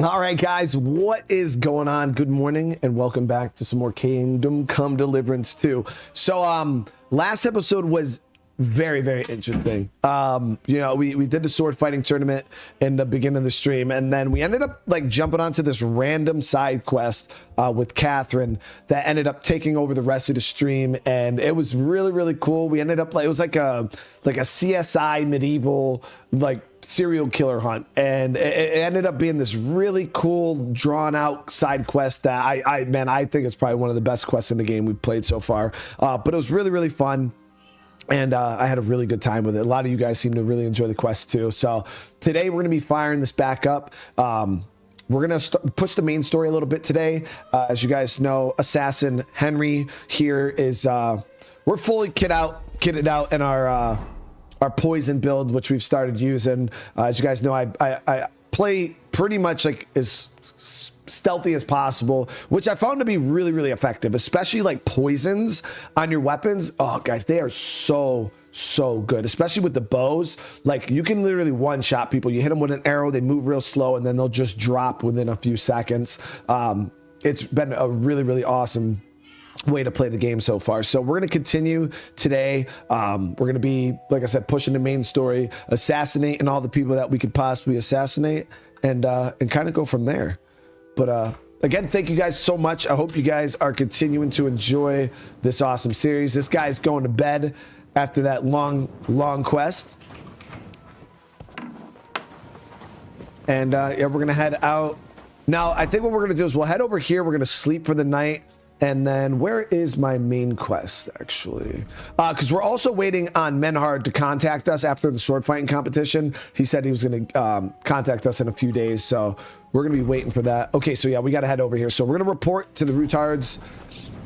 All right, guys, what is going on? Good morning and welcome back to some more Kingdom Come Deliverance 2. So, last episode was very, very interesting. You know, we did the sword fighting tournament in the beginning of the stream, and then we ended up like jumping onto this random side quest with Catherine that ended up taking over the rest of the stream, and it was really, really cool. We ended up like, it was like a CSI medieval like serial killer hunt, and it ended up being this really cool drawn out side quest that I think it's probably one of the best quests in the game we've played so far. But it was really, really fun. And I had a really good time with it. A lot of you guys seem to really enjoy the quest too. So today we're going to be firing this back up. We're going to push the main story a little bit today. As you guys know, Assassin Henry here is, we're fully kitted out in our poison build, which we've started using. As you guys know, I play pretty much like as stealthy as possible, which I found to be really, really effective, especially like poisons on your weapons. Oh, guys, they are so good, especially with the bows. Like you can literally one-shot people. You hit them with an arrow, they move real slow, and then they'll just drop within a few seconds. It's been a really, really awesome way to play the game so far. So we're going to continue today. We're going to be, like I said, pushing the main story, assassinating all the people that we could possibly assassinate, and kind of go from there. But again, thank you guys so much. I hope you guys are continuing to enjoy this awesome series. This guy's going to bed after that long quest. And yeah, we're going to head out. Now, I think what we're going to do is we'll head over here. We're going to sleep for the night. And then where is my main quest, actually? Because we're also waiting on Menhard to contact us after the sword fighting competition. He said he was going to contact us in a few days, so we're going to be waiting for that. Okay, so yeah, we got to head over here. So we're going to report to the retards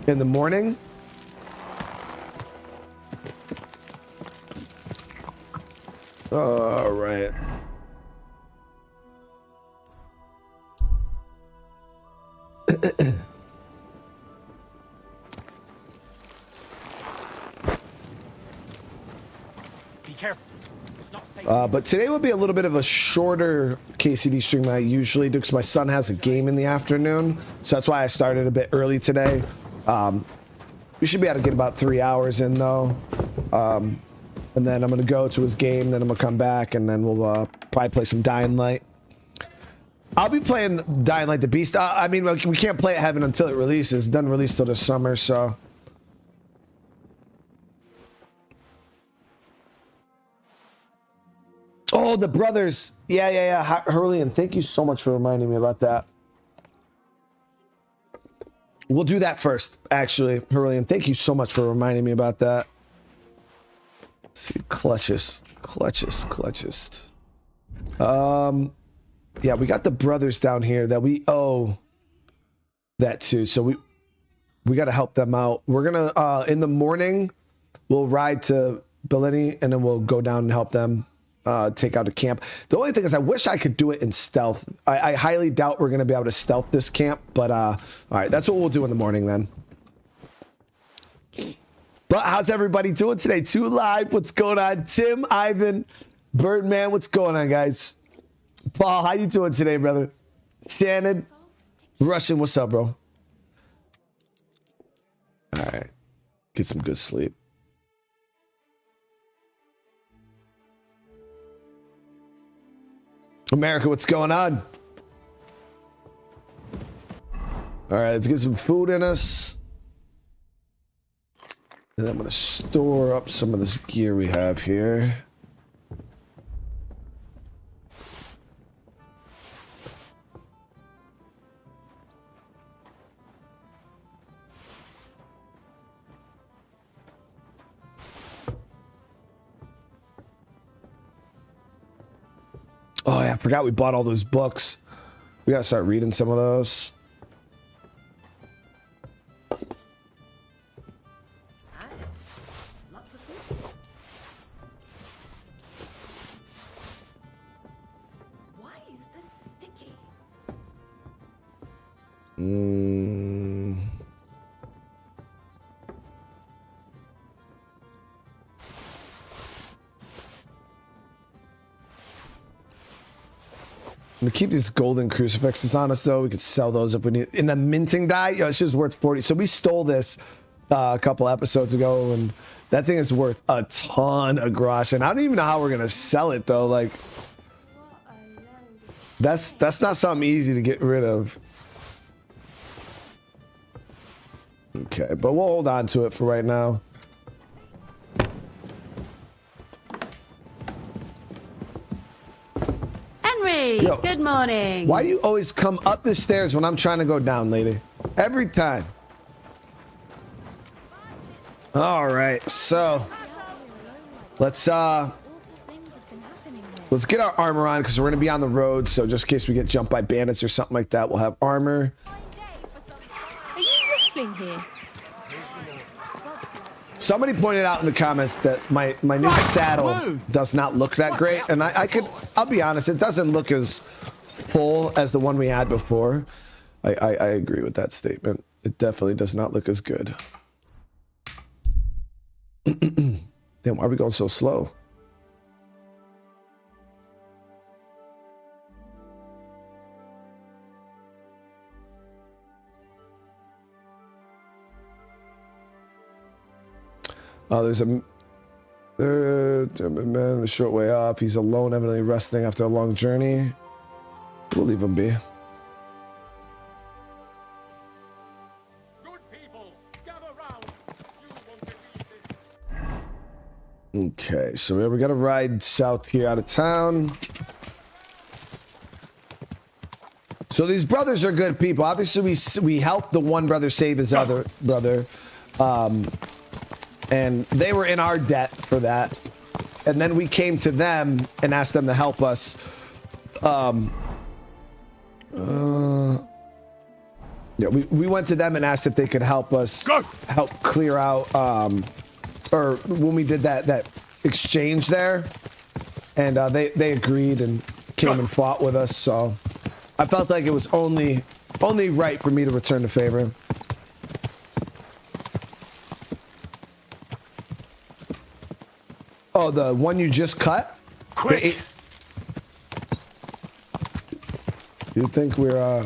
in the morning. All right. But today will be a little bit of a shorter KCD stream than I usually do because my son has a game in the afternoon. So that's why I started a bit early today. We should be able to get about 3 hours in though. And then I'm going to go to his game, then I'm going to come back, and then we'll probably play some Dying Light. I'll be playing Dying Light the Beast. I mean, we can't play it Heaven until it releases. It doesn't release till the summer, so... Oh, the brothers. Yeah. Hurlian, thank you so much for reminding me about that. We'll do that first, actually. Hurlian, thank you so much for reminding me about that. Let's see, clutchest. Yeah, we got the brothers down here that we owe that to. So we got to help them out. We're going to, in the morning, we'll ride to Bellini, and then we'll go down and help them. Take out a camp. The only thing is I wish I could do it in stealth. I highly doubt we're going to be able to stealth this camp, but all right, that's what we'll do in the morning then. But how's everybody doing today? 2 Live, what's going on? Tim, Ivan, Birdman, what's going on, guys? Paul, how you doing today, brother? Shannon, Russian, what's up, bro? All right, get some good sleep. America, what's going on? All right, let's get some food in us. And I'm going to store up some of this gear we have here. Oh, yeah, I forgot we bought all those books. We got to start reading some of those. Why is this sticky? I'm gonna keep these golden crucifixes on us though. We could sell those if we need. In a minting die, yo, it's just worth 40. So we stole this a couple episodes ago, and that thing is worth a ton of grosh. And I don't even know how we're gonna sell it though. Like, that's not something easy to get rid of. Okay, but we'll hold on to it for right now. Henry, Yo, good morning. Why do you always come up the stairs when I'm trying to go down, lady? Every time. All right, so let's get our armor on because we're gonna be on the road. So just in case we get jumped by bandits or something like that, we'll have armor. Are you whistling here? Somebody pointed out in the comments that my new saddle does not look that great, and I'll be honest, it doesn't look as full as the one we had before. I agree with that statement. It definitely does not look as good. Damn, why are we going so slow? Oh, there's a man a short way off. He's alone, evidently resting after a long journey. We'll leave him be. Good people, gather round. You want to lead this. Okay, so we got to ride south here out of town. So these brothers are good people. Obviously, we helped the one brother save his other brother. And they were in our debt for that. And then we came to them and asked them to help us. Yeah, we went to them and asked if they could help us help clear out, or when we did that exchange there. And they agreed and came and fought with us. So I felt like it was only right for me to return the favor. Oh, the one you just cut? Quick! You think we're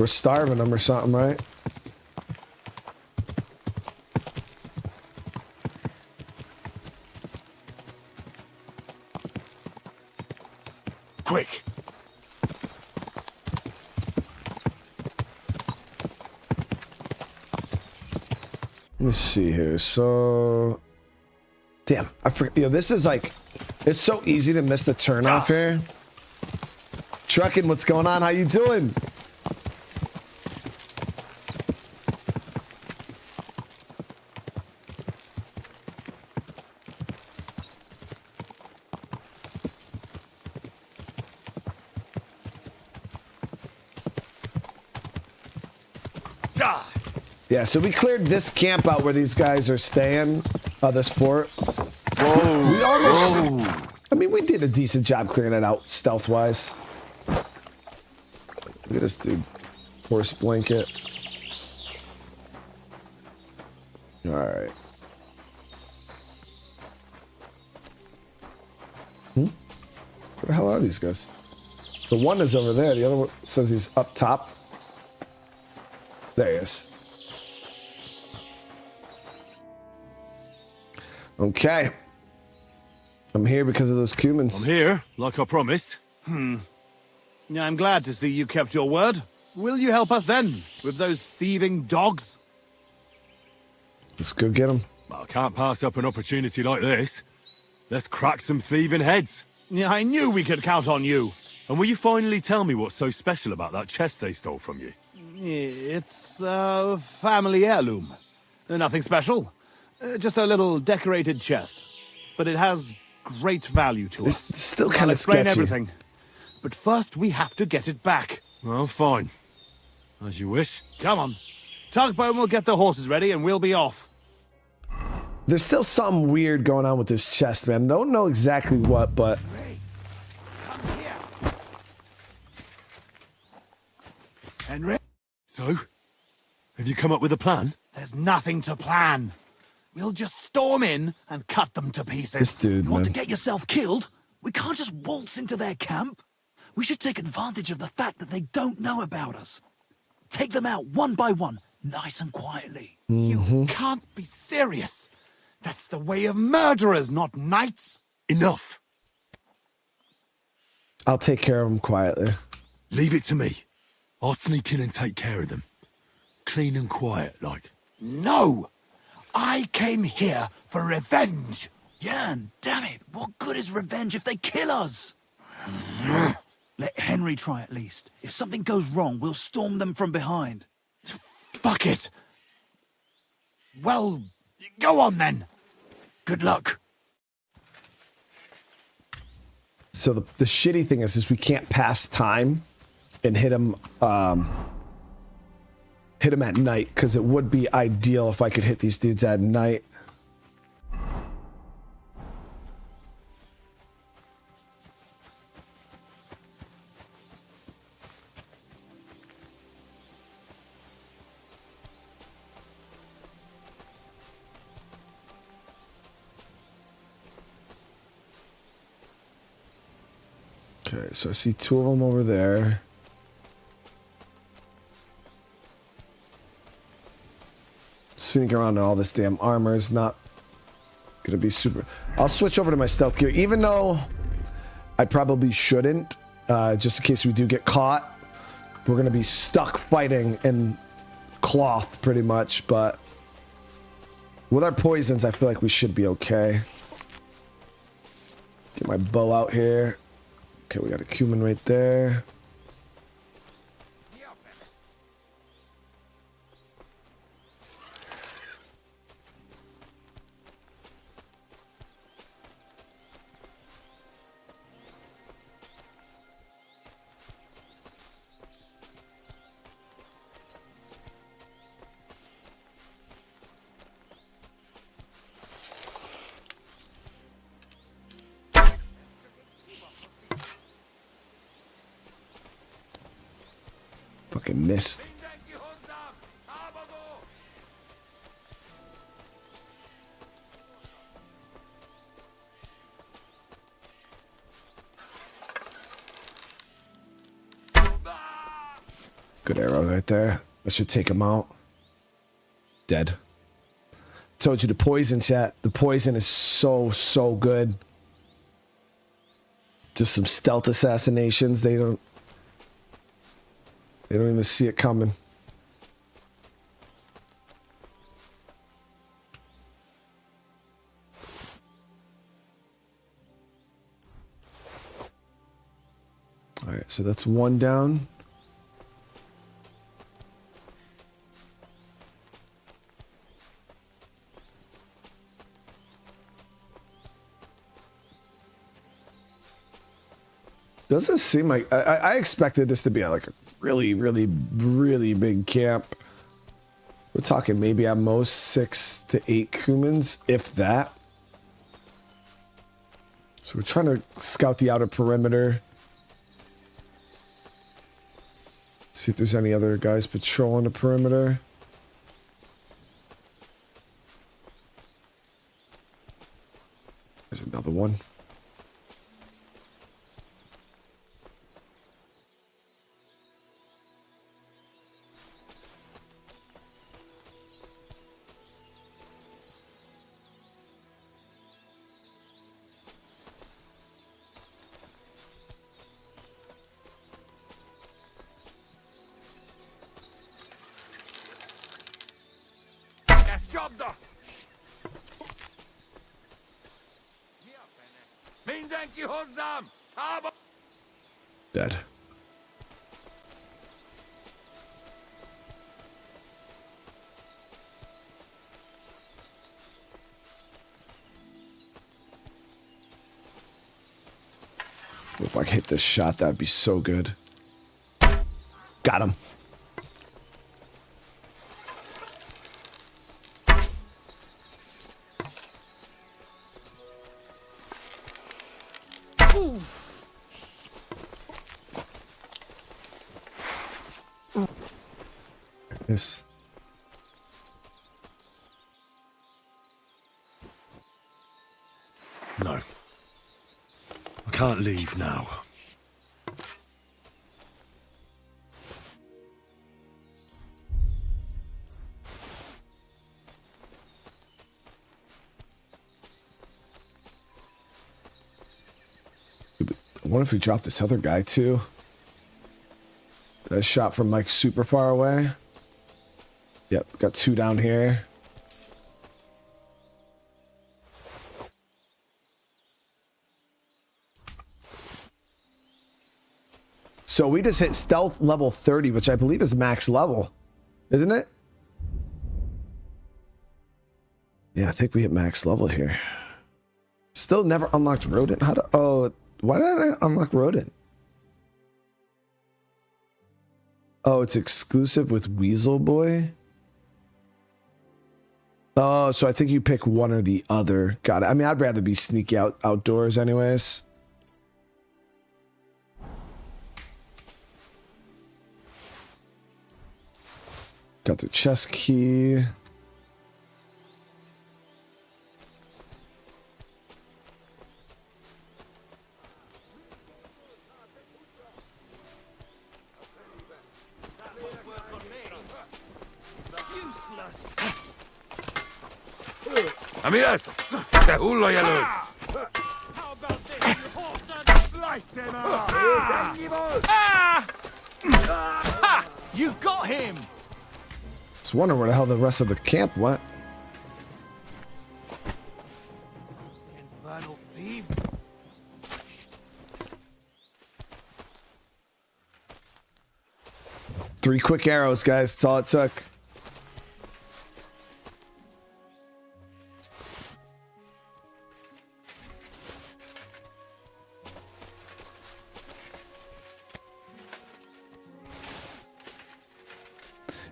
starving them or something, right? Quick! Let me see here. So, damn, I forget. You know, this is like, it's so easy to miss the turnoff here. Trucking, what's going on? How you doing? Yeah, so we cleared this camp out where these guys are staying, this fort. Whoa. We almost, I mean, we did a decent job clearing it out stealth-wise. Look at this dude. Horse blanket. All right. Where the hell are these guys? The one is over there. The other one says he's up top. There he is. Okay. I'm here because of those Cumans. I'm here, like I promised. Yeah, I'm glad to see you kept your word. Will you help us then, with those thieving dogs? Let's go get them. I can't pass up an opportunity like this. Let's crack some thieving heads. Yeah, I knew we could count on you. And will you finally tell me what's so special about that chest they stole from you? It's a family heirloom. Nothing special. Just a little decorated chest. But it has great value to us. It's still kind I'll of explain sketchy. everything. But first, we have to get it back. Well, fine. As you wish. Come on. Tugboat will get the horses ready and we'll be off. There's still something weird going on with this chest, man. Don't know exactly what, but... Come here. Henry? So? Have you come up with a plan? There's nothing to plan. We'll just storm in and cut them to pieces. This dude, You want to man. get yourself killed? We can't just waltz into their camp. We should take advantage of the fact that they don't know about us. Take them out one by one, nice and quietly. You can't be serious. That's the way of murderers, not knights. Enough. I'll take care of them quietly. Leave it to me. I'll sneak in and take care of them. Clean and quiet, like. No! I came here for revenge. Jan, damn it, what good is revenge if they kill us? Let Henry try at least. If something goes wrong, we'll storm them from behind. Fuck it. Well, go on then. Good luck. So the shitty thing is we can't pass time and hit him at night, because it would be ideal if I could hit these dudes at night. Okay, so I see two of them over there. Sneaking around in all this damn armor is not gonna be super. I'll switch over to my stealth gear, even though I probably shouldn't, just in case we do get caught. We're gonna be stuck fighting in cloth pretty much, but with our poisons, I feel like we should be okay. Get my bow out here. Okay, we got a Cuman right there. Fucking missed. Good arrow right there. That should take him out. Dead. Told you the poison, chat. The poison is so good. Just some stealth assassinations. They don't even see it coming. All right, so that's one down. Doesn't seem like I expected this to be like a really big camp. We're talking maybe at most 6 to 8 Cumans, if that. So we're trying to scout the outer perimeter. See if there's any other guys patrolling the perimeter. There's another one. Dead. If I hit this shot, that'd be so good. Got him. Yes. No. I can't leave now. wonder if we dropped this other guy too. That shot from like super far away. Yep, got 2 down here. So we just hit stealth level 30, which I believe is max level, isn't it? Yeah, I think we hit max level here. Still never unlocked rodent. How to? Oh, why did I unlock rodent? Oh, it's exclusive with Weasel Boy. Oh, so I think you pick one or the other. Got it. I mean, I'd rather be sneaky outdoors anyways. Got the chest key. Amigas, te hullo ja löyd. You got him! Just wondering where the hell the rest of the camp went. Infernal thieves. Three quick arrows, guys. That's all it took.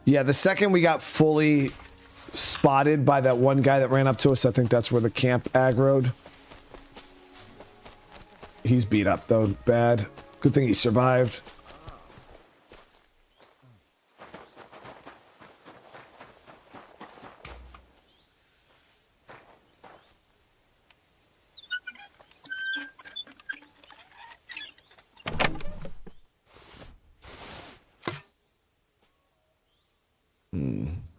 Yeah, the second we got fully spotted by that one guy that ran up to us, I think that's where the camp aggroed. He's beat up, though. Bad. Good thing he survived.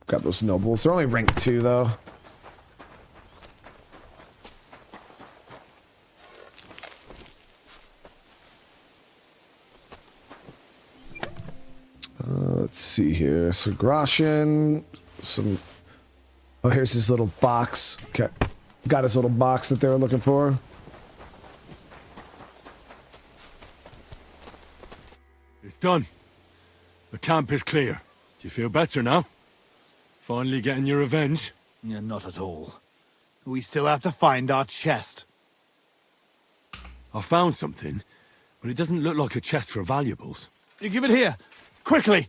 Got those nobles. They're only rank 2, though. Let's see here. So Groshin, some. Oh, here's his little box. Okay, got his little box that they were looking for. It's done. The camp is clear. Do you feel better now? Finally getting your revenge? Yeah, not at all. We still have to find our chest. I found something, but it doesn't look like a chest for valuables. You give it here, quickly.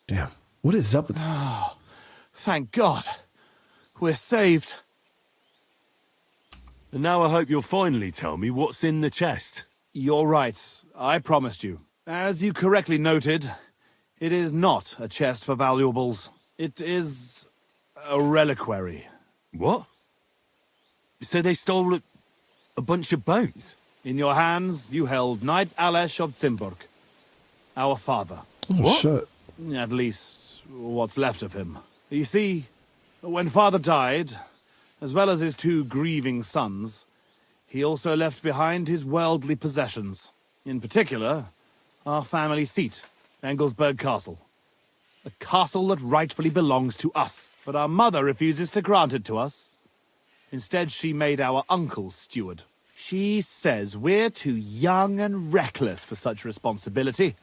Damn, what is up with this? Oh, thank God. We're saved. And now I hope you'll finally tell me what's in the chest. You're right. I promised you. As you correctly noted, it is not a chest for valuables. It is a reliquary. What? So they stole a bunch of bones? In your hands, you held Knight Alesh of Zimburg, our father. Oh, What? shit. At least, what's left of him. You see, when father died, as well as his 2 grieving sons, he also left behind his worldly possessions. In particular, our family seat, Engelsberg Castle. A castle that rightfully belongs to us, but our mother refuses to grant it to us. Instead, she made our uncle steward. She says we're too young and reckless for such responsibility.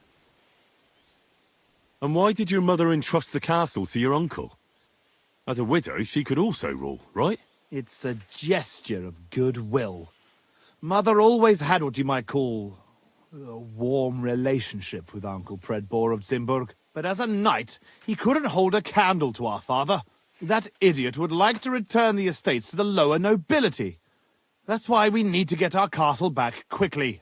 And why did your mother entrust the castle to your uncle? As a widow, she could also rule, right? It's a gesture of goodwill. Mother always had what you might call a warm relationship with Uncle Predbor of Zimburg. But as a knight, he couldn't hold a candle to our father. That idiot would like to return the estates to the lower nobility. That's why we need to get our castle back quickly.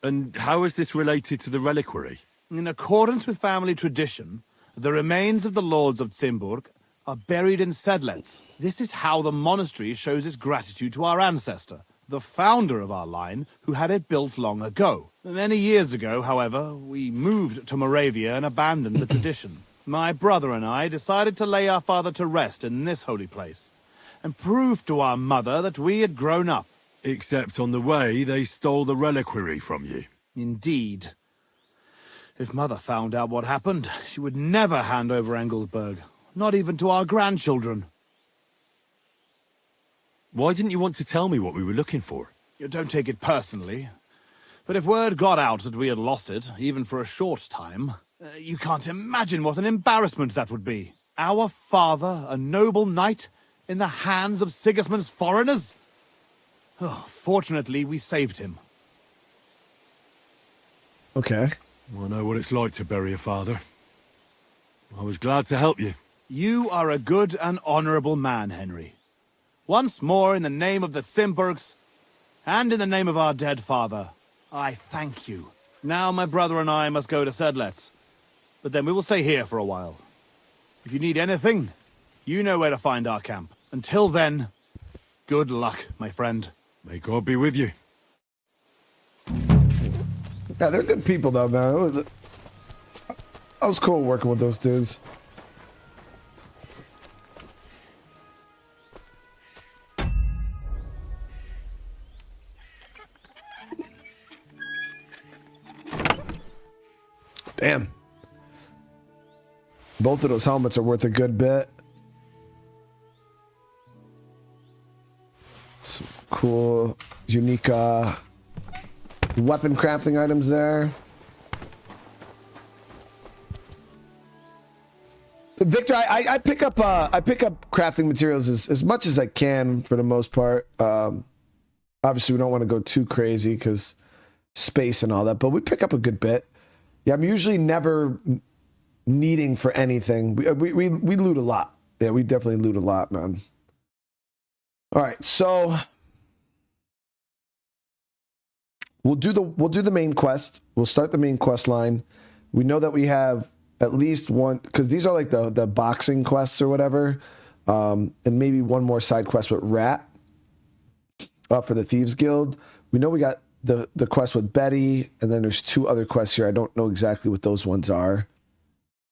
And how is this related to the reliquary? In accordance with family tradition, the remains of the lords of Zimburg are buried in sedlets. This is how the monastery shows its gratitude to our ancestor, the founder of our line, who had it built long ago. Many years ago, however, we moved to Moravia and abandoned the tradition. My brother and I decided to lay our father to rest in this holy place, and prove to our mother that we had grown up. Except on the way, they stole the reliquary from you. Indeed. If Mother found out what happened, she would never hand over Engelsberg. Not even to our grandchildren. Why didn't you want to tell me what we were looking for? You don't take it personally. But if word got out that we had lost it, even for a short time, you can't imagine what an embarrassment that would be. Our father, a noble knight, in the hands of Sigismund's foreigners? Oh, fortunately, we saved him. Okay. I know what it's like to bury a father. I was glad to help you. You are a good and honorable man, Henry. Once more, in the name of the Zimburgs, and in the name of our dead father, I thank you. Now my brother and I must go to Deadliest, but then we will stay here for a while. If you need anything, you know where to find our camp. Until then, good luck, my friend. May God be with you. Yeah, they're good people though, man. I was cool working with those dudes. Damn. Both of those helmets are worth a good bit. Some cool, unique weapon crafting items there. Victor, I pick up crafting materials as much as I can for the most part. Obviously, we don't want to go too crazy because space and all that, but we pick up a good bit. Yeah, I'm usually never needing for anything. We loot a lot. Yeah, we definitely loot a lot, man. All right, so we'll do the main quest. We'll start the main quest line. We know that we have at least one, because these are like the boxing quests or whatever, and maybe one more side quest with Rat for the Thieves Guild. We know we got the quest with Betty, and then there's two other quests here. I don't know exactly what those ones are,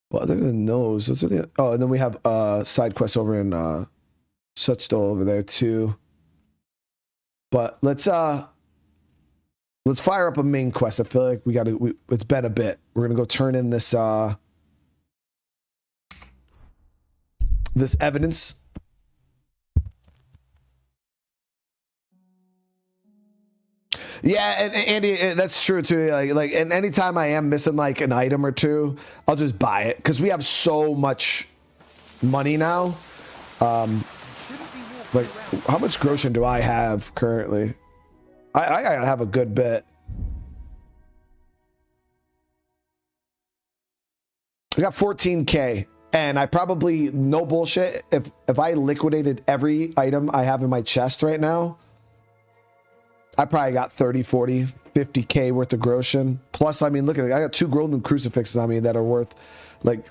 but other than those are the. Oh, and then we have side quests over in Suchdol over there too. But let's fire up a main quest. I feel like it's been a bit. We're gonna go turn in this this evidence. Yeah, and Andy, that's true too. Like, and anytime I am missing like an item or two, I'll just buy it because we have so much money now. Like, how much groschen do I have currently? I gotta have a good bit. I got 14K, and I probably, no bullshit, if I liquidated every item I have in my chest right now, I probably got 30, 40, 50K worth of groschen. Plus, I mean, look at it. I got 2 golden crucifixes on me that are worth, like,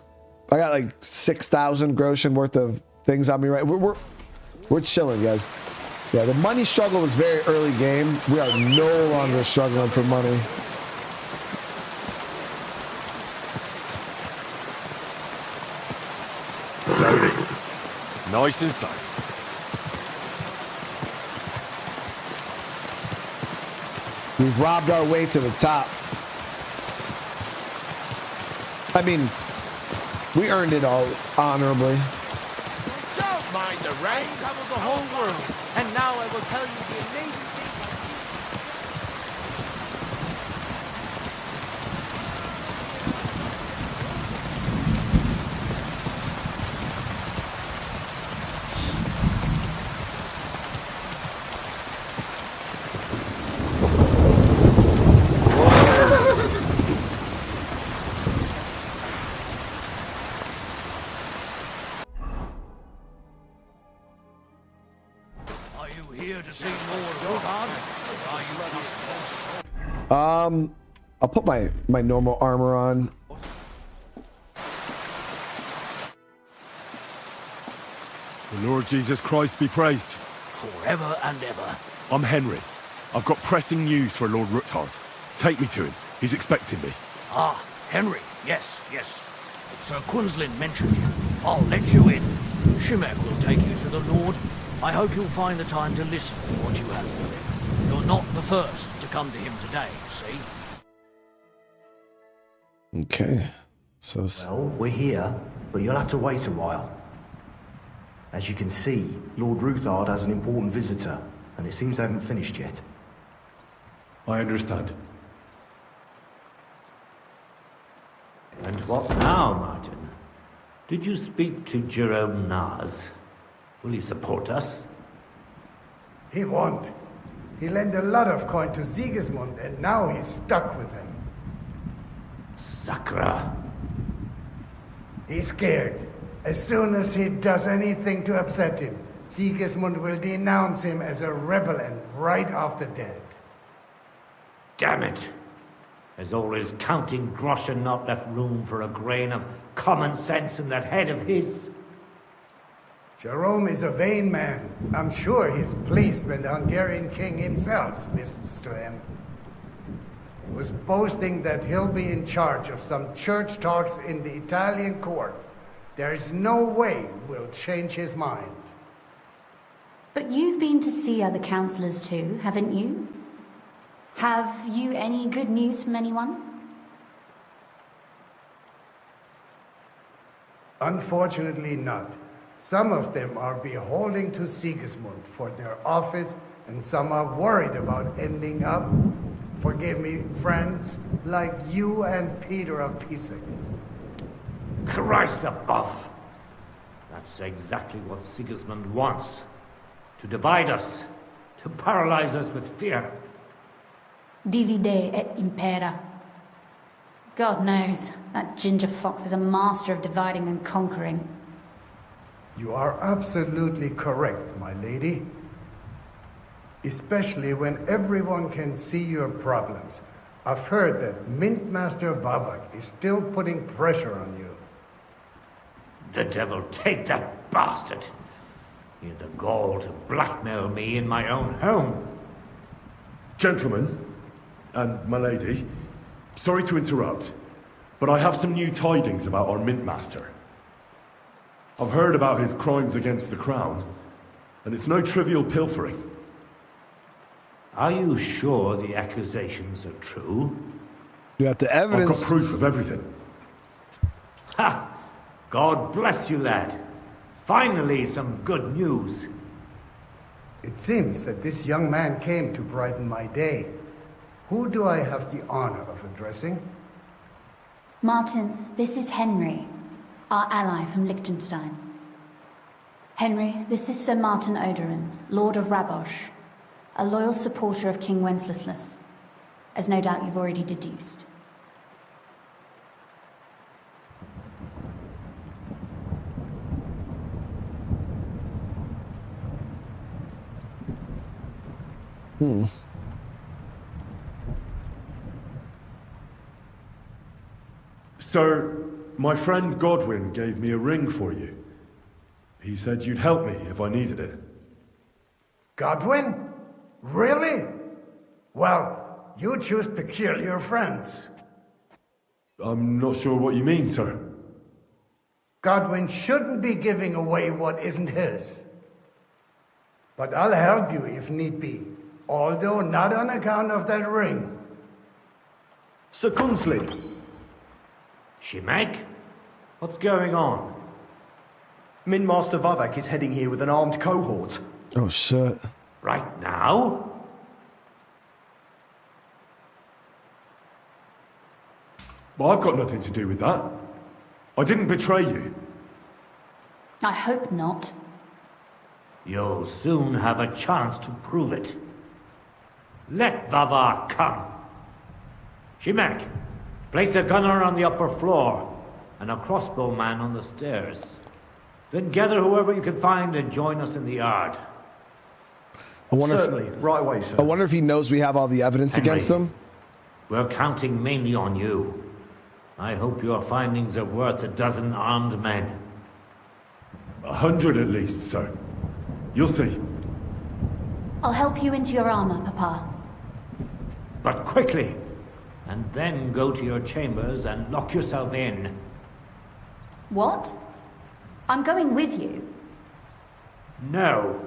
I got like 6,000 groschen worth of things on me, right? We're chilling, guys. Yeah, the money struggle was very early game. We are no longer struggling for money. Nice and safe. We've robbed our way to the top. I mean, we earned it all honorably. Don't mind the rain, covered the whole world. And now I will tell you the amazing thing. I'll put my normal armor on. The Lord Jesus Christ be praised. Forever and ever. I'm Henry. I've got pressing news for Lord Ruthard. Take me to him. He's expecting me. Ah, Henry. Yes, yes. Sir Quinslin mentioned you. I'll let you in. Shimek will take you to the Lord. I hope you'll find the time to listen to what you have for him. You're not the first to come to him today, see? Okay. So Well, we're here, but you'll have to wait a while. As you can see, Lord Ruthard has an important visitor, and it seems they haven't finished yet. I understand. And what now, Martin? Did you speak to Jerome Naz? Will he support us? He won't. He lent a lot of coin to Sigismund, and now he's stuck with him. Sakra. He's scared. As soon as he does anything to upset him, Sigismund will denounce him as a rebel and right off the dead. Damn it! Has all his counting groschen not left room for a grain of common sense in that head of his? Jerome is a vain man. I'm sure he's pleased when the Hungarian king himself listens to him. He was boasting that he'll be in charge of some church talks in the Italian court. There's no way we'll change his mind. But you've been to see other councillors too, haven't you? Have you any good news from anyone? Unfortunately not. Some of them are beholden to Sigismund for their office, and some are worried about ending up, forgive me, friends, like you and Peter of Pisek. Christ above! That's exactly what Sigismund wants. To divide us. To paralyze us with fear. Divide et impera. God knows, that ginger fox is a master of dividing and conquering. You are absolutely correct, my lady. Especially when everyone can see your problems. I've heard that Mintmaster Vavak is still putting pressure on you. The devil take that bastard! He had the gall to blackmail me in my own home. Gentlemen, and my lady, sorry to interrupt, but I have some new tidings about our Mint Master. I've heard about his crimes against the Crown, and it's no trivial pilfering. Are you sure the accusations are true? you have the evidence. I've got proof of everything. Ha! God bless you, lad. Finally, some good news. It seems that this young man came to brighten my day. Who do I have the honor of addressing? Martin, this is Henry, our ally from Liechtenstein. Henry, this is Sir Martin Odoran, Lord of Rabosh, a loyal supporter of King Wenceslas, as no doubt you've already deduced. Sir, my friend Godwin gave me a ring for you. He said you'd help me if I needed it. Godwin? Really? Well, you choose peculiar friends. I'm not sure what you mean, sir. Godwin shouldn't be giving away what isn't his. But I'll help you if need be, although not on account of that ring. Sir Kunslin! Shimek? What's going on? Min Master Vavak is heading here with an armed cohort. Oh, shit. Right now? Well, I've got nothing to do with that. I didn't betray you. I hope not. You'll soon have a chance to prove it. Let Vavar come. Shimek, place a gunner on the upper floor and a crossbowman on the stairs. Then gather whoever you can find and join us in the yard. I wonder Certainly, right away, sir. I wonder if he knows we have all the evidence Henry, against him. We're counting mainly on you. I hope your findings are worth a dozen armed men. 100 at least, sir. You'll see. I'll help you into your armor, Papa. But quickly! And then go to your chambers and lock yourself in. What? I'm going with you. No.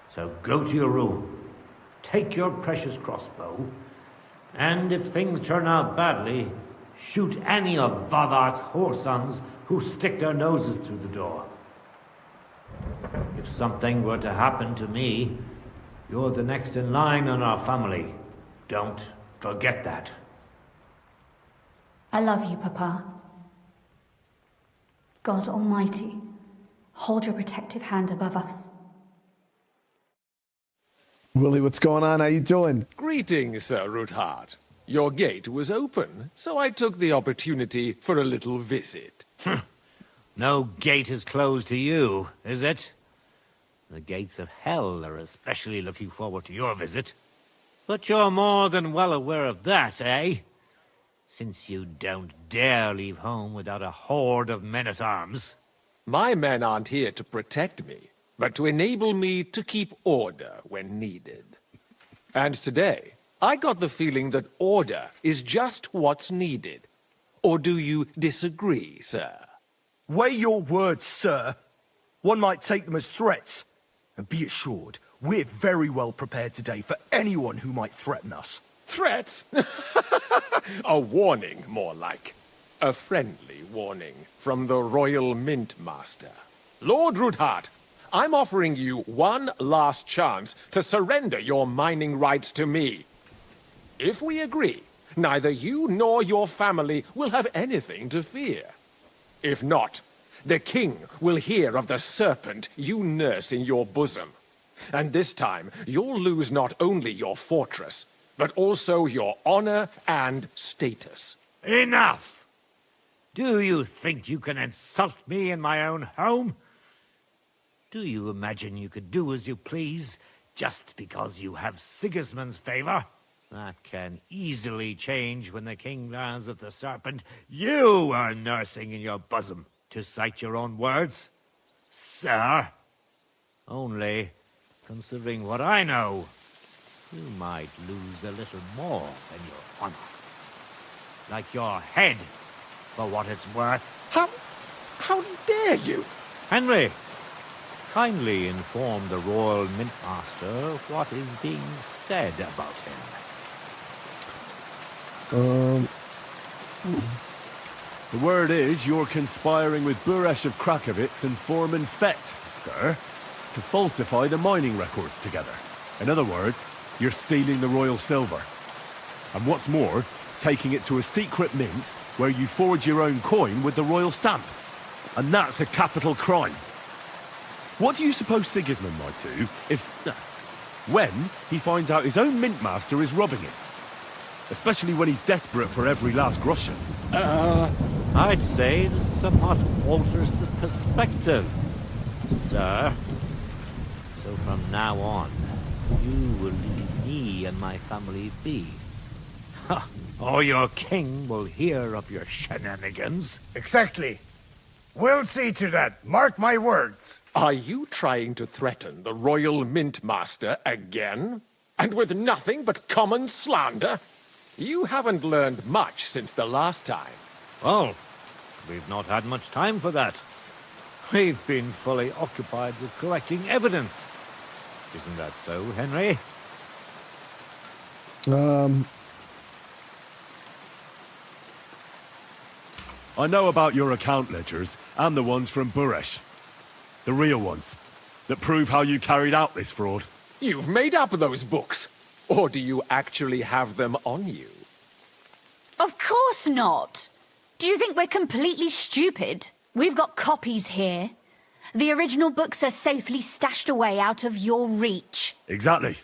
So go to your room. take your precious crossbow, and if things turn out badly, shoot any of Vavark's whoresons who stick their noses through the door. If something were to happen to me, you're the next in line in our family. Don't forget that. I love you, Papa. God Almighty, hold your protective hand above us. Willie, what's going on? How you doing? Greetings, Sir Ruthard. Your gate was open, so I took the opportunity for a little visit. No gate is closed to you, is it? The gates of hell are especially looking forward to your visit. But you're more than well aware of that, eh? Since you don't dare leave home without a horde of men-at-arms. My men aren't here to protect me, but to enable me to keep order when needed. And today, I got the feeling that order is just what's needed. Or do you disagree, sir? Weigh your words, sir. One might take them as threats. And be assured, we're very well prepared today for anyone who might threaten us. Threats? A warning, more like. A friendly warning from the Royal Mint Master. Lord Ruthard, I'm offering you one last chance to surrender your mining rights to me. If we agree, neither you nor your family will have anything to fear. If not, the king will hear of the serpent you nurse in your bosom. And this time, you'll lose not only your fortress, but also your honor and status. Enough! Do you think you can insult me in my own home? Do you imagine you could do as you please, just because you have Sigismund's favor? That can easily change when the king learns of the serpent you are nursing in your bosom, to cite your own words, sir. Only, considering what I know, you might lose a little more than your honor. Like your head, for what it's worth. How dare you? Henry, kindly inform the Royal Mint Master what is being said about him. The word is you're conspiring with Buresh of Krakowitz and Foreman Fett, sir, to falsify the mining records together. In other words, you're stealing the royal silver. And what's more, taking it to a secret mint where you forge your own coin with the royal stamp. And that's a capital crime. What do you suppose Sigismund might do when he finds out his own mint master is robbing him? Especially when he's desperate for every last groschen. I'd say this somewhat alters the perspective, sir. So from now on, you will leave me and my family be. Or your king will hear of your shenanigans. Exactly. We'll see to that. Mark my words. Are you trying to threaten the Royal Mint Master again? And with nothing but common slander? You haven't learned much since the last time. Well, we've not had much time for that. We've been fully occupied with collecting evidence. Isn't that so, Henry? I know about your account ledgers and the ones from Buresh. The real ones, that prove how you carried out this fraud. You've made up those books. Or do you actually have them on you? Of course not. Do you think we're completely stupid? We've got copies here. The original books are safely stashed away out of your reach. Exactly.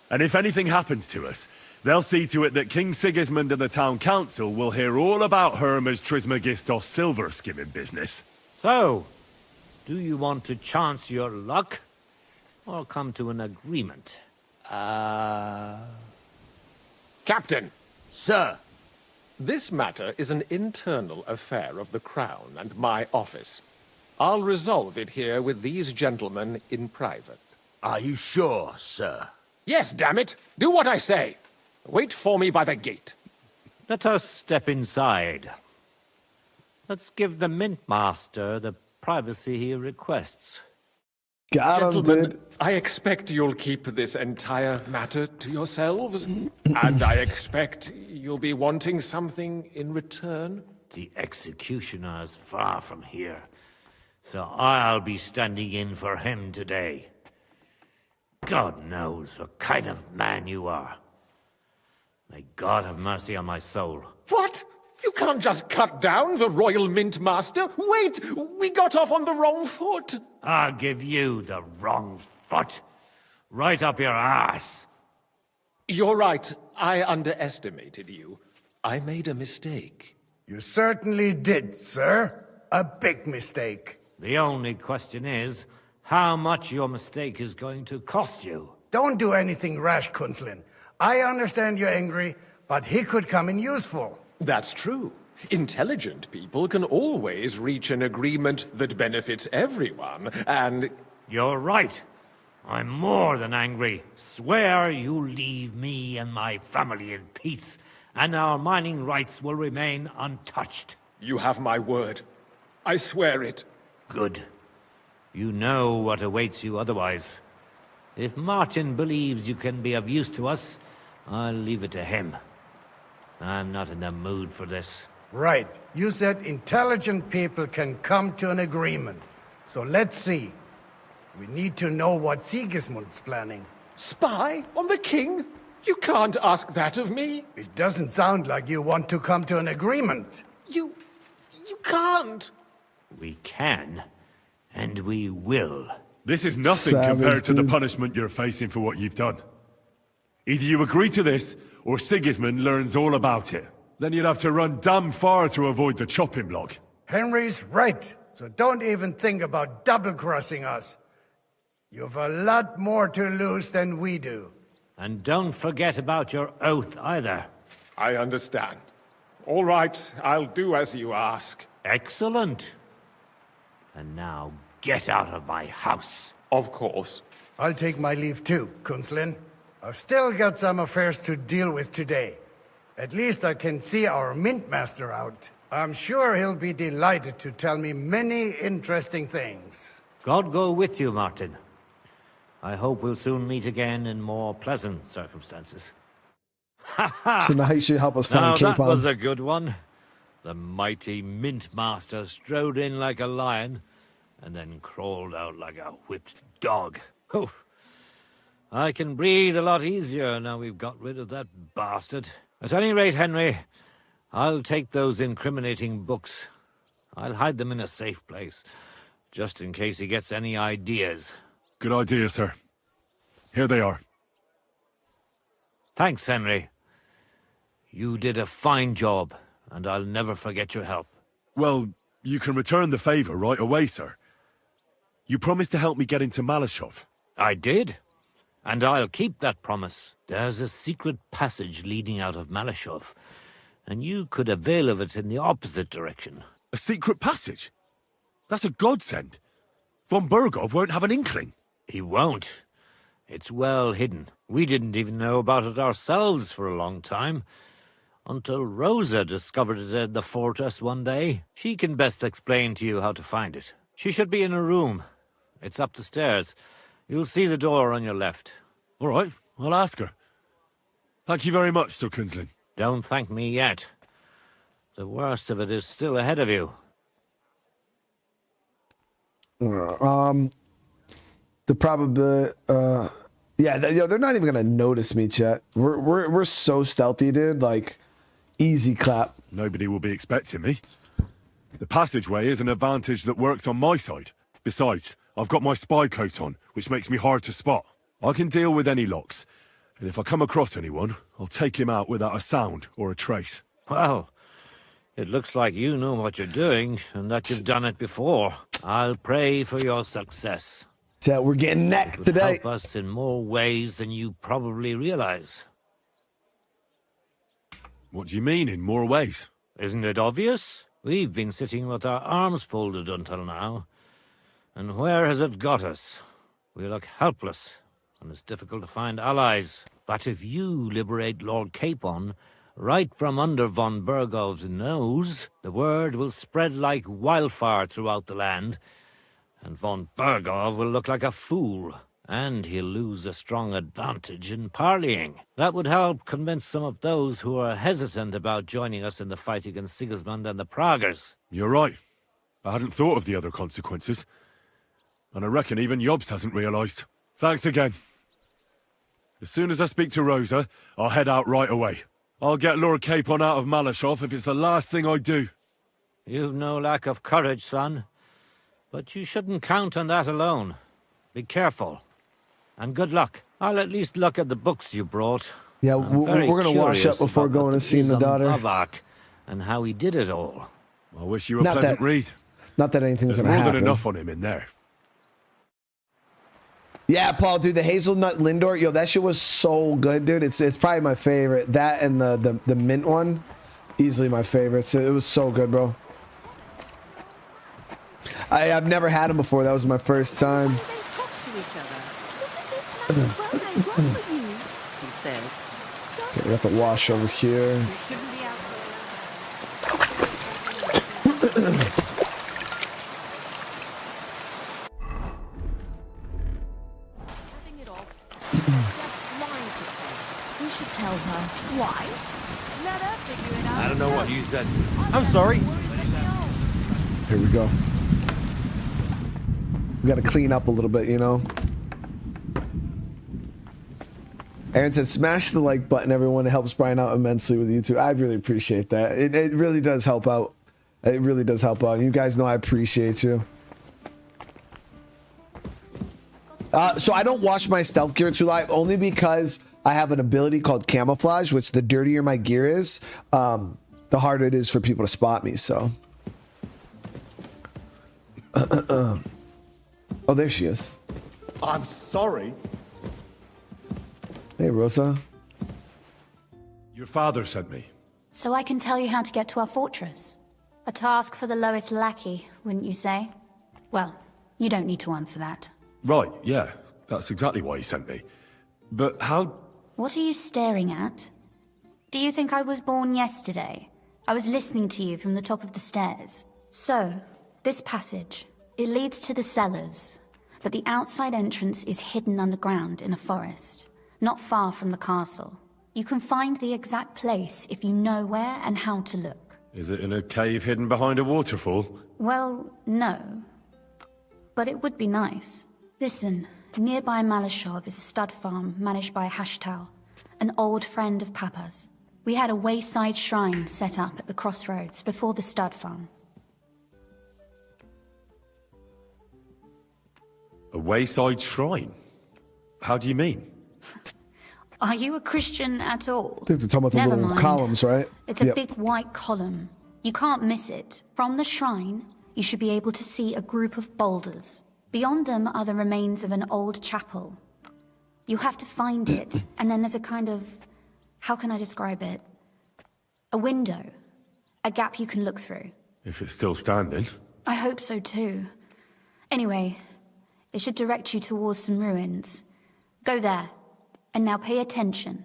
And if anything happens to us, they'll see to it that King Sigismund and the town council will hear all about Hermes Trismegistos silver skimming business. So, do you want to chance your luck? Or come to an agreement? Captain! Sir! This matter is an internal affair of the Crown and my office. I'll resolve it here with these gentlemen in private. Are you sure, sir? Yes, damn it! Do what I say! Wait for me by the gate. Let us step inside. Let's give the Mint Master the privacy he requests. Got him, Gentlemen, dude. I expect you'll keep this entire matter to yourselves, and I expect you'll be wanting something in return. The executioner's far from here, so I'll be standing in for him today. God knows what kind of man you are. May God have mercy on my soul. What? You can't just cut down the Royal Mint Master. Wait, we got off on the wrong foot. I'll give you the wrong foot. Right up your ass. You're right. I underestimated you. I made a mistake. You certainly did, sir. A big mistake. The only question is, how much your mistake is going to cost you. Don't do anything rash, Kunslin. I understand you're angry, but he could come in useful. That's true. Intelligent people can always reach an agreement that benefits everyone, and... You're right. I'm more than angry. Swear you'll leave me and my family in peace, and our mining rights will remain untouched. You have my word. I swear it. Good. You know what awaits you otherwise. If Martin believes you can be of use to us, I'll leave it to him. I'm not in the mood for this. Right. You said intelligent people can come to an agreement. So let's see. We need to know what Sigismund's planning. Spy on the king? You can't ask that of me. It doesn't sound like you want to come to an agreement. You can't. We can, and we will. This is nothing compared to the punishment you're facing for what you've done. Either you agree to this, or Sigismund learns all about it. Then you'd have to run damn far to avoid the chopping block. Henry's right, so don't even think about double-crossing us. You've a lot more to lose than we do. And don't forget about your oath either. I understand. All right, I'll do as you ask. Excellent. And now get out of my house. Of course. I'll take my leave too, Kunslin. I've still got some affairs to deal with today. At least I can see our Mint Master out. I'm sure he'll be delighted to tell me many interesting things. God go with you, Martin. I hope we'll soon meet again in more pleasant circumstances. So now he should help us find Now Capon. that was a good one. The mighty Mint Master strode in like a lion, and then crawled out like a whipped dog. Oof. I can breathe a lot easier now we've got rid of that bastard. At any rate, Henry, I'll take those incriminating books. I'll hide them in a safe place, just in case he gets any ideas. Good idea, sir. Here they are. Thanks, Henry. You did a fine job, and I'll never forget your help. Well, you can return the favor right away, sir. You promised to help me get into Maleshov. I did, and I'll keep that promise. There's a secret passage leading out of Maleshov, and you could avail of it in the opposite direction. A secret passage? That's a godsend. Von Burgov won't have an inkling. He won't. It's well hidden. We didn't even know about it ourselves for a long time, until Rosa discovered it in the fortress one day. She can best explain to you how to find it. She should be in her room. It's up the stairs. You'll see the door on your left. All right, I'll ask her. Thank you very much, Sir Kunslin. Don't thank me yet. The worst of it is still ahead of you. The probability, yeah, they're not even gonna notice me, chat. We're so stealthy, dude. Like, easy clap. Nobody will be expecting me. The passageway is an advantage that works on my side. Besides, I've got my spy coat on, which makes me hard to spot. I can deal with any locks, and if I come across anyone, I'll take him out without a sound or a trace. Well, it looks like you know what you're doing, and that you've done it before. I'll pray for your success. Chat, we're getting neck today. Help us in more ways than you probably realize. What do you mean, in more ways? Isn't it obvious? We've been sitting with our arms folded until now. And where has it got us? We look helpless, and it's difficult to find allies. But if you liberate Lord Capon, right from under von Burgov's nose, the word will spread like wildfire throughout the land, and von Bergov will look like a fool. And he'll lose a strong advantage in parleying. That would help convince some of those who are hesitant about joining us in the fight against Sigismund and the Praguers. You're right. I hadn't thought of the other consequences. And I reckon even Jobst hasn't realized. Thanks again. As soon as I speak to Rosa, I'll head out right away. I'll get Lord Capon out of Maleshov if it's the last thing I do. You've no lack of courage, son. But you shouldn't count on that alone. Be careful. And good luck. I'll at least look at the books you brought. Yeah, we're going to wash up before going and seeing the daughter. Vavak and how he did it all. I wish you a pleasant read. Not that anything's going to happen. There's more than enough on him in there. Yeah, Paul, dude, the hazelnut Lindor, yo, that shit was so good, dude. It's probably my favorite. That and the mint one, easily my favorite. So it was so good, bro. I've never had them before. That was my first time. Okay, we got the wash over here. We should tell her. Why? Let her figure it out. I don't know what you said. I'm sorry. Here we go. We got to clean up a little bit, you know? Aaron said, smash the like button, everyone. It helps Brian out immensely with YouTube. I really appreciate that. It really does help out. It really does help out. You guys know I appreciate you. So I don't wash my stealth gear too live, only because I have an ability called camouflage, which the dirtier my gear is, the harder it is for people to spot me, so. Oh, there she is. I'm sorry. Hey, Rosa. Your father sent me. So I can tell you how to get to our fortress. A task for the lowest lackey, wouldn't you say? Well, you don't need to answer that. Right, yeah. That's exactly why he sent me. But how... What are you staring at? Do you think I was born yesterday? I was listening to you from the top of the stairs. So, this passage, it leads to the cellars, but the outside entrance is hidden underground in a forest, not far from the castle. You can find the exact place if you know where and how to look. Is it in a cave hidden behind a waterfall? Well, no. But it would be nice. Listen, nearby Maleshov is a stud farm managed by Hashtal, an old friend of Papa's. We had a wayside shrine set up at the crossroads before the stud farm. A wayside shrine? How do you mean? Are you a Christian at all? I think they're talking about the Never little mind. columns, right? It's a big white column. You can't miss it. From the shrine, you should be able to see a group of boulders. Beyond them are the remains of an old chapel. You have to find it, and then there's a kind of... how can I describe it? A window. A gap you can look through. If it's still standing. I hope so too. Anyway, it should direct you towards some ruins. Go there. And now pay attention.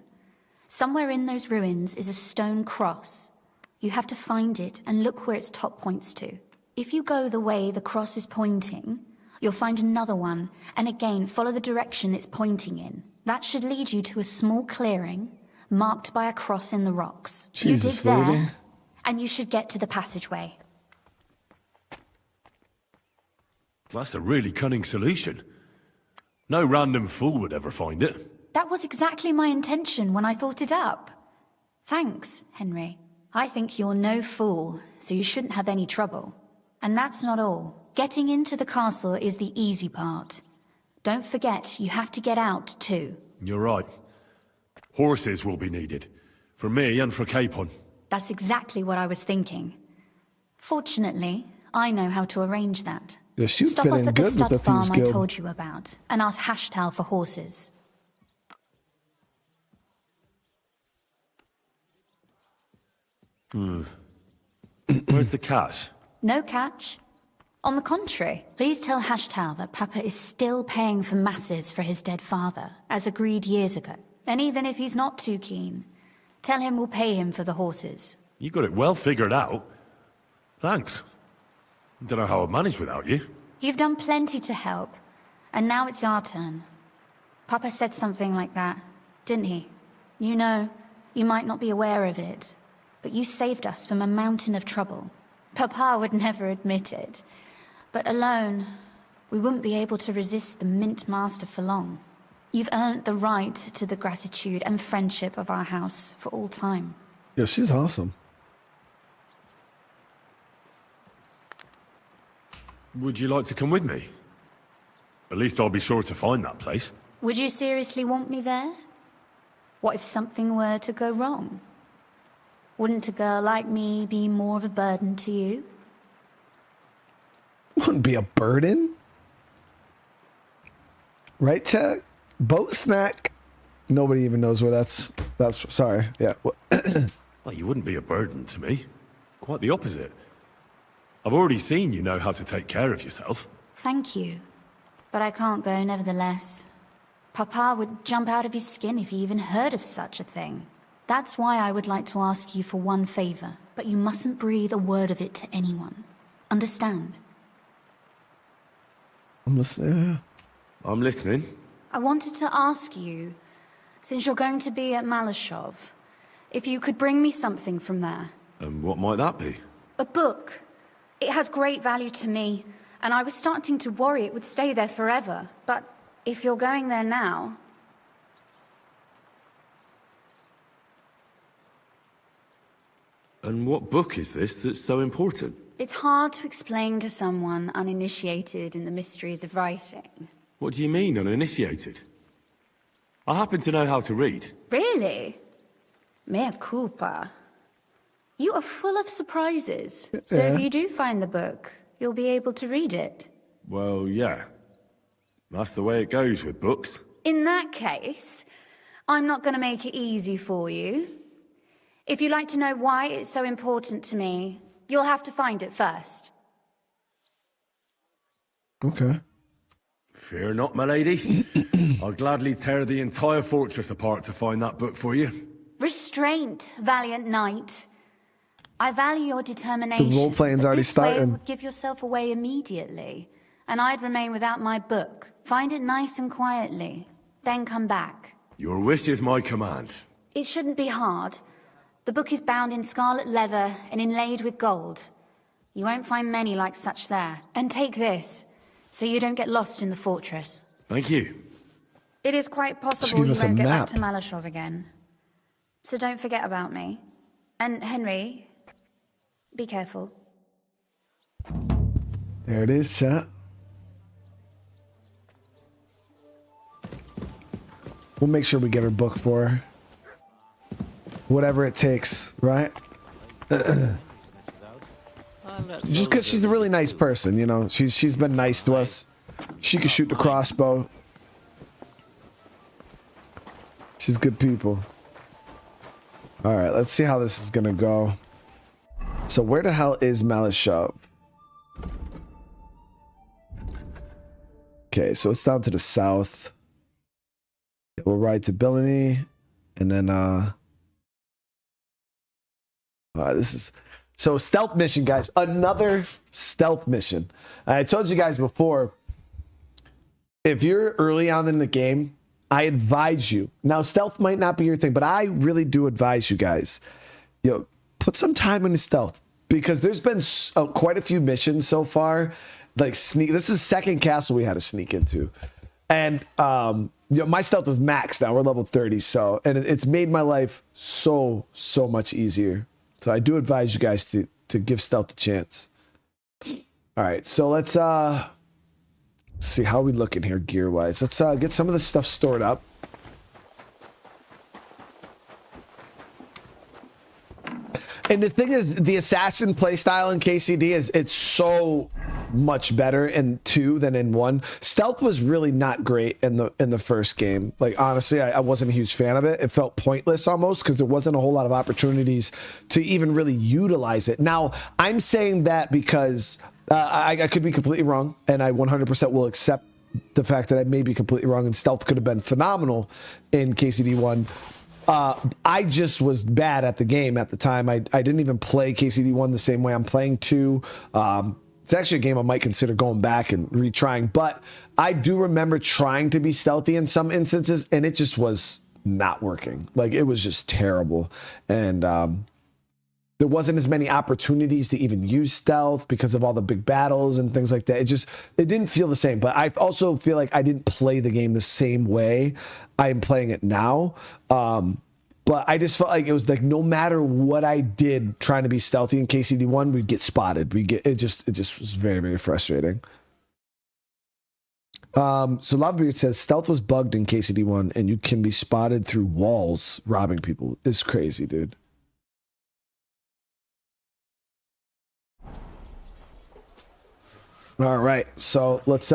Somewhere in those ruins is a stone cross. You have to find it and look where its top points to. If you go the way the cross is pointing, you'll find another one, and again follow the direction it's pointing in. That should lead you to a small clearing, marked by a cross in the rocks. Jesus, you dig lady. there, and you should get to the passageway. That's a really cunning solution. No random fool would ever find it. That was exactly my intention when I thought it up. Thanks, Henry. I think you're no fool, so you shouldn't have any trouble. And that's not all. Getting into the castle is the easy part. Don't forget, you have to get out, too. You're right. Horses will be needed. For me and for Capon. That's exactly what I was thinking. Fortunately, I know how to arrange that. Yeah, she'd Stop fit off in at the good with stud the farm Thieves I Guild. told you about, and ask Hashtal for horses. Where's the cash? No catch. On the contrary, please tell Hashtal that Papa is still paying for masses for his dead father, as agreed years ago. And even if he's not too keen, tell him we'll pay him for the horses. You got it well figured out. Thanks. Don't know how I'd manage without you. You've done plenty to help, and now it's our turn. Papa said something like that, didn't he? You know, you might not be aware of it, but you saved us from a mountain of trouble. Papa would never admit it, but alone, we wouldn't be able to resist the Mint Master for long. You've earned the right to the gratitude and friendship of our house for all time. Yeah, she's awesome. Would you like to come with me? At least I'll be sure to find that place. Would you seriously want me there? What if something were to go wrong? Wouldn't a girl like me be more of a burden to you? Wouldn't be a burden. Right, Chuck? Boat snack. Nobody even knows where that's sorry. Yeah. Well, you wouldn't be a burden to me. Quite the opposite. I've already seen you know how to take care of yourself. Thank you. But I can't go nevertheless. Papa would jump out of his skin if he even heard of such a thing. That's why I would like to ask you for one favor, but you mustn't breathe a word of it to anyone. Understand? I'm listening. I'm listening. I wanted to ask you, since you're going to be at Maleshov, if you could bring me something from there. And what might that be? A book. It has great value to me, and I was starting to worry it would stay there forever. But if you're going there now... And what book is this that's so important? It's hard to explain to someone uninitiated in the mysteries of writing. What do you mean, uninitiated? I happen to know how to read. Really? Mea culpa. You are full of surprises. So Yeah. if you do find the book, you'll be able to read it. Well, yeah. That's the way it goes with books. In that case, I'm not going to make it easy for you. If you'd like to know why it's so important to me, you'll have to find it first. Okay. Fear not, my lady. I'll gladly tear the entire fortress apart to find that book for you. Restraint, valiant knight. I value your determination. The role-playing's but already this way starting. would give yourself away immediately, and I'd remain without my book. Find it nice and quietly, then come back. Your wish is my command. It shouldn't be hard. The book is bound in scarlet leather and inlaid with gold. You won't find many like such there. And take this, so you don't get lost in the fortress. Thank you. It is quite Just possible give you us a won't get map. back to Maleshov again. So don't forget about me. And Henry, be careful. There it is, chat. We'll make sure we get her book for her. Whatever it takes, right? Just because she's a really nice person, you know. She's been nice to us. She can shoot the crossbow. She's good people. All right, let's see how this is gonna go. So where the hell is Maleshov? Okay, so it's down to the south. We'll ride to Billany, and then this is so stealth mission, guys. Another stealth mission. I told you guys before, if you're early on in the game, I advise you. Now, stealth might not be your thing, but I really do advise you guys, put some time into stealth, because there's been quite a few missions so far. Like sneak. This is second castle we had to sneak into, and my stealth is maxed now. We're level 30, so it's made my life so much easier. So I do advise you guys to give stealth a chance. All right, so let's see how we looking here gear wise. Let's get some of this stuff stored up. And the thing is, the assassin playstyle in KCD it's so much better in 2 than in 1. Stealth was really not great in the first game. Like, honestly, I wasn't a huge fan of it. It felt pointless almost because there wasn't a whole lot of opportunities to even really utilize it. Now, I'm saying that because I could be completely wrong, and I 100% will accept the fact that I may be completely wrong, and stealth could have been phenomenal in KCD 1. I just was bad at the game at the time. I didn't even play KCD 1 the same way I'm playing 2. It's actually a game I might consider going back and retrying, but I do remember trying to be stealthy in some instances, and it just was not working. Like, it was just terrible. And there wasn't as many opportunities to even use stealth because of all the big battles and things like that. It didn't feel the same, but I also feel like I didn't play the game the same way I am playing it now. But I just felt like it was like no matter what I did trying to be stealthy in KCD1, we'd get spotted. It just was very, very frustrating. So Lovebeard says stealth was bugged in KCD1 and you can be spotted through walls robbing people. It's crazy, dude. All right, so let's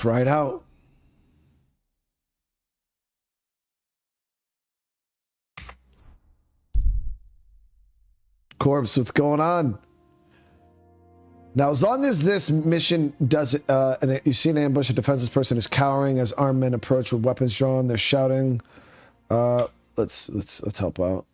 ride out. Corpse, what's going on? Now, as long as this mission does it, and you see an ambush, a defenseless person is cowering as armed men approach with weapons drawn. They're shouting. Let's help out.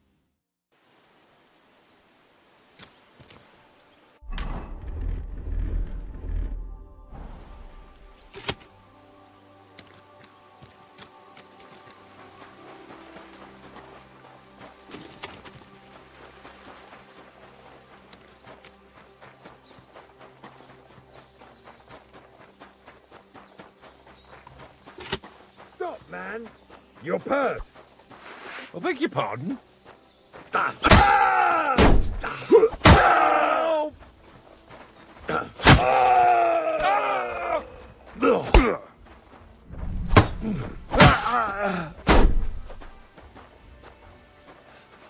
Man, your purse. I beg your pardon?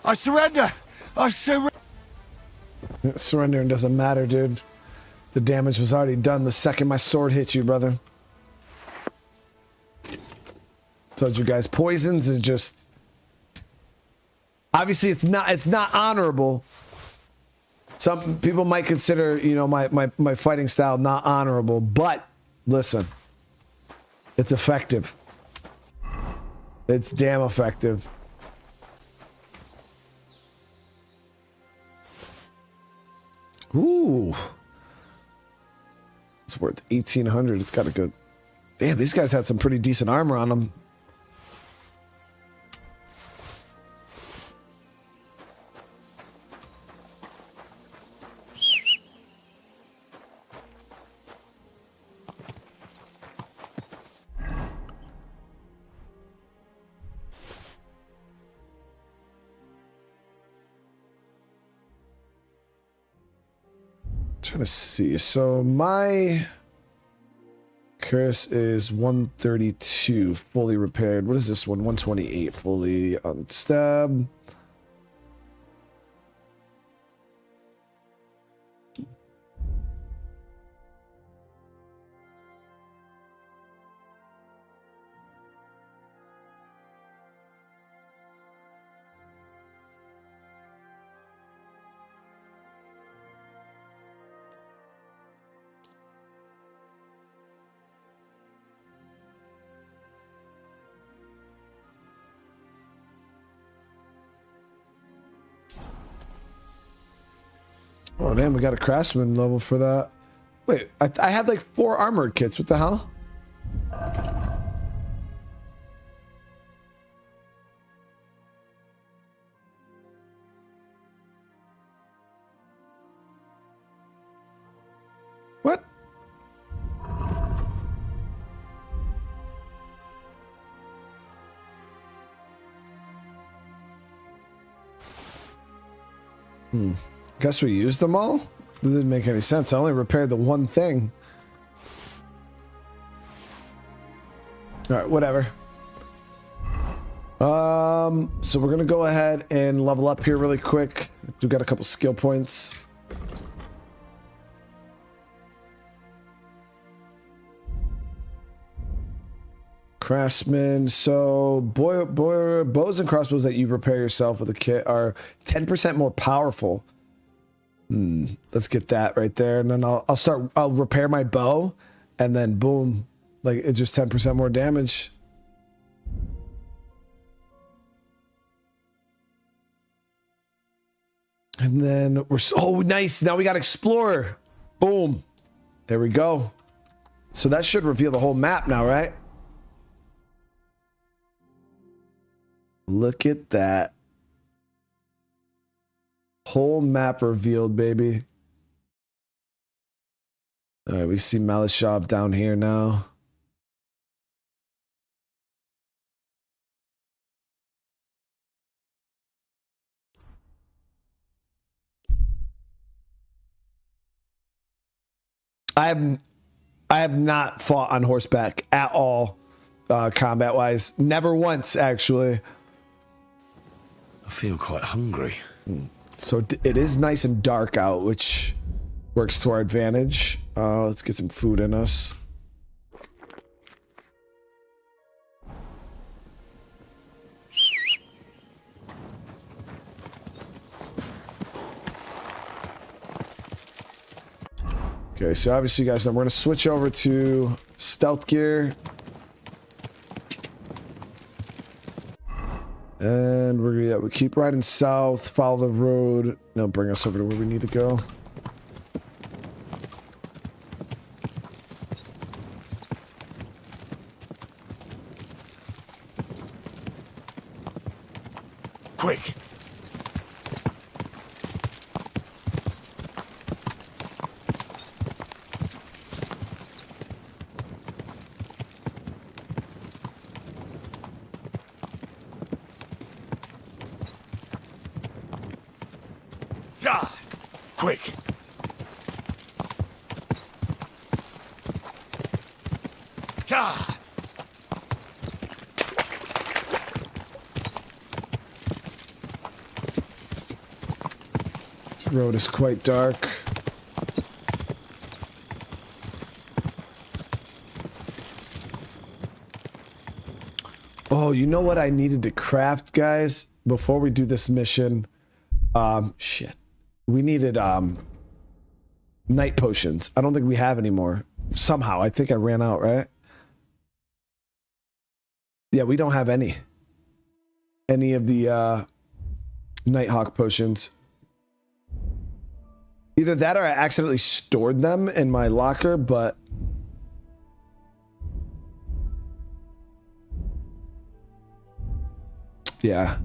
I surrender. I surrender. Surrendering doesn't matter, dude. The damage was already done the second my sword hits you, brother. Told you guys, poisons is just obviously it's not honorable. Some people might consider, you know, my fighting style not honorable, but listen, it's effective. It's damn effective. Ooh, it's worth 1,800. It's got a good. Damn, these guys had some pretty decent armor on them. Trying to see. So my curse is 132 fully repaired. What is this one? 128 fully unstabbed. Oh, damn, we got a craftsman level for that. Wait, I had like 4 armored kits. What the hell? What? Guess we used them all? It didn't make any sense. I only repaired the one thing. Alright, whatever. So we're gonna go ahead and level up here really quick. We've got a couple skill points. Craftsman. So bows and crossbows that you repair yourself with a kit are 10% more powerful. Let's get that right there, and then I'll repair my bow, and then boom, like it's just 10% more damage. And then we're, oh, nice. Now we got Explorer. Boom. There we go. So that should reveal the whole map now, right? Look at that. Whole map revealed, baby. All right, we see Maleshov down here now. I have not fought on horseback at all, combat wise. Never once, actually. I feel quite hungry. So it is nice and dark out, which works to our advantage. Let's get some food in us. Okay, so obviously you guys know we're going to switch over to stealth gear. And we keep riding south, follow the road. It'll bring us over to where we need to go. Quick! Quick! This road is quite dark. Oh, you know what I needed to craft, guys, before we do this mission? Shit. We needed night potions. I don't think we have any more. Somehow, I think I ran out, right? Yeah, we don't have any of the Nighthawk potions. Either that or I accidentally stored them in my locker, but yeah.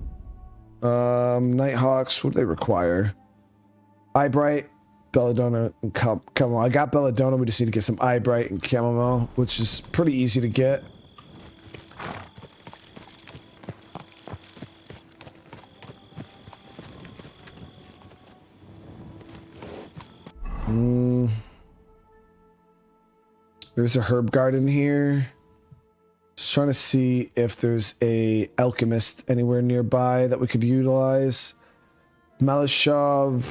Nighthawks, what do they require? Eyebright, belladonna, and chamomile. I got belladonna. We just need to get some eyebright and chamomile, which is pretty easy to get. There's a herb garden here. Just trying to see if there's a alchemist anywhere nearby that we could utilize. Maleshov.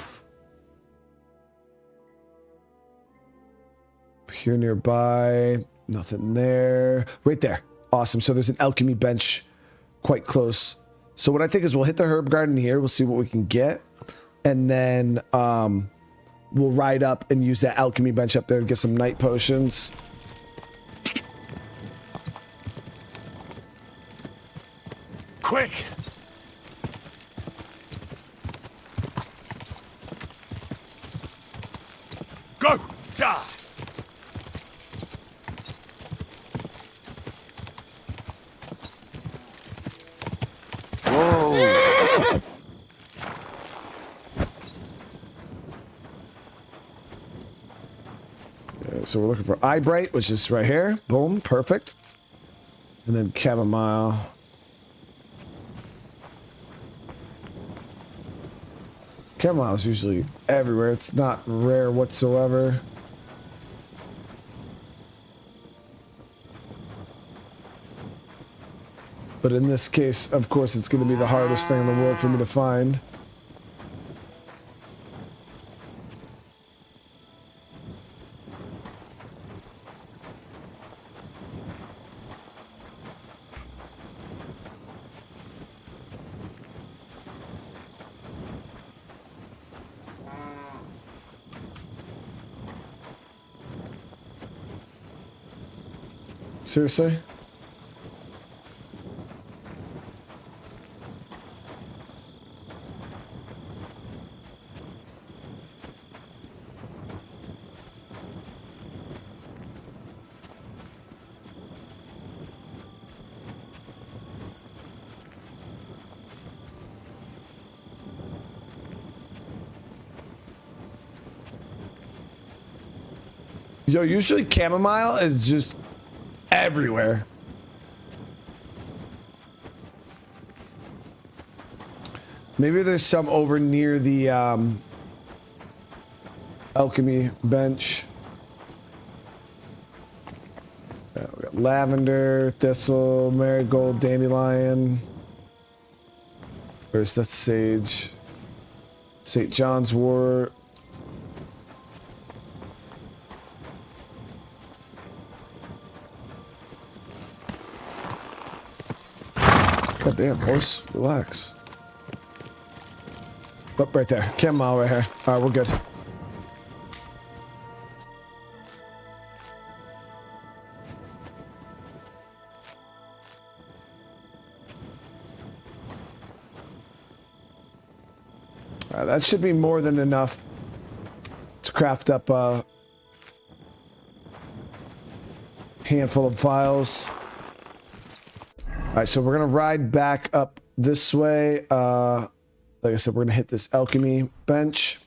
Here nearby. Nothing there. Right there. Awesome. So there's an alchemy bench quite close. So what I think is we'll hit the herb garden here. We'll see what we can get. And then we'll ride up and use that alchemy bench up there to get some night potions. Quick! Go! Die! Whoa! Okay, so we're looking for eyebright, which is right here. Boom, perfect. And then chamomile. Chamomile is usually everywhere. It's not rare whatsoever. But in this case, of course, it's going to be the hardest thing in the world for me to find. Seriously? Yo, usually chamomile is just everywhere. Maybe there's some over near the alchemy bench. We got lavender, thistle, marigold, dandelion. Where's that sage? St. John's wort. God damn, horse, relax. Up right there, chamomile right here. All right, we're good. That should be more than enough to craft up a handful of files. All right, so we're gonna ride back up this way. Like I said, we're gonna hit this alchemy bench.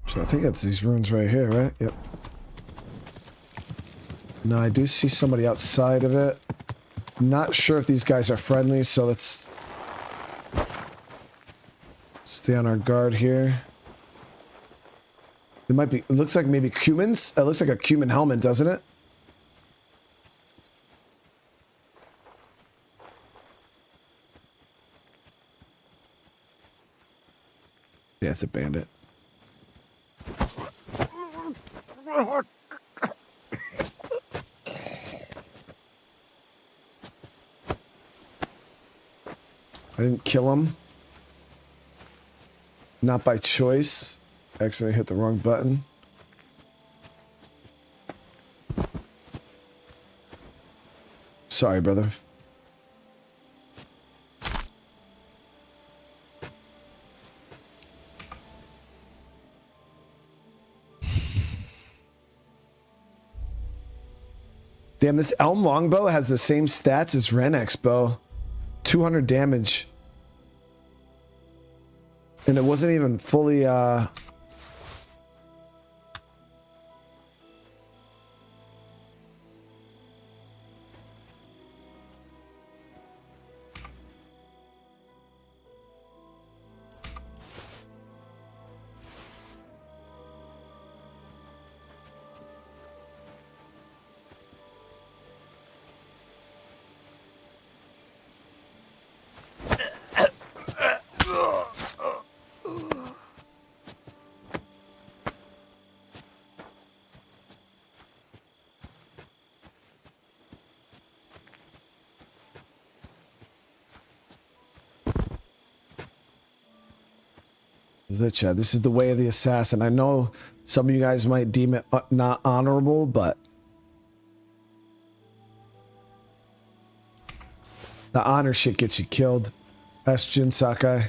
So I think it's these ruins right here, right? Yep. No, I do see somebody outside of it. Not sure if these guys are friendly, so let's stay on our guard here. It might be, it looks like maybe Cumans. It looks like a Cuman helmet, doesn't it? Yeah, it's a bandit. I didn't kill him. Not by choice. Actually, I hit the wrong button. Sorry, brother. Damn, this Elm longbow has the same stats as Renek's bow. 200 damage. And it wasn't even fully, this is the way of the assassin. I know some of you guys might deem it not honorable, but the honor shit gets you killed. That's Jin Sakai.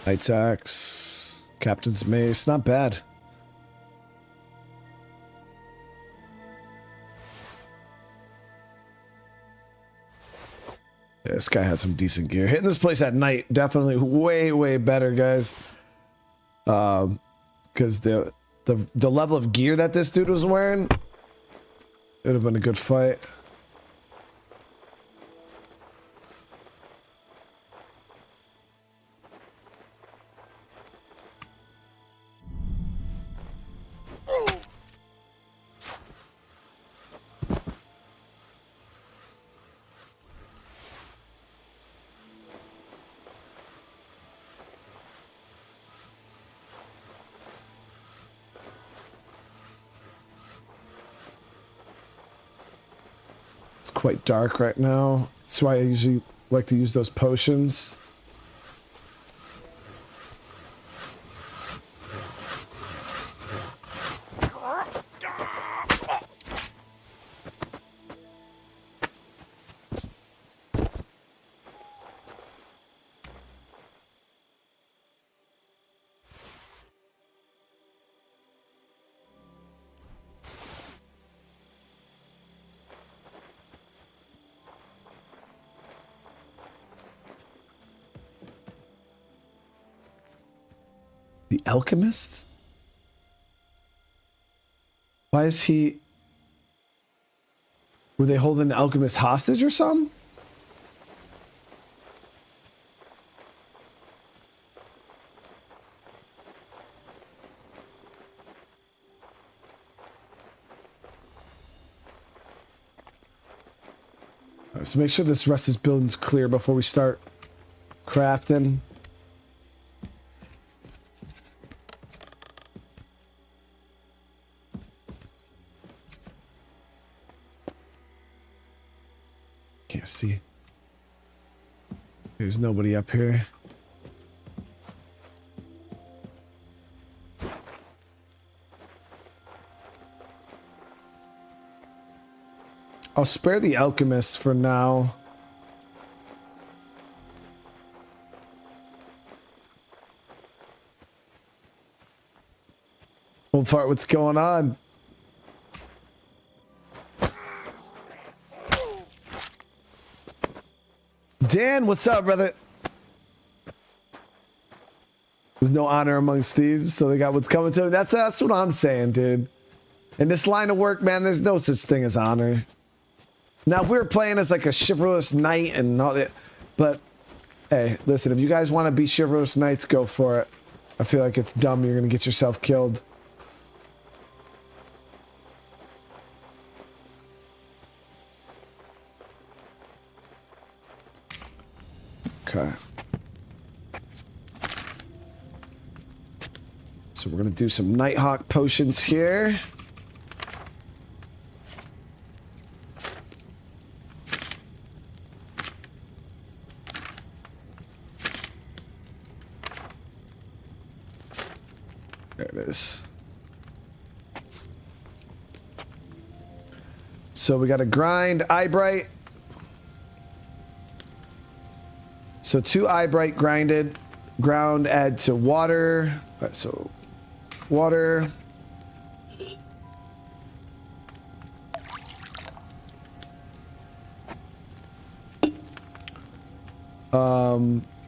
Knight's Axe, Captain's Mace, not bad. Yeah, this guy had some decent gear. Hitting this place at night, definitely way better, guys. Because the level of gear that this dude was wearing, it would have been a good fight. It's quite dark right now. That's why I usually like to use those potions. The alchemist? Why is he... Were they holding the alchemist hostage or something? So make sure this rest of this building's clear before we start crafting. Can't see. There's nobody up here. I'll spare the alchemist for now. Old fart, what's going on? Dan, what's up, brother? There's no honor amongst thieves, so they got what's coming to them. That's what I'm saying, dude. In this line of work, man, there's no such thing as honor. Now, if we were playing as like a chivalrous knight and all that, but hey, listen, if you guys want to be chivalrous knights, go for it. I feel like it's dumb. You're gonna get yourself killed. Okay. So we're gonna do some Nighthawk potions here. There it is. So we got to grind Eyebright. So 2 Eyebright grinded, ground, add to water. So water.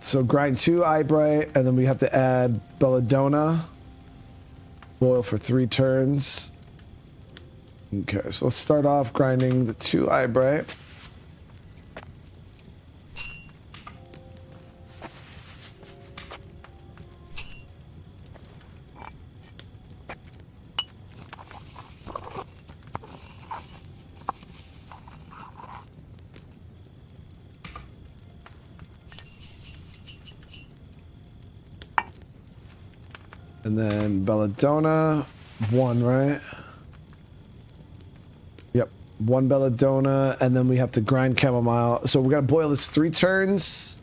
So grind 2 Eyebright, and then we have to add belladonna. Boil for 3 turns. Okay, so let's start off grinding the 2 Eyebright. And then belladonna, 1, right? Yep, 1 belladonna, and then we have to grind chamomile. So we're gonna boil this 3 turns.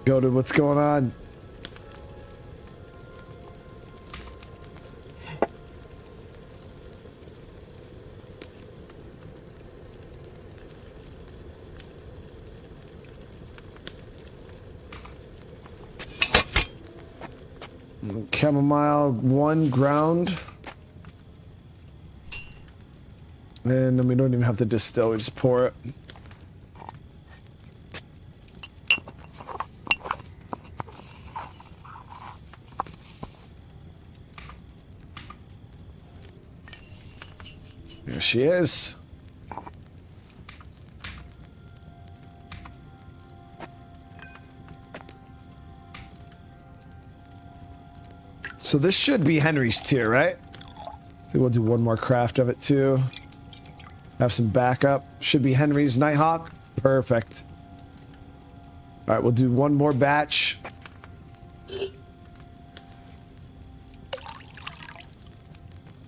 Yo, dude, what's going on? Chamomile, 1 ground. And then we don't even have to distill, we just pour it. There she is. So this should be Henry's tier, right? I think we'll do one more craft of it too. Have some backup. Should be Henry's Nighthawk. Perfect. All right, we'll do one more batch.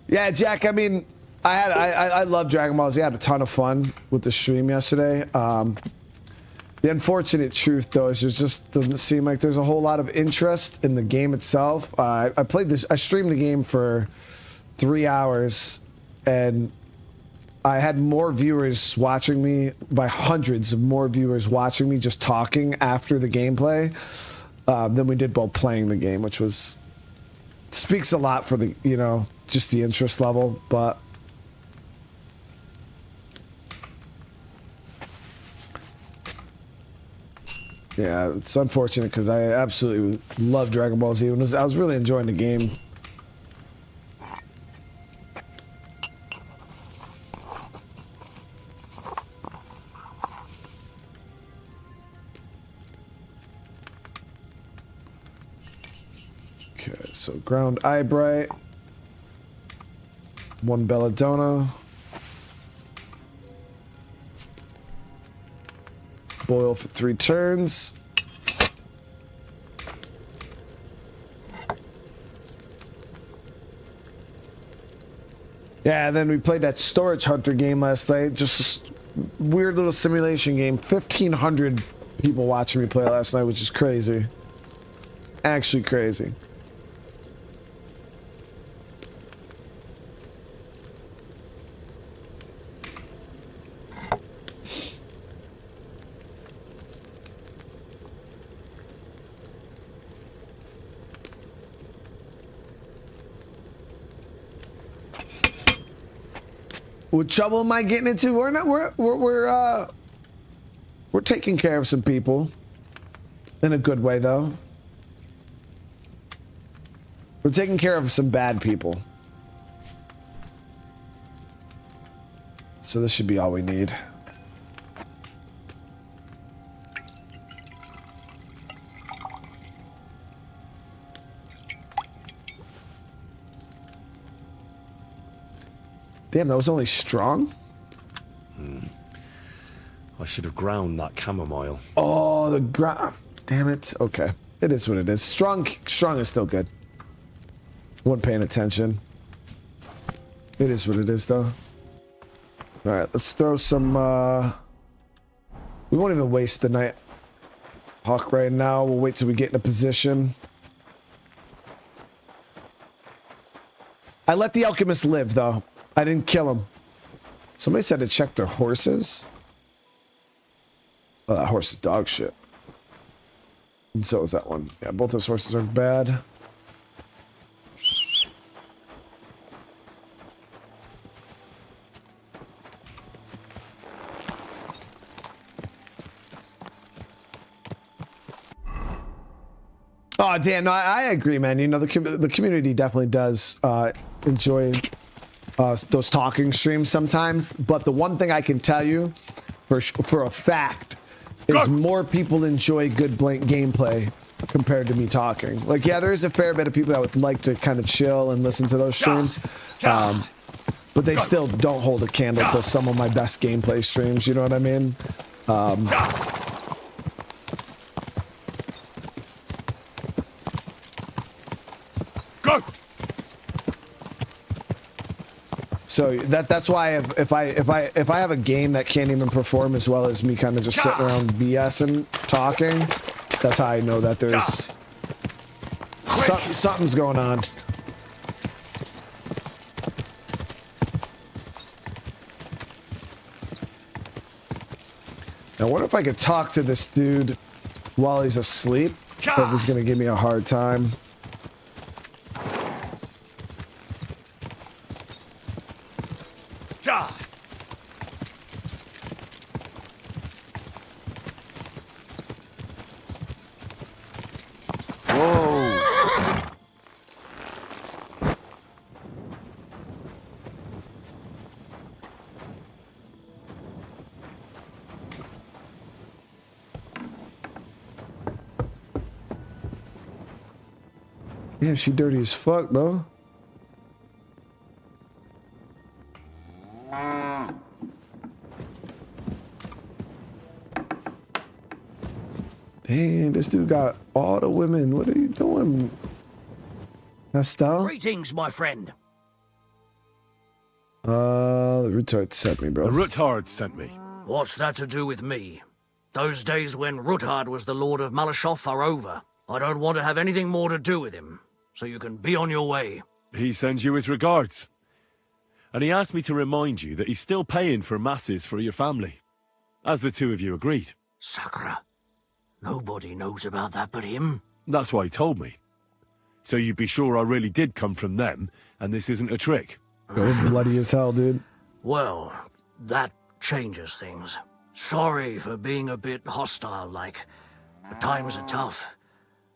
Yeah, Jack, I mean, I love Dragon Ball Z. I had a ton of fun with the stream yesterday. The unfortunate truth, though, is there just doesn't seem like there's a whole lot of interest in the game itself. I streamed the game for 3 hours, and I had more viewers watching me, by hundreds of more viewers watching me just talking after the gameplay than we did while playing the game, which speaks a lot for the, just the interest level, but yeah, it's unfortunate because I absolutely love Dragon Ball Z. I was really enjoying the game. Okay, so ground eye bright. 1 belladonna. Boil for 3 turns. Yeah, and then we played that Storage Hunter game last night. Just a weird little simulation game. 1,500 people watching me play last night, which is crazy. Actually crazy. What trouble am I getting into? We're not. We're taking care of some people, in a good way though. We're taking care of some bad people, so this should be all we need. Damn, that was only strong? I should have ground that chamomile. Oh, the ground. Damn it. Okay. It is what it is. Strong is still good. Wasn't paying attention. It is what it is, though. Alright, let's throw some, we won't even waste the night hawk right now. We'll wait till we get in a position. I let the alchemist live, though. I didn't kill him. Somebody said to check their horses. Oh, that horse is dog shit. And so is that one. Yeah, both those horses are bad. Oh, damn. No, I agree, man. The community definitely does enjoy those talking streams sometimes, but the one thing I can tell you for a fact is more people enjoy good blank gameplay compared to me talking. Like, yeah, there is a fair bit of people that would like to kind of chill and listen to those streams, but they still don't hold a candle to some of my best gameplay streams, you know what I mean? So that's why if I have a game that can't even perform as well as me kind of just sitting around BSing talking, that's how I know that there's something's going on. Now, I wonder if I could talk to this dude while he's asleep, or if he's gonna give me a hard time. Yeah, she dirty as fuck, bro. Dang, this dude got all the women. What are you doing, Estelle? Greetings, my friend. The Rutard sent me, bro. The Rutard sent me. What's that to do with me? Those days when Rutard was the Lord of Maleshov are over. I don't want to have anything more to do with him, so you can be on your way. He sends you his regards. And he asked me to remind you that he's still paying for masses for your family, as the two of you agreed. Sakura. Nobody knows about that but him. That's why he told me. So you'd be sure I really did come from them, and this isn't a trick. Oh, bloody as hell, dude. Well, that changes things. Sorry for being a bit hostile-like, but times are tough.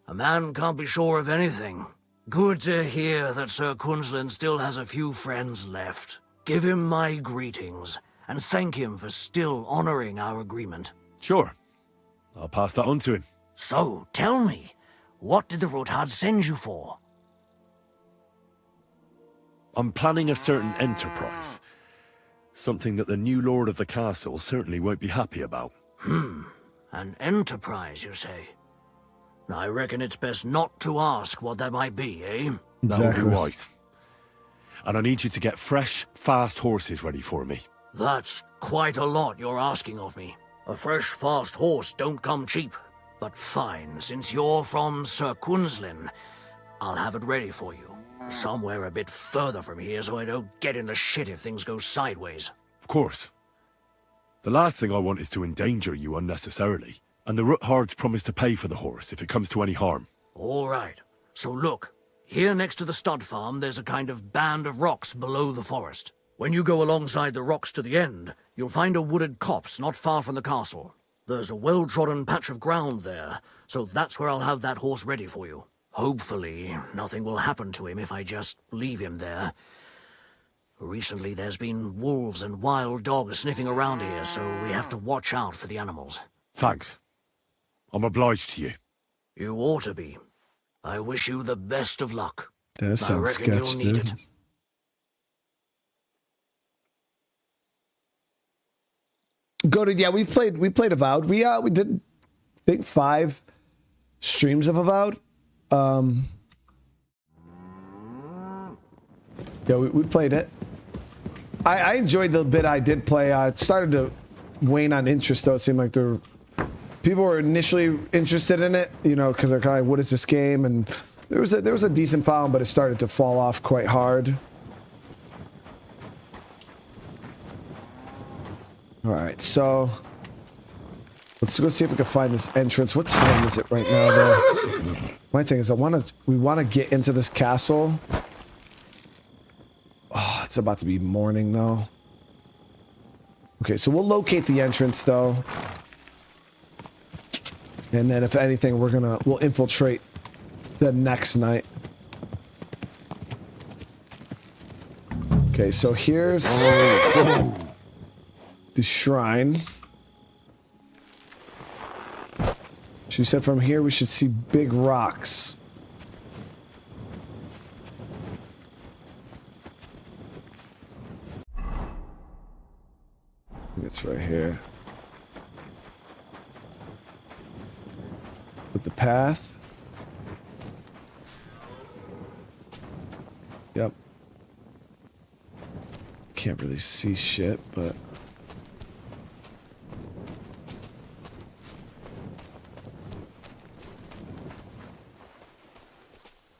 A man can't be sure of anything. Good to hear that Sir Kunzlin still has a few friends left. Give him my greetings, and thank him for still honoring our agreement. Sure. I'll pass that on to him. So, tell me, what did the Rutard send you for? I'm planning a certain enterprise. Something that the new lord of the castle certainly won't be happy about. An enterprise, you say? I reckon it's best not to ask what that might be, eh? That would be wise. And I need you to get fresh, fast horses ready for me. That's quite a lot you're asking of me. A fresh, fast horse don't come cheap. But fine, since you're from Sir Kunzlin, I'll have it ready for you. Somewhere a bit further from here so I don't get in the shit if things go sideways. Of course. The last thing I want is to endanger you unnecessarily. And the Ruthards promise to pay for the horse if it comes to any harm. All right. So look, here next to the stud farm there's a kind of band of rocks below the forest. When you go alongside the rocks to the end, you'll find a wooded copse not far from the castle. There's a well-trodden patch of ground there, so that's where I'll have that horse ready for you. Hopefully, nothing will happen to him if I just leave him there. Recently, there's been wolves and wild dogs sniffing around here, so we have to watch out for the animals. Thanks. I'm obliged to you. You ought to be. I wish you the best of luck. That sounds I reckon sketch, you'll need dude. it. Go to, yeah, we played Avowed. We did, I think, 5 streams of Avowed. Yeah, we played it. I enjoyed the bit I did play. It started to wane on interest, though. It seemed like people were initially interested in it, you know, because they're kind of like, what is this game? And there was a decent following, but it started to fall off quite hard. All right, so let's go see if we can find this entrance. What time is it right now, though? My thing is, we want to get into this castle. Oh, it's about to be morning, though. Okay, so we'll locate the entrance, though. And then, if anything, we'll infiltrate the next night. Okay, so here's the shrine. She said from here we should see big rocks. I think it's right here. With the path. Yep. Can't really see shit, but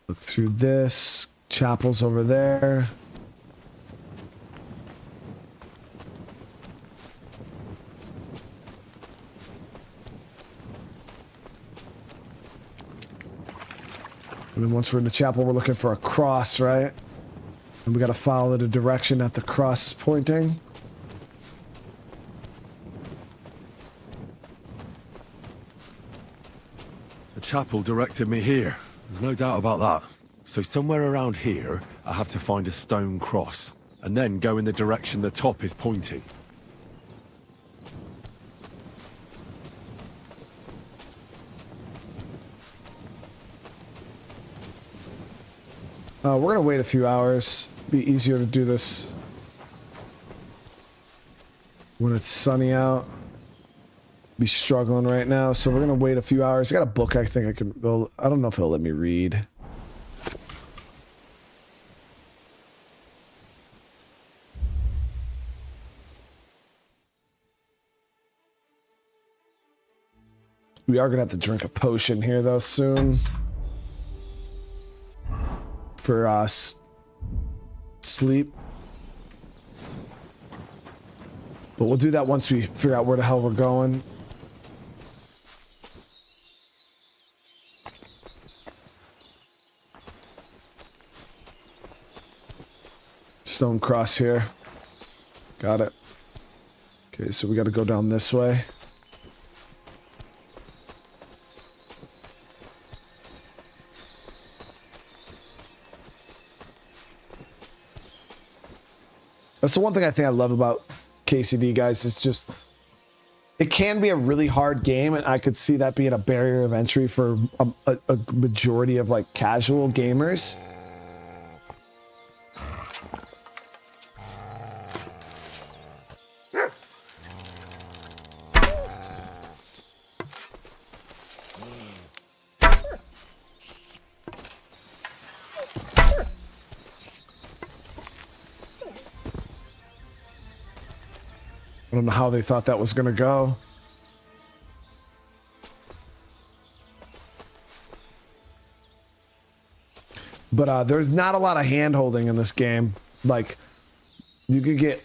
look through this. Chapel's over there. And then once we're in the chapel, we're looking for a cross, right? And we gotta follow the direction that the cross is pointing. The chapel directed me here. There's no doubt about that. So somewhere around here, I have to find a stone cross, and then go in the direction the top is pointing. We're gonna wait a few hours. Be easier to do this when it's sunny out. Be struggling right now, so we're gonna wait a few hours. I got a book I think I can. I don't know if it'll let me read. We are gonna have to drink a potion here though soon for sleep. But we'll do that once we figure out where the hell we're going. Stone cross here. Got it. Okay, so we got to go down this way. That's the one thing I think I love about KCD, guys. It's just, it can be a really hard game, and I could see that being a barrier of entry for a majority of like casual gamers. I don't know how they thought that was going to go. But there's not a lot of hand-holding in this game. Like, you could get...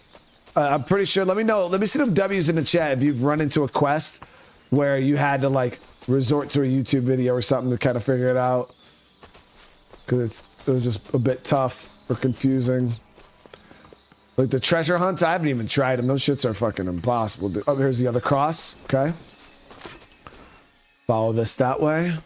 I'm pretty sure... Let me know. Let me see them W's in the chat if you've run into a quest where you had to, like, resort to a YouTube video or something to kind of figure it out. Because it was just a bit tough or confusing. Like the treasure hunts, I haven't even tried them. Those shits are fucking impossible. Oh, here's the other cross. Okay. Follow this that way.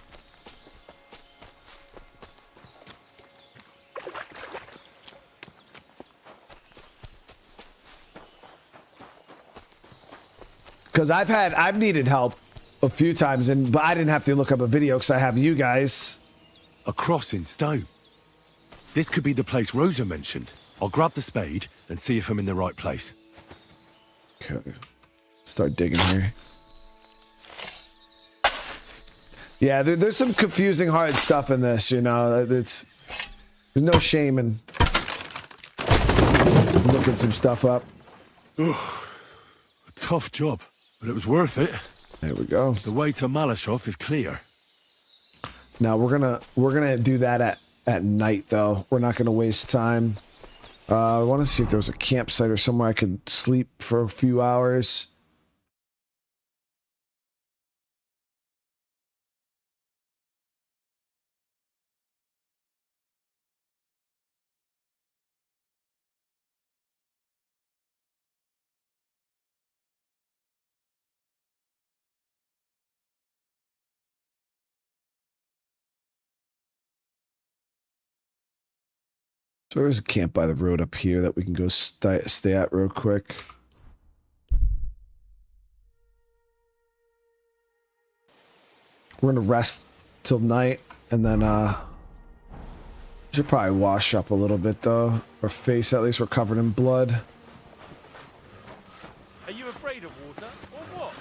Because I've needed help a few times, but I didn't have to look up a video because I have you guys. A cross in stone. This could be the place Rosa mentioned. I'll grab the spade and see if I'm in the right place. Okay. Start digging here. Yeah, there's some confusing, hard stuff in this, you know. There's no shame in looking some stuff up. Ugh. A tough job, but it was worth it. There we go. The way to Maleshov is clear. Now we're gonna do that at night though. We're not gonna waste time. I want to see if there was a campsite or somewhere I could sleep for a few hours. So there's a camp by the road up here that we can go stay at real quick. We're gonna rest till night, and then should probably wash up a little bit though. Our face, at least, we're covered in blood. Are you afraid of water, or what?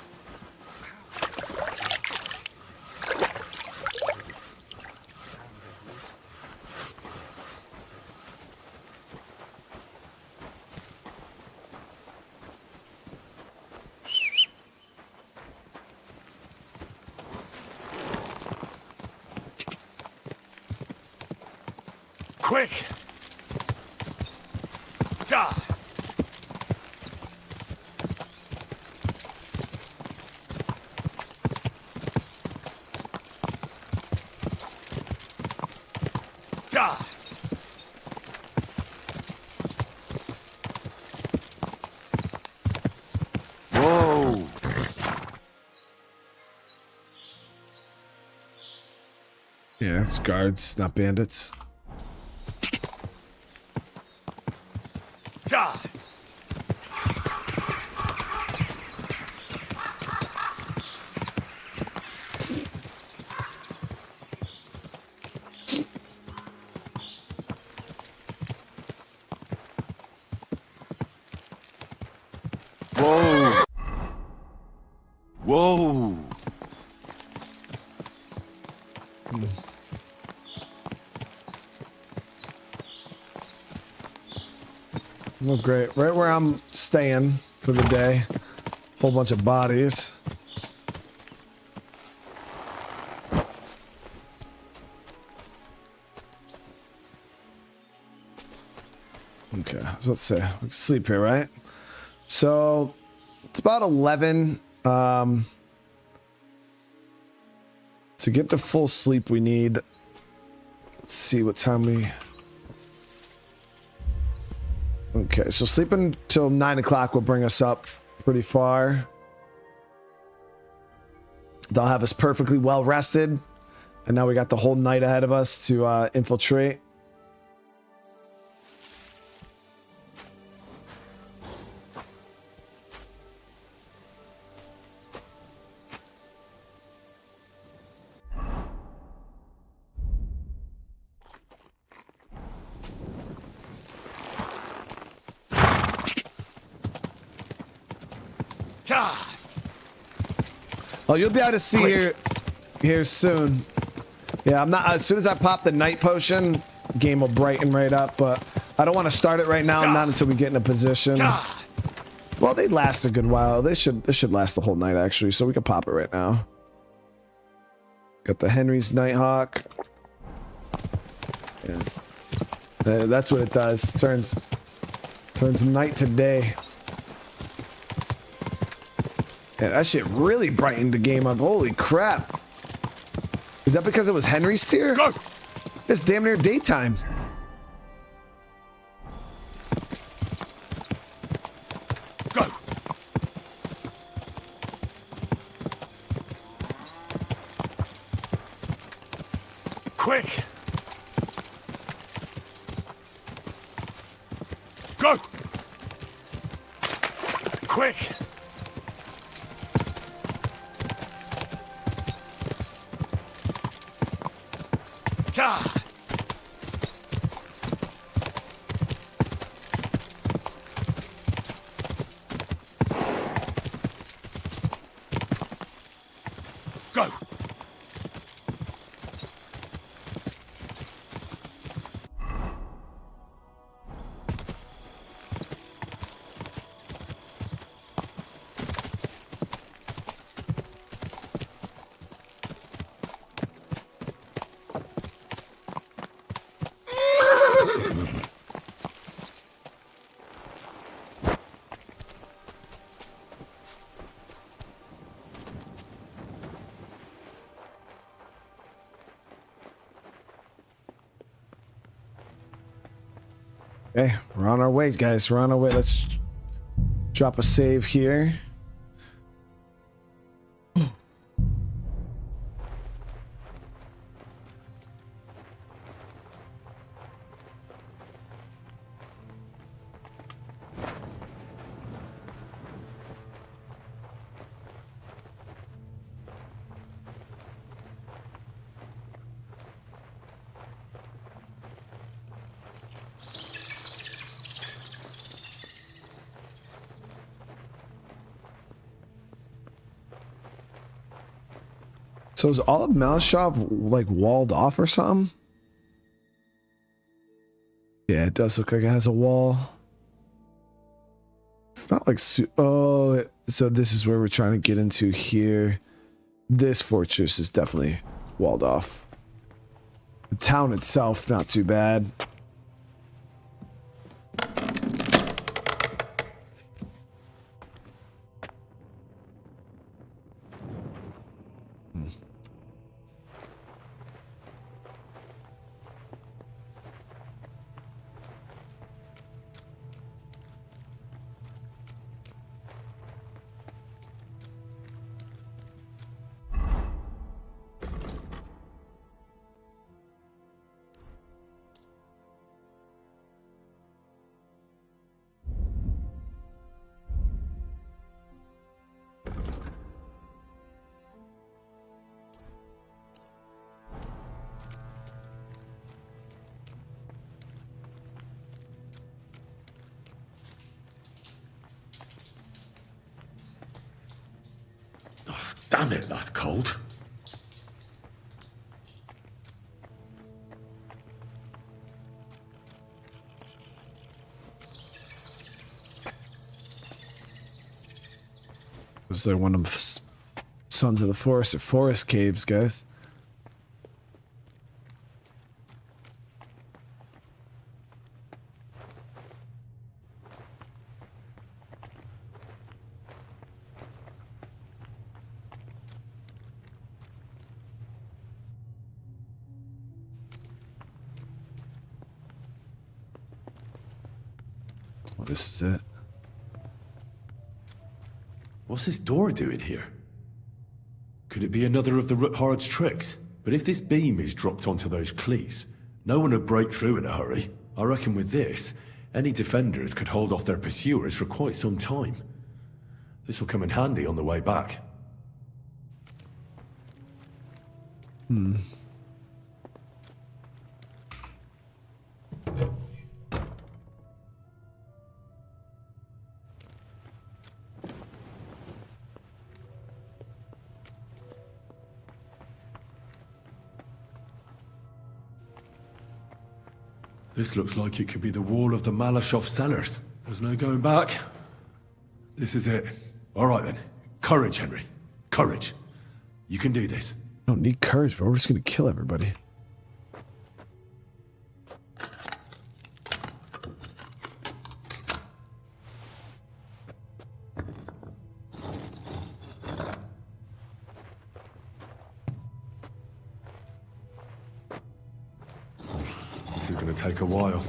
Quick! Da! Da! Whoa! Yeah, it's guards, not bandits. Da! Whoa. Whoa. Oh, great. Right where I'm staying for the day. Whole bunch of bodies. Okay, I was about to say, we can sleep here, right? So, it's about 11. To get to full sleep, we need... Let's see what time we... Okay, so sleeping till 9 o'clock will bring us up pretty far. They'll have us perfectly well rested. And now we got the whole night ahead of us to infiltrate. Oh, you'll be able to see here soon. Yeah, I'm not. As soon as I pop the night potion, game will brighten right up. But I don't want to start it right now. Not until we get in a position. Well, they last a good while. This should last the whole night actually. So we can pop it right now. Got the Henry's Nighthawk. Yeah, that's what it does. Turns night to day. Yeah, that shit really brightened the game up. Holy crap. Is that because it was Henry's tier? Go! It's damn near daytime. Go! Quick! Go! Quick! God. Go. Okay, we're on our way, guys. We're on our way. Let's drop a save here. So is all of Maleshov like walled off or something? Yeah, it does look like it has a wall. It's not like oh, so this is where we're trying to get into here. This fortress is definitely walled off. The town itself, not too bad. Damn it, that's cold. Was there one of Sons of the Forest or Forest Caves, guys? Well, this is it. What's this door doing here? Could it be another of the Ruthard's tricks? But if this beam is dropped onto those cleats, no one would break through in a hurry. I reckon with this, any defenders could hold off their pursuers for quite some time. This will come in handy on the way back. Hmm. This looks like it could be the wall of the Maleshov cellars. There's no going back. This is it. All right then. Courage, Henry. Courage. You can do this. I don't need courage, bro. We're just gonna kill everybody. This is gonna take a while.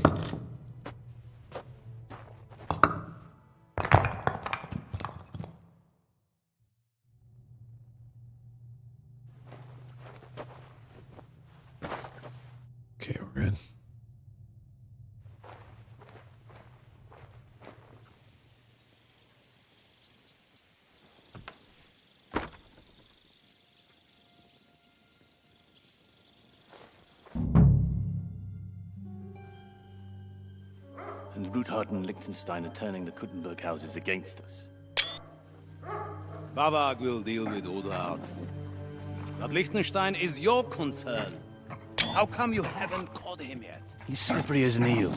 Okay, we're in. And Ruthard and Liechtenstein are turning the Kuttenberg houses against us. Bavag will deal with Ruthard. But Liechtenstein is your concern. How come you haven't caught him yet? He's slippery as an eel.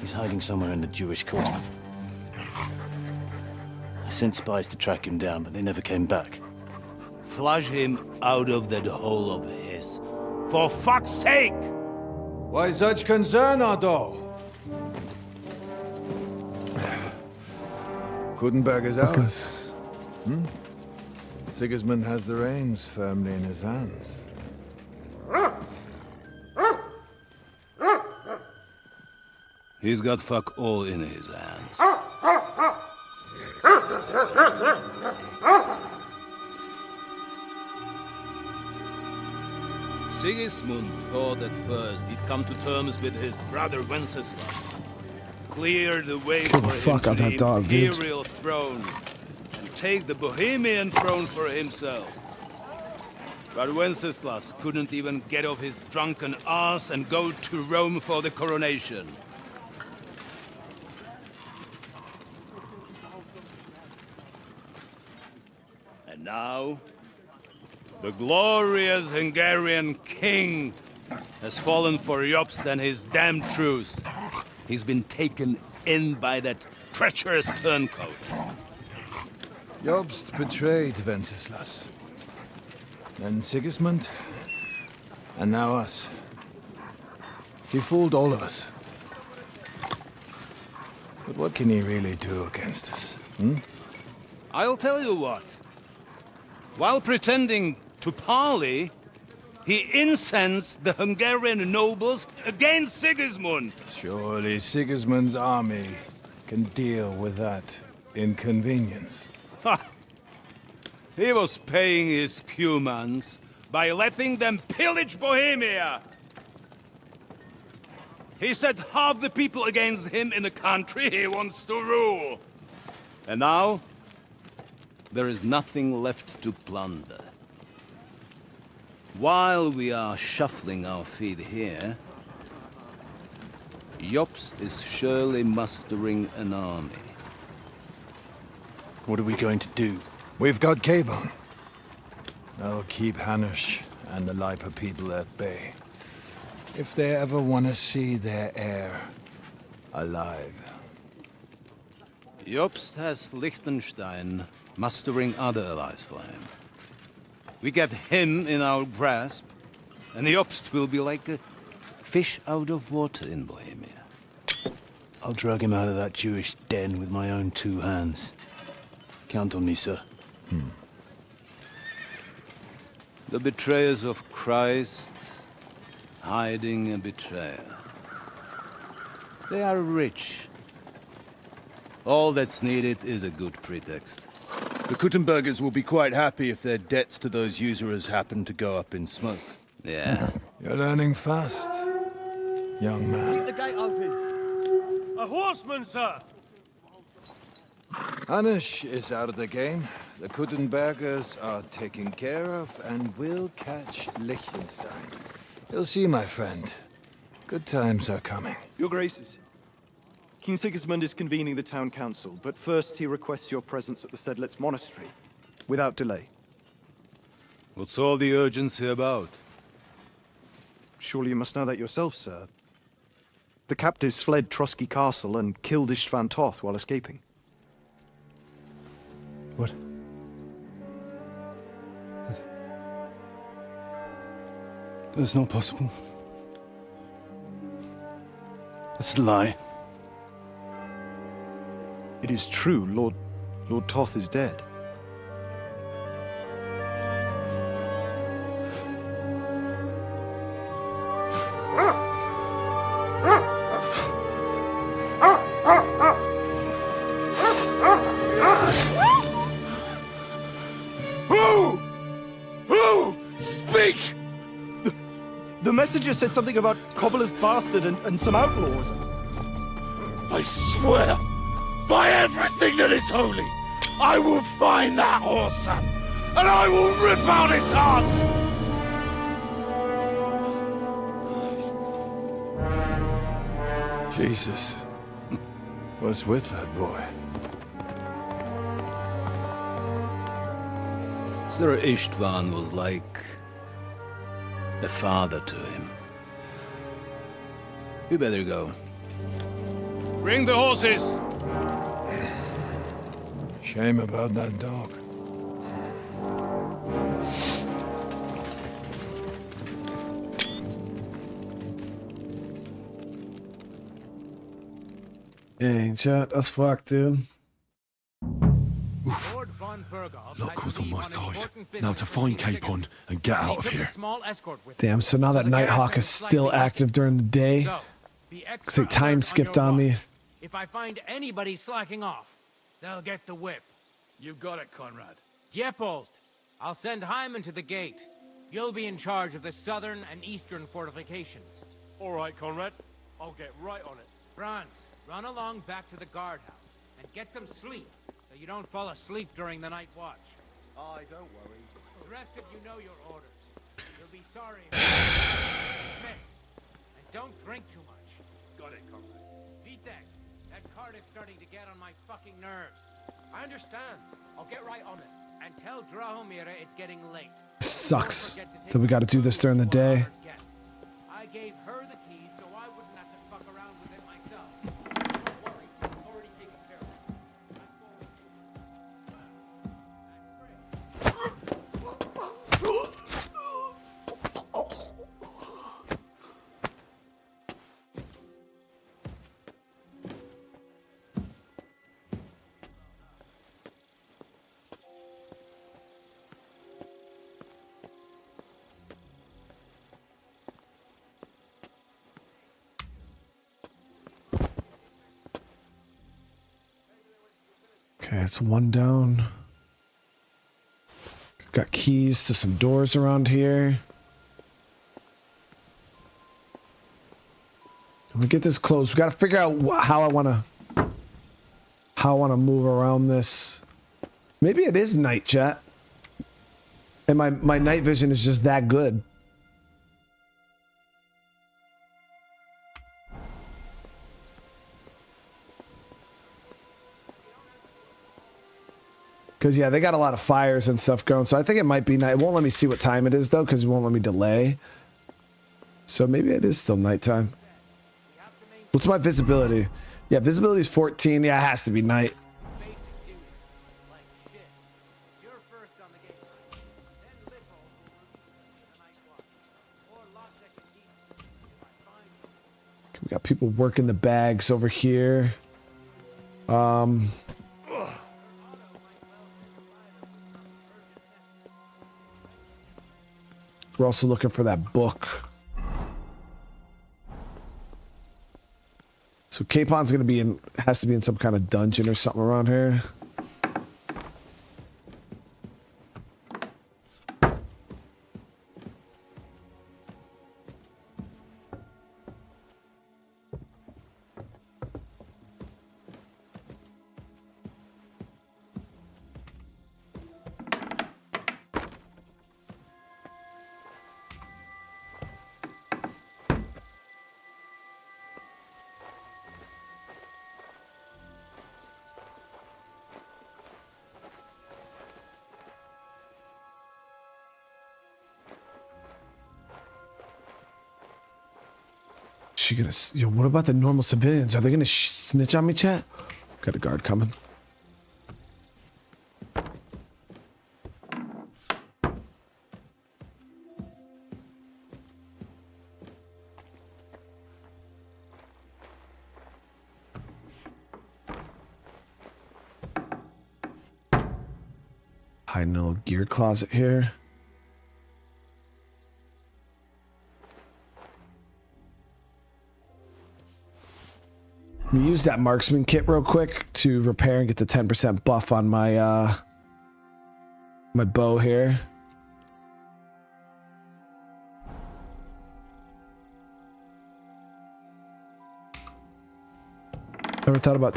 He's hiding somewhere in the Jewish quarter. I sent spies to track him down, but they never came back. Flush him out of that hole of his. For fuck's sake! Why such concern, Otto? Kuttenberg is ours. Sigismund has the reins firmly in his hands. He's got fuck all in his hands. Sigismund thought at first he'd come to terms with his brother Wenceslas, clear the way Kill for the fuck him out to that the dog, dude. imperial throne, and take the Bohemian throne for himself. But Wenceslas couldn't even get off his drunken ass and go to Rome for the coronation. And now, the glorious Hungarian king has fallen for Jobst and his damned truce. He's been taken in by that treacherous turncoat. Jobst betrayed Wenceslas. Then Sigismund, and now us. He fooled all of us. But what can he really do against us, I'll tell you what. While pretending to parley, he incensed the Hungarian nobles against Sigismund. Surely Sigismund's army can deal with that inconvenience. Ha! He was paying his Cumans by letting them pillage Bohemia. He set half the people against him in the country he wants to rule. And now, there is nothing left to plunder. While we are shuffling our feet here, Jobst is surely mustering an army. What are we going to do? We've got Capon. I'll keep Hanush and the Lipa people at bay. If they ever want to see their heir alive. Jobst has Liechtenstein mustering other allies for him. We get him in our grasp, and Jobst will be like a fish out of water in Bohemia. I'll drag him out of that Jewish den with my own 2 hands. Count on me, sir. The betrayers of Christ, hiding a betrayer. They are rich. All that's needed is a good pretext. The Kuttenbergers will be quite happy if their debts to those usurers happen to go up in smoke. Yeah. You're learning fast, young man. Keep the gate open. A horseman, sir! Hanush is out of the game. The Kuttenbergers are taken care of, and we'll catch Liechtenstein. You'll see, my friend. Good times are coming. Your Graces, King Sigismund is convening the town council, but first he requests your presence at the Sedlitz monastery, without delay. What's all the urgency about? Surely you must know that yourself, sir. The captives fled Trotsky Castle and killed Istvan Toth while escaping. What? That's not possible. That's a lie. It is true, Lord Toth is dead. Who? Speak! The messenger said something about Cobbler's bastard and some outlaws. I swear, by everything that is holy, I will find that whoreson, and I will rip out his heart! Jesus. What's with that boy? Sir Istvan was like a father to him. You better go. Bring the horses! Shame about that dog. Dang, chat, that's fucked, dude. Luck was on my side. Now to find Capon and get out of here. Damn, so now that Nighthawk is still active during the day. Looks like time skipped on me. If I find anybody slacking off, they'll get the whip. You got it, Conrad. Diepold, I'll send Hyman to the gate. You'll be in charge of the southern and eastern fortifications. All right, Conrad. I'll get right on it. Franz, run along back to the guardhouse and get some sleep so you don't fall asleep during the night watch. Aye, don't worry. The rest of you know your orders. You'll be sorry if you're dismissed. And don't drink too much. Got it, Conrad. Vitek, that card is starting to get on my fucking nerves. I understand. I'll get right on it. And tell Drahomira it's getting late. Sucks that we gotta do this during the day. I gave her the keys so I wouldn't have to fuck around with it myself. Don't worry, it's already taken care of. Okay, it's one down. Got keys to some doors around here. When we get this close, we gotta figure out how I wanna move around this. Maybe it is night, chat. And my night vision is just that good. Because, yeah, they got a lot of fires and stuff going. So I think it might be night. It won't let me see what time it is, though, because it won't let me delay. So maybe it is still nighttime. What's my visibility? Yeah, visibility is 14. Yeah, it has to be night. We got people working the bags over here. We're also looking for that book. So Capon's gonna be in, has to be in some kind of dungeon or something around here. She gonna, yo, what about the normal civilians? Are they gonna snitch on me, chat? Got a guard coming. Hiding in a little gear closet here. Let me use that marksman kit real quick to repair and get the 10% buff on my my bow here. Ever thought about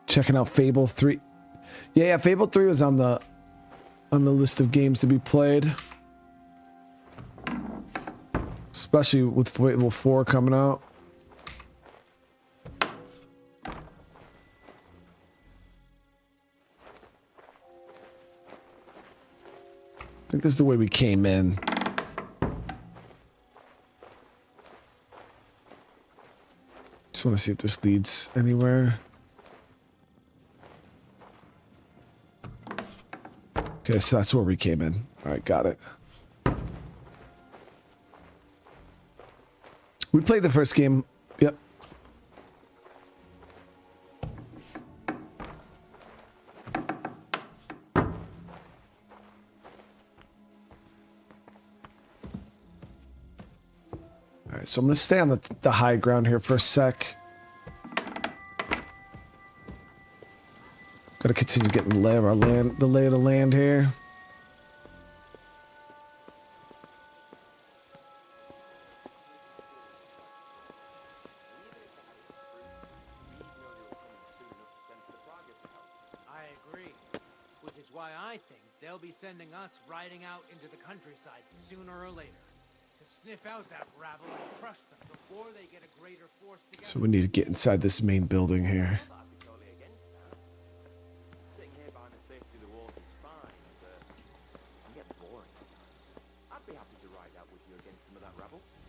checking out Fable 3? Yeah, Fable 3 was on the list of games to be played. Especially with Fable 4 coming out. I think this is the way we came in. Just want to see if this leads anywhere. Okay, so that's where we came in. All right, got it. We played the first game. Yep. Alright, so I'm going to stay on the high ground here for a sec. Got to continue getting the lay of our land, the lay of the land here. I agree, which is why I think they'll be sending us riding out into the countryside sooner or later to sniff out that rabble and crush them before they get a greater force together. So we need to get inside this main building here.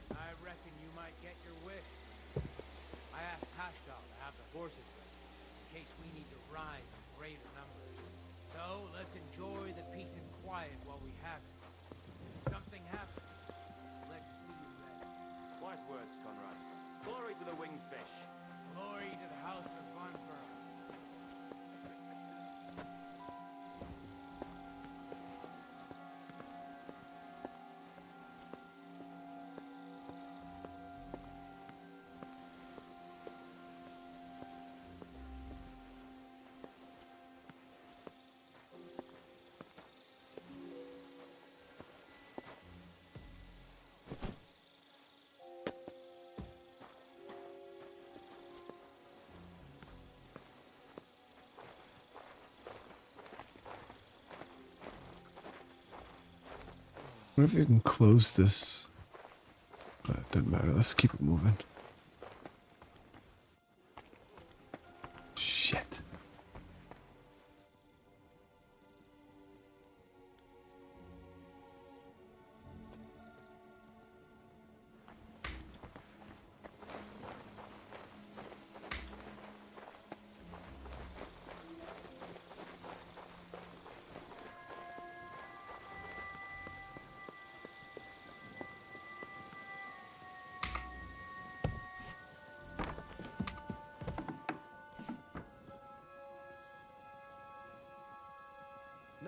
I reckon you might get your wish. I asked Hashtal to have the horses ready, in case we need to ride in greater numbers. So let's enjoy the peace and quiet while we have it. If something happens, let's be ready. Wise words, Conrad. Glory to the winged fish. Glory to the house of Bonfur. I wonder if you can close this. But it doesn't matter. Let's keep it moving. Shit.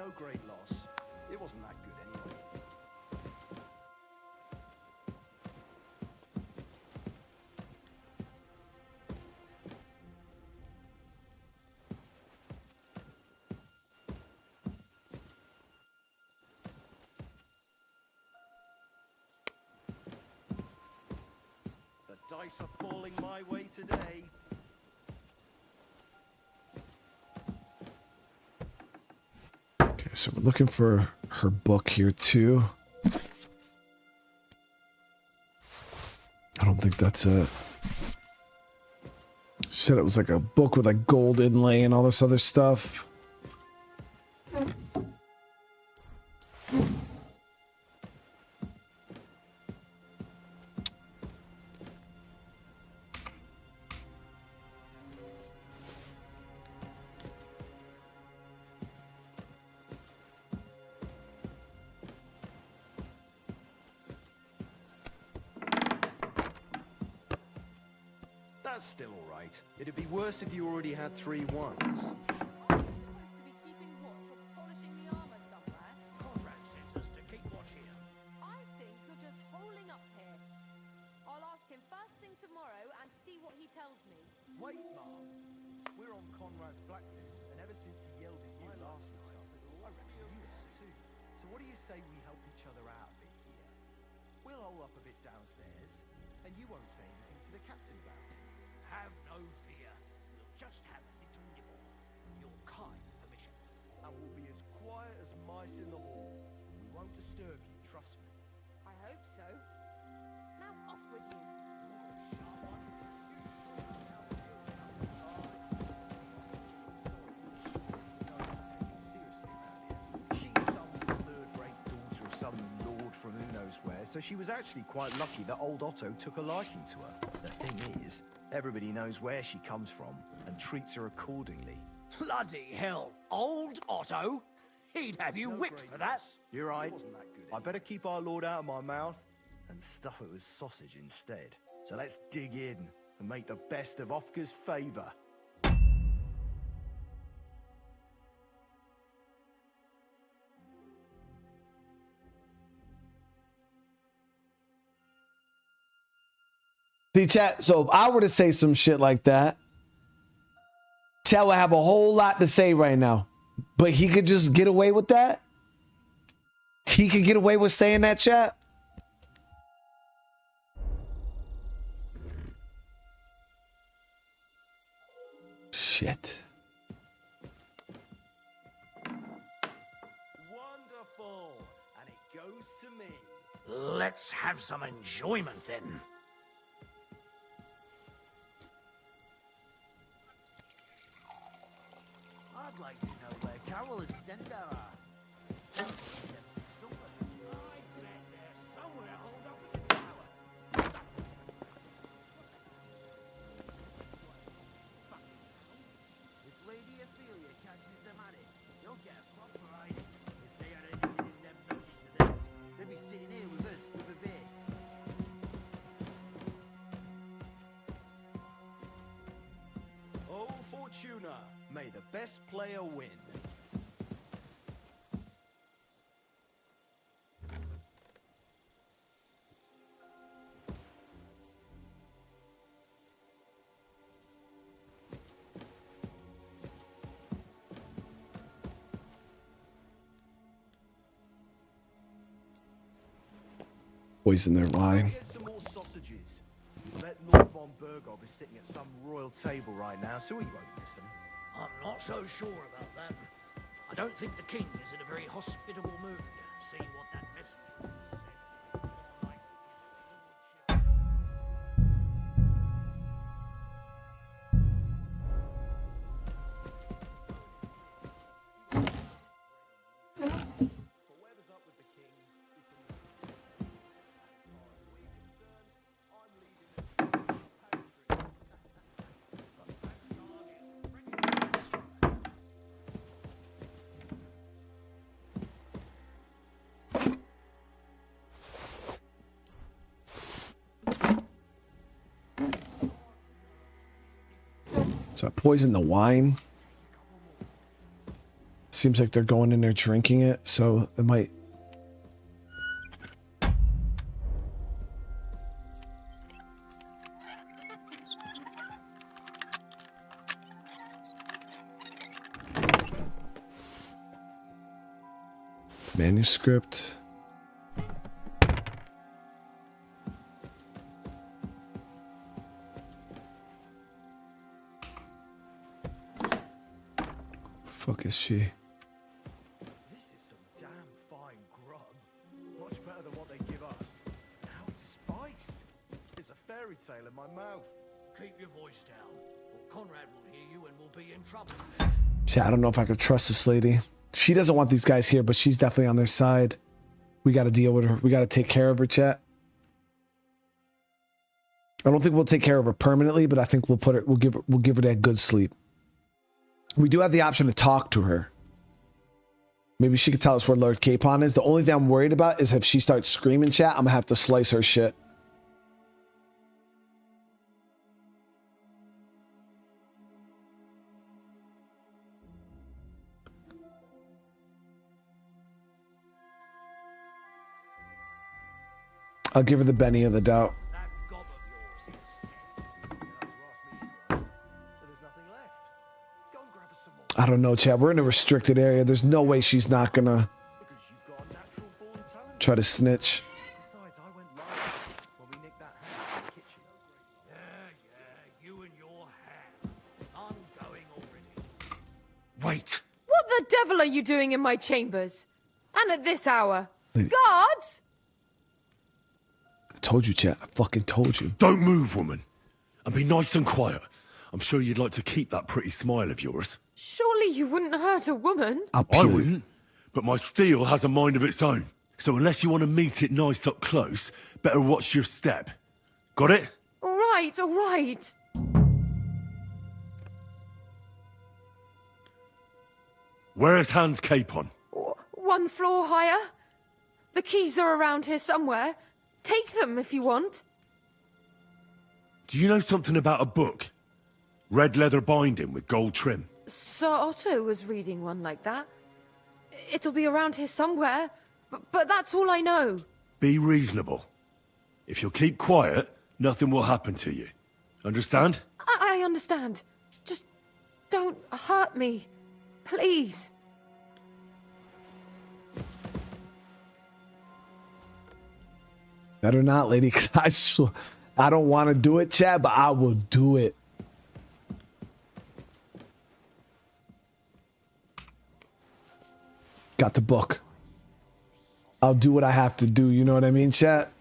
no great loss. It wasn't that good anyway. The dice are falling my way today. Okay, so we're looking for her book here too. I don't think that's it. She said it was like a book with like gold inlay and all this other stuff. That's still alright. It'd be worse if you already had 3 ones. Conrad sent us to keep watch here. I think you're just holding up here. I'll ask him first thing tomorrow and see what he tells me. Wait, Mom. We're on Conrad's blacklist, and ever since he yelled at you last time, I reckon you are too. So what do you say we help each other out a bit here? We'll hole up a bit downstairs, and you won't say anything to the captain about it. Have no fear. We'll just have a little nibble, with your kind permission. And we'll be as quiet as mice in the hall. We won't disturb you, trust me. I hope so. Now off with you. She's some third-rate daughter of some lord from who knows where, so she was actually quite lucky that old Otto took a liking to her. The thing is, everybody knows where she comes from and treats her accordingly. Bloody hell. Old Otto? He'd have you whipped for that. You're right. I better keep our lord out of my mouth and stuff it with sausage instead. So let's dig in and make the best of Ofka's favour. See, chat, so if I were to say some shit like that, chat would have a whole lot to say right now. But he could just get away with that? He could get away with saying that, chat? Shit. Wonderful. And it goes to me. Let's have some enjoyment then. I'd like to know where Carol and Stendar are. If Lady Ophelia catches them at it, you'll get a proper idea. If they had anything in them notes to this, they'd be sitting here with us with a beer. Oh, Fortuna, may the best player win. Poison their wine. Get some more sausages. Let Lord von Burgov is sitting at some royal table right now, so he won't miss them. I'm not so sure about that. I don't think the king is in a very hospitable mood, seeing what that messenger So I poisoned the wine. Seems like they're going in there drinking it, so it might... Manuscript. Fuck is she? This is some damn fine grub. Much better than what they give us. Now it's spiced. It's a fairy tale in my mouth. Keep your voice down, or Conrad will hear you and we'll be in trouble. See, I don't know if I could trust this lady. She doesn't want these guys here, but she's definitely on their side. We got to deal with her. We got to take care of her, chat. I don't think we'll take care of her permanently, but I think we'll put her. We'll give her that good sleep. We do have the option to talk to her. Maybe she could tell us where Lord Capon is. The only thing I'm worried about is if she starts screaming, chat, I'm gonna have to slice her shit. I'll give her the benefit of the doubt. I don't know, Chad. We're in a restricted area. There's no way she's not gonna try to snitch. You and your hair. I'm going already. Wait. What the devil are you doing in my chambers? And at this hour? Lady. Guards? I told you, Chad. I fucking told you. Don't move, woman. And be nice and quiet. I'm sure you'd like to keep that pretty smile of yours. Surely you wouldn't hurt a woman? I wouldn't, but my steel has a mind of its own. So unless you want to meet it nice up close, better watch your step. Got it? All right, all right. Where's Hans Capon? One floor higher. The keys are around here somewhere. Take them if you want. Do you know something about a book? Red leather binding with gold trim. Sir Otto was reading one like that. It'll be around here somewhere, but that's all I know. Be reasonable. If you'll keep quiet, nothing will happen to you. Understand? I understand. Just don't hurt me. Please. Better not, lady, because I don't want to do it, Chad, but I will do it. Got the book. I'll do what I have to do. You know what I mean, chat?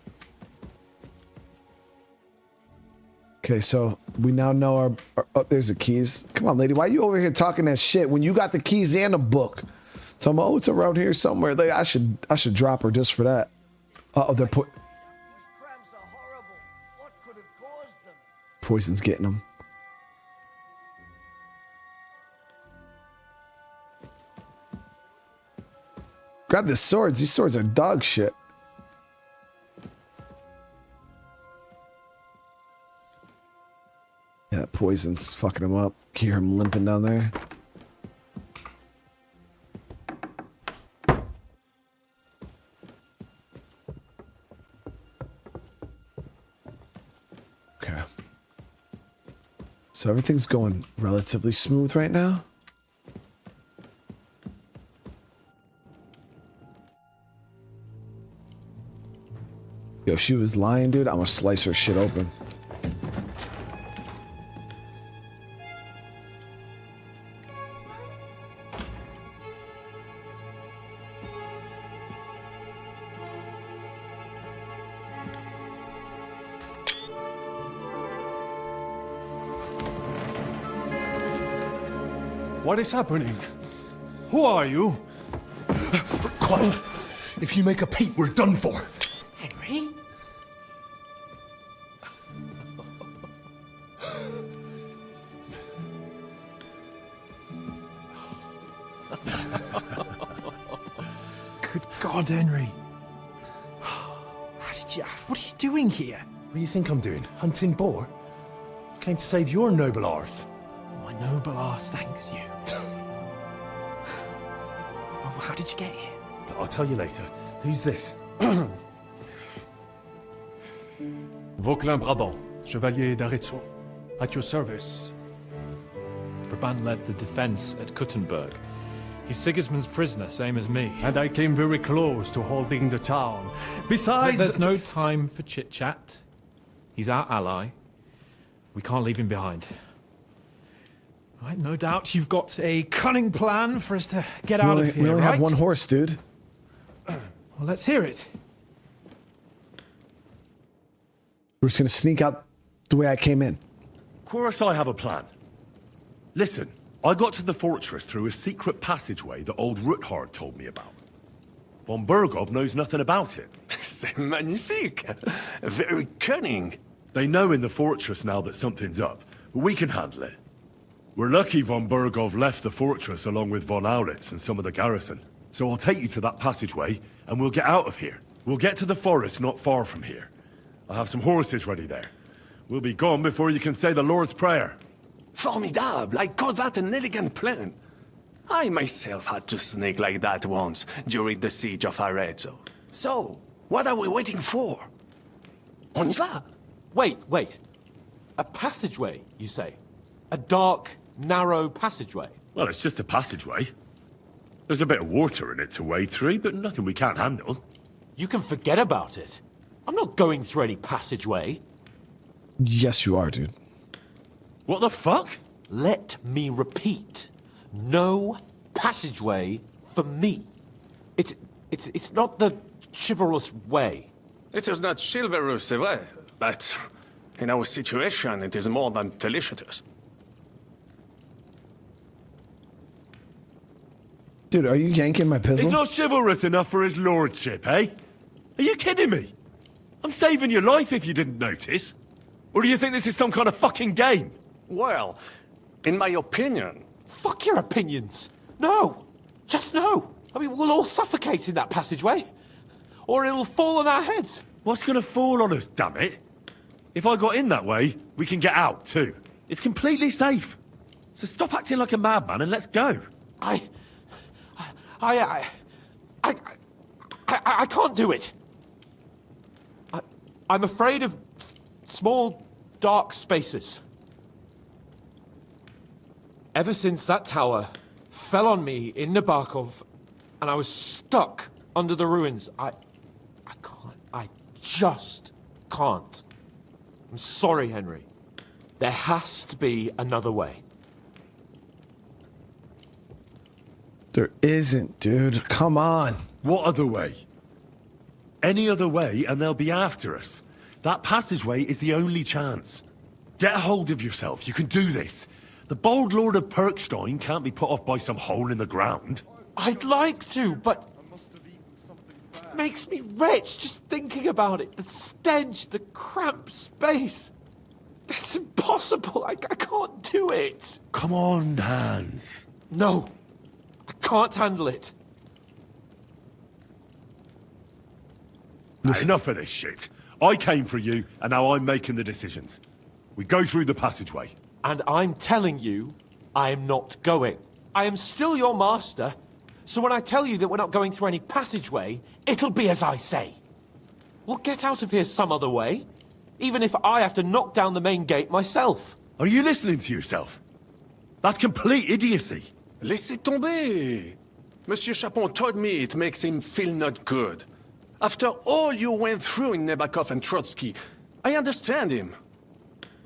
Okay, so we now know our oh, there's the keys. Come on, lady. Why are you over here talking that shit when you got the keys and a book? So I'm, oh, it's around here somewhere. Like, I should drop her just for that. Uh-oh, they're put. Poison's getting them. Grab the swords. These swords are dog shit. Yeah, poison's fucking him up. Hear him limping down there. Okay. So everything's going relatively smooth right now. Yo, if she was lying, dude, I'm gonna slice her shit open. What is happening? Who are you? Quiet. If you make a peep, we're done for. Henry? Good God, Henry. What are you doing here? What do you think I'm doing? Hunting boar? Came to save your noble arse. My noble arse thanks you. How did you get here? I'll tell you later. Who's this? Vauquelin Brabant, Chevalier d'Arezzo. At your service. Brabant led the defense at Kuttenberg. He's Sigismund's prisoner, same as me. And I came very close to holding the town. Besides... There's no time for chit-chat. He's our ally. We can't leave him behind. Right, no doubt you've got a cunning plan for us to get out of here, We only right? have one horse, dude. Well, let's hear it. We're just gonna sneak out the way I came in. Of course I have a plan. Listen, I got to the fortress through a secret passageway that old Ruthard told me about. Von Bergov knows nothing about it. C'est magnifique! Very cunning. They know in the fortress now that something's up, but we can handle it. We're lucky Von Bergov left the fortress along with Von Aulitz and some of the garrison. So I'll take you to that passageway, and we'll get out of here. We'll get to the forest not far from here. I have some horses ready there. We'll be gone before you can say the Lord's Prayer. Formidable! I call that an elegant plan. I myself had to sneak like that once during the siege of Arezzo. So, what are we waiting for? On y va! Wait. A passageway, you say? A dark, narrow passageway? Well, it's just a passageway. There's a bit of water in it to wade through, but nothing we can't handle. You can forget about it. I'm not going through any passageway. Yes, you are, dude. What the fuck? Let me repeat. No passageway for me. It's not the chivalrous way. It is not chivalrous, c'est vrai, but in our situation, it is more than felicitous. Dude, are you yanking my pistol? He's not chivalrous enough for his lordship, eh? Are you kidding me? I'm saving your life if you didn't notice. Or do you think this is some kind of fucking game? Well, in my opinion... Fuck your opinions. No. Just no. I mean, we'll all suffocate in that passageway. Or it'll fall on our heads. What's gonna fall on us, damn it? If I got in that way, we can get out, too. It's completely safe. So stop acting like a madman and let's go. I can't do it. I'm afraid of small, dark spaces. Ever since that tower fell on me in Nabokov, and I was stuck under the ruins, I just can't. I'm sorry, Henry. There has to be another way. There isn't, dude. Come on. What other way? Any other way and they'll be after us. That passageway is the only chance. Get a hold of yourself. You can do this. The bold Lord of Perkstein can't be put off by some hole in the ground. I'd like to, but it makes me rich just thinking about it. The stench, the cramped space. It's impossible. I can't do it. Come on, Hans. No, I can't handle it. Enough of this shit. I came for you, and now I'm making the decisions. We go through the passageway. And I'm telling you, I am not going. I am still your master, so when I tell you that we're not going through any passageway, it'll be as I say. We'll get out of here some other way, even if I have to knock down the main gate myself. Are you listening to yourself? That's complete idiocy. Laissez tomber. Monsieur Capon told me it makes him feel not good. After all you went through in Nabokov and Trotsky, I understand him.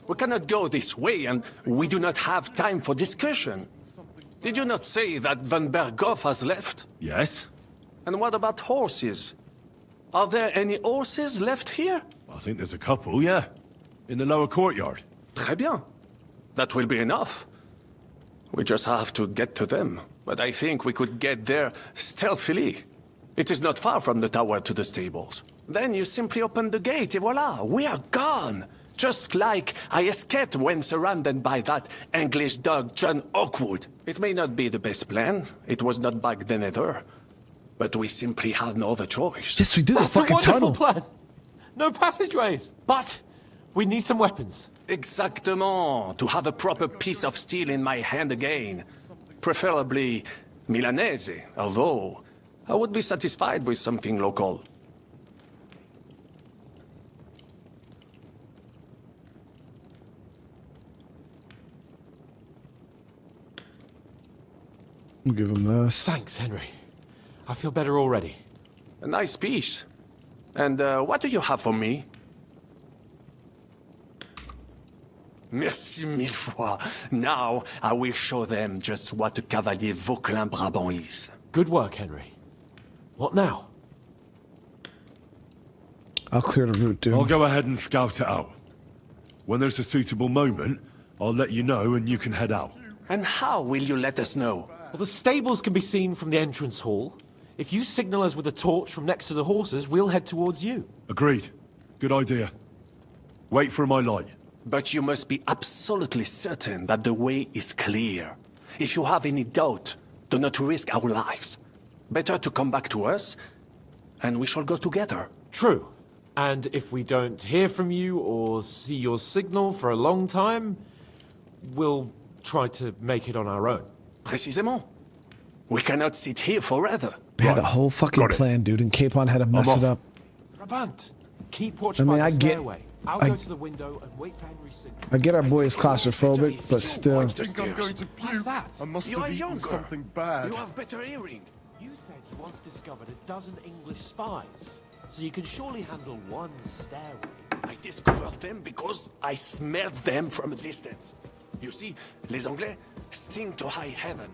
We cannot go this way, and we do not have time for discussion. Did you not say that Von Bergov has left? Yes. And what about horses? Are there any horses left here? I think there's a couple, yeah. In the lower courtyard. Très bien. That will be enough. We just have to get to them. But I think we could get there stealthily. It is not far from the tower to the stables. Then you simply open the gate, et voila, we are gone! Just like I escaped when surrounded by that English dog John Oakwood. It may not be the best plan. It was not back then either. But we simply have no other choice. Yes, we do. That's the fucking a wonderful tunnel. plan. No passageways. But we need some weapons. Exactement. To have a proper piece of steel in my hand again. Preferably Milanese, although I would be satisfied with something local. We'll give him this. Thanks, Henry. I feel better already. A nice piece. And what do you have for me? Merci mille fois. Now I will show them just what a Cavalier Vauquelin-Brabant is. Good work, Henry. What now? I'll clear the route, dude. I'll go ahead and scout it out. When there's a suitable moment, I'll let you know and you can head out. And how will you let us know? Well, the stables can be seen from the entrance hall. If you signal us with a torch from next to the horses, we'll head towards you. Agreed. Good idea. Wait for my light. But you must be absolutely certain that the way is clear. If you have any doubt, do not risk our lives. Better to come back to us, and we shall go together. True. And if we don't hear from you or see your signal for a long time, we'll try to make it on our own. Précisément. We cannot sit here forever. We had a whole fucking plan, dude, and Capon had to mess it up. Brabant, keep watch I mean, by I the get- stairway. I'll I- go to the window and wait for Henry's signal. I get our boy is claustrophobic, but still. I think I'm going to puke. I must You have are eaten younger. something bad. You have better hearing. You said you once discovered a dozen English spies, so you can surely handle one stairway. I discovered them because I smelled them from a distance. You see, les Anglais sting to high heaven.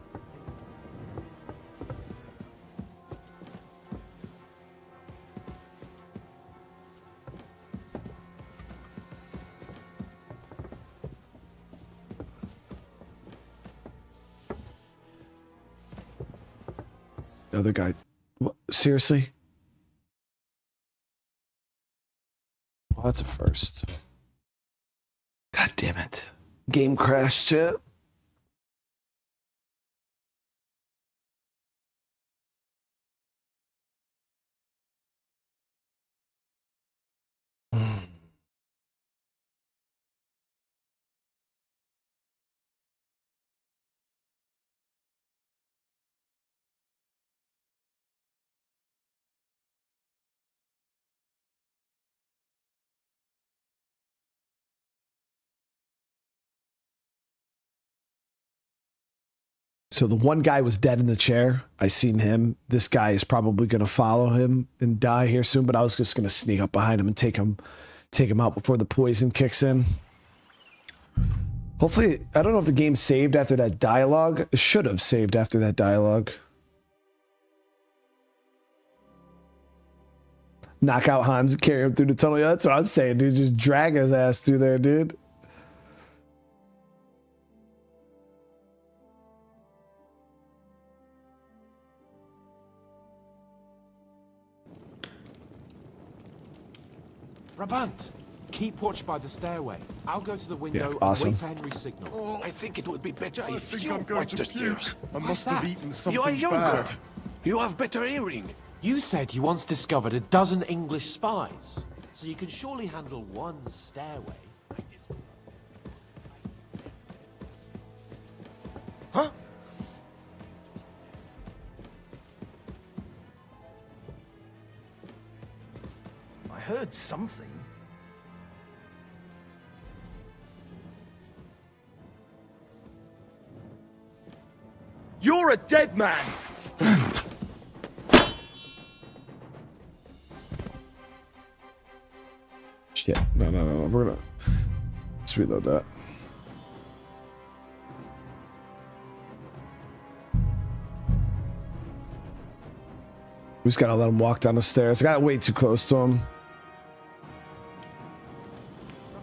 The other guy. What? Seriously? Well, that's a first. God damn it. Game crashed too. So the one guy was dead in the chair. I seen him. This guy is probably going to follow him and die here soon, but I was just going to sneak up behind him and take him out before the poison kicks in. Hopefully, I don't know if the game saved after that dialogue. It should have saved after that dialogue. Knock out Hans and carry him through the tunnel. Yeah, that's what I'm saying, dude. Just drag his ass through there, dude. Brabant, keep watch by the stairway. I'll go to the window and awesome. wait for Henry's signal. I think it would be better if think you I'm going watch to the puke. stairs. I must have eaten something You are younger. bad. You have better hearing. You said you once discovered a dozen English spies, so you can surely handle one stairway. Huh? I heard something. You're a dead man! Shit. No. We're gonna. Let's reload that. We just gotta let him walk down the stairs. I got way too close to him.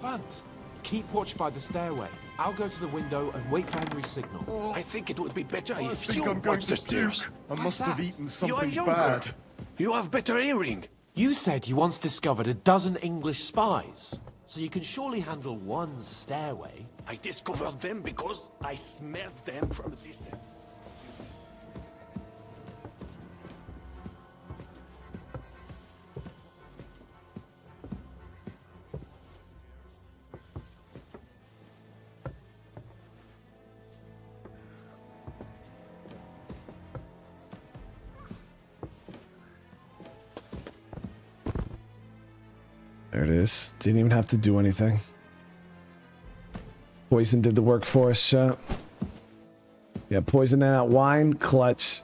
Brabant, keep watch by the stairway. I'll go to the window and wait for Henry's signal. I think it would be better if think you I'm going watch to the stairs. puke. I must have eaten You are something younger. bad. You have better hearing. You said you once discovered a dozen English spies, so you can surely handle one stairway. I discovered them because I smelled them from a distance. There it is. Didn't even have to do anything. Poison did the work for us, chat. Yeah, poison out wine, clutch.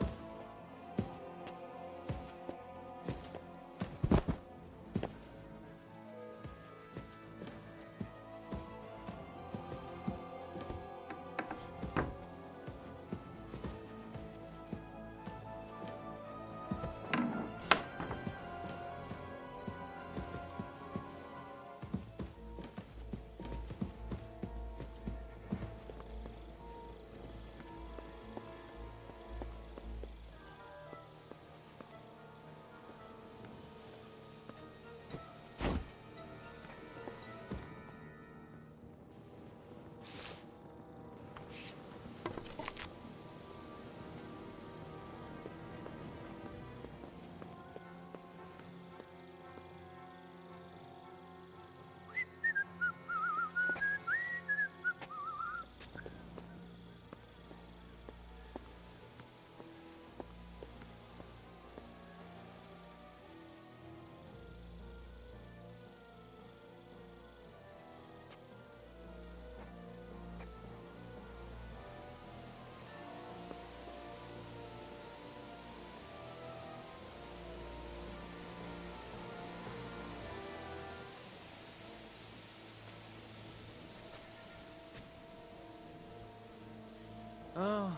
Oh,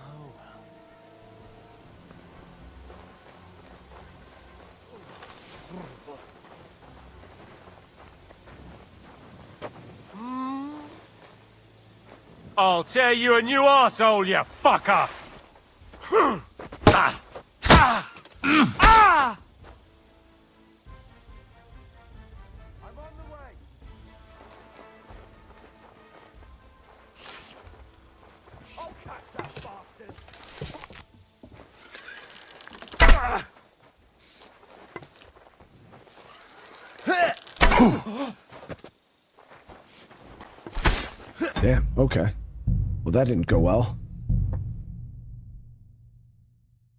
I'll tear you a new arsehole, you fucker! Ah! Ah! Ah! I'm on the way. I'll catch that bastard. Damn, okay. Well, that didn't go well.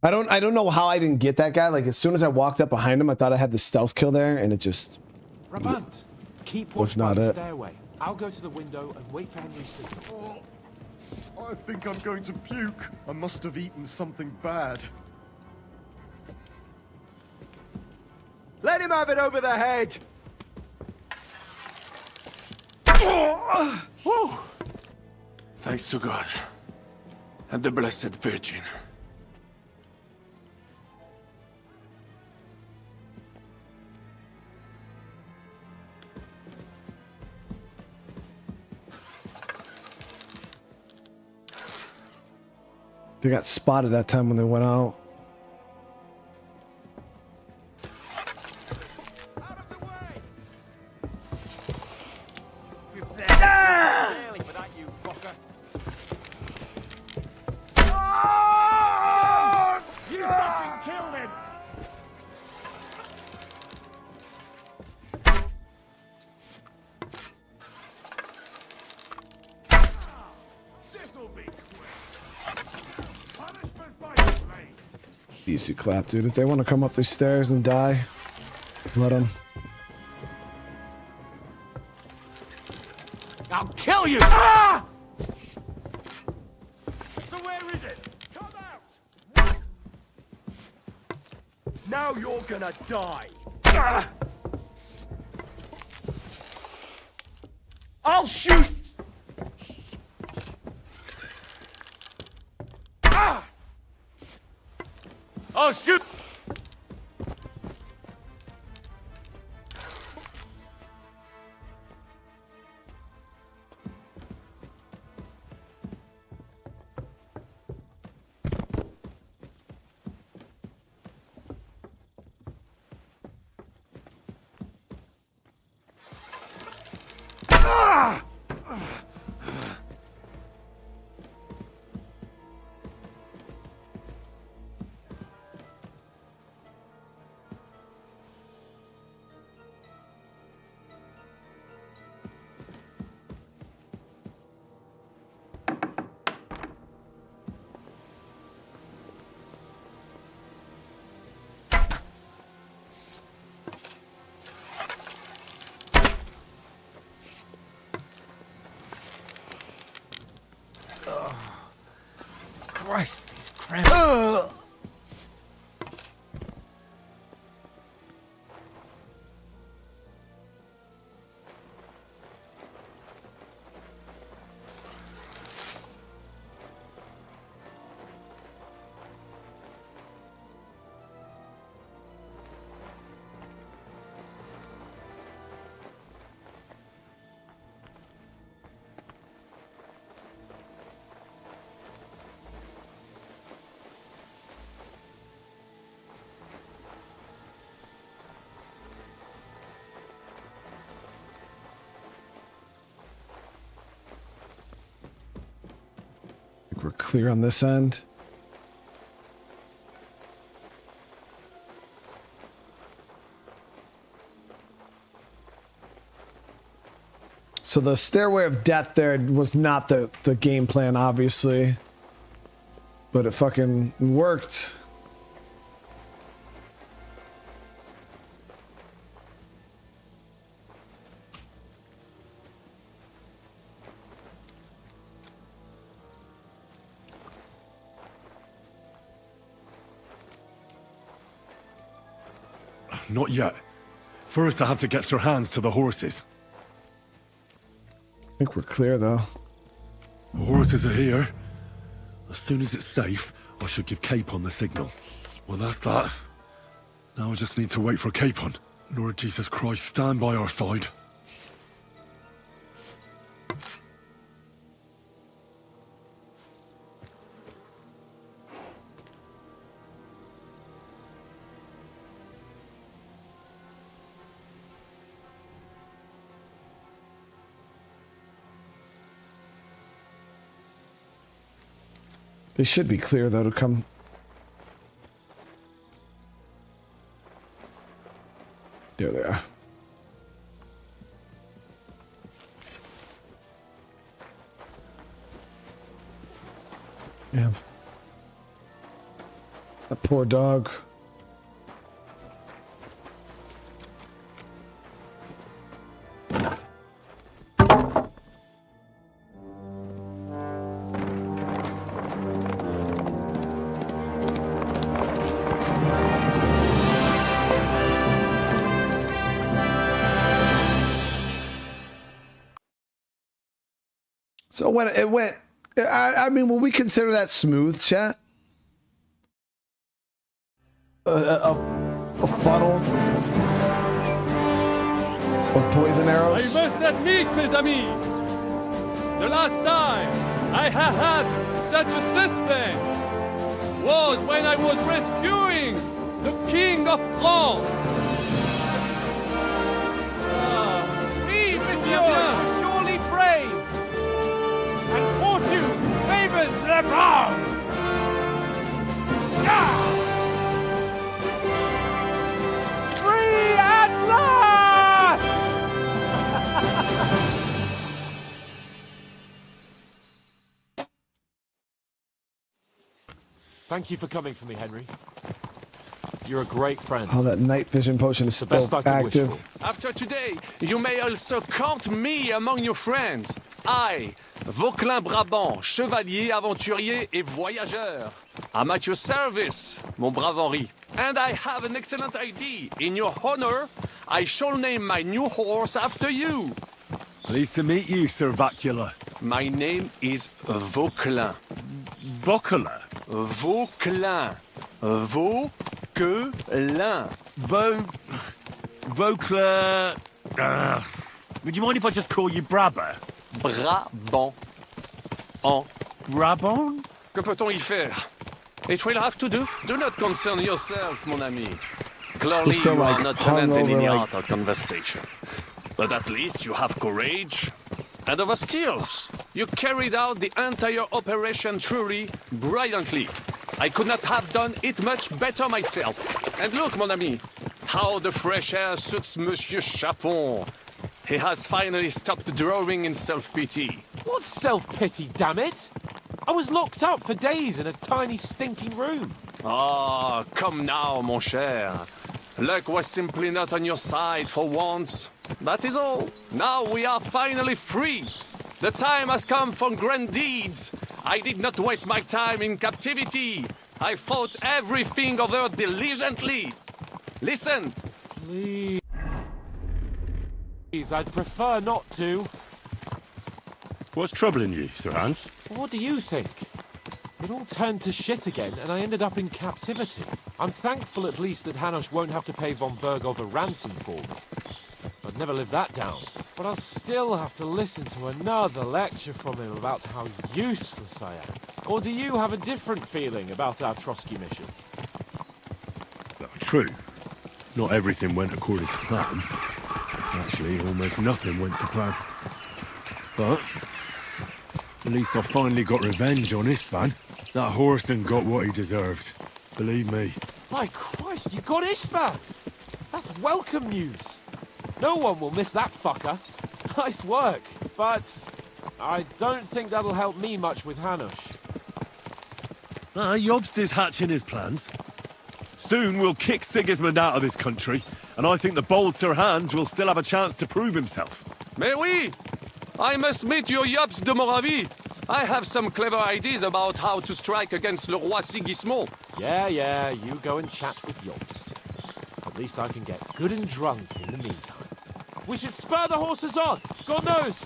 I don't know how I didn't get that guy. Like, as soon as I walked up behind him, I thought I had the stealth kill there, and it just Rabant, keep was watch by not the it. stairway. I'll go to the window and wait for Henry's signal. Oh, I think I'm going to puke. I must have eaten something bad. Let him have it over the head. Whew. Thanks to God and the Blessed Virgin. They got spotted that time when they went out. Easy clap, dude. If they want to come up these stairs and die, let them. I'll kill you! Ah! So where is it? Come out! Now you're gonna die. Ah! I'll shoot! Ah! I'll shoot! Christ, these cramps. We're clear on this end. So the stairway of death there was not the game plan, obviously, but it fucking worked. Not yet. First, I have to get Sir Hans to the horses. I think we're clear, though. The horses are here. As soon as it's safe, I should give Capon the signal. Well, that's that. Now I just need to wait for Capon. Lord Jesus Christ, stand by our side. They should be clear, though, to come. There they are. Yeah. That poor dog. So when it went, I mean, will we consider that smooth, chat? A funnel of poison arrows? I must admit, mes amis, the last time I have had such a suspense was when I was rescuing the King of France. Oui, monsieur, you're surely brave. And fortune favors the brave. Free at last! Thank you for coming for me, Henry. You're a great friend. Oh, that night vision potion is still active. After today, you may also count me among your friends. I, Vauquelin Brabant, chevalier, aventurier et voyageur. I'm at your service, mon brave Henri. And I have an excellent idea. In your honor, I shall name my new horse after you. Pleased to meet you, Sir Vacula. My name is Vauquelin. Vauquelin? Vauquelin. Vauquelin. Vauquelin... would you mind if I just call you Brabber? Brabant. En Brabant? Que peut-on y faire? It will have to do. Do not concern yourself, mon ami. Clearly, still, you are like, not talented in the hungover, art of conversation. But at least you have courage and other skills. You carried out the entire operation truly brilliantly. I could not have done it much better myself. And look, mon ami, how the fresh air suits Monsieur Capon. He has finally stopped drawing in self-pity. What self-pity, damn it? I was locked up for days in a tiny stinking room. Ah, come now, mon cher. Luck was simply not on your side for once. That is all. Now we are finally free. The time has come for grand deeds. I did not waste my time in captivity. I fought everything over diligently. Listen. Please, I'd prefer not to. What's troubling you, Sir Hans? What do you think? It all turned to shit again, and I ended up in captivity. I'm thankful at least that Hanush won't have to pay von Bergov a ransom for me. I'd never live that down. But I'll still have to listen to another lecture from him about how useless I am. Or do you have a different feeling about our Trotsky mission? True. Not everything went according to plan. Actually, almost nothing went to plan. But at least I finally got revenge on Istvan. That Horson got what he deserved. Believe me. My Christ, you got Istvan! That's welcome news. No one will miss that fucker. Nice work, but I don't think that'll help me much with Hanush. Jobst is hatching his plans. Soon we'll kick Sigismund out of this country, and I think the bold Sir Hans will still have a chance to prove himself. Mais oui! I must meet your Jobst de Moravie. I have some clever ideas about how to strike against Le Roi Sigismund. Yeah, you go and chat with Jobst. At least I can get good and drunk in the meantime. We should spur the horses on. God knows,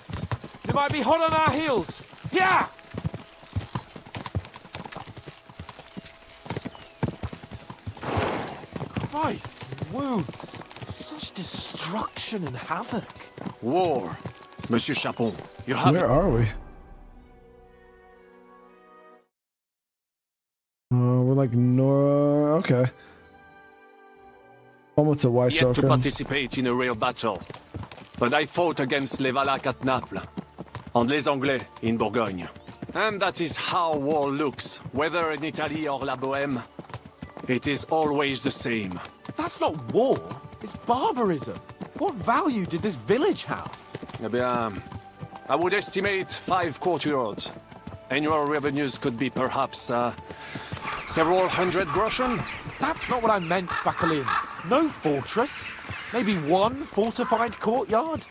they might be hot on our heels. Yeah! Christ, wounds. Such destruction and havoc. War. Monsieur Capon, you have... Where are we? We're like okay. Almost a Yet to Wysoka. participate in a real battle. But I fought against les Valaques at Naples, and les Anglais in Bourgogne. And that is how war looks, whether in Italy or La Bohème. It is always the same. That's not war, it's barbarism. What value did this village have? Eh bien, I would estimate 5 courtyards. Annual revenues could be perhaps, several hundred groschen? That's not what I meant, Bakalin. No fortress. Maybe one fortified courtyard.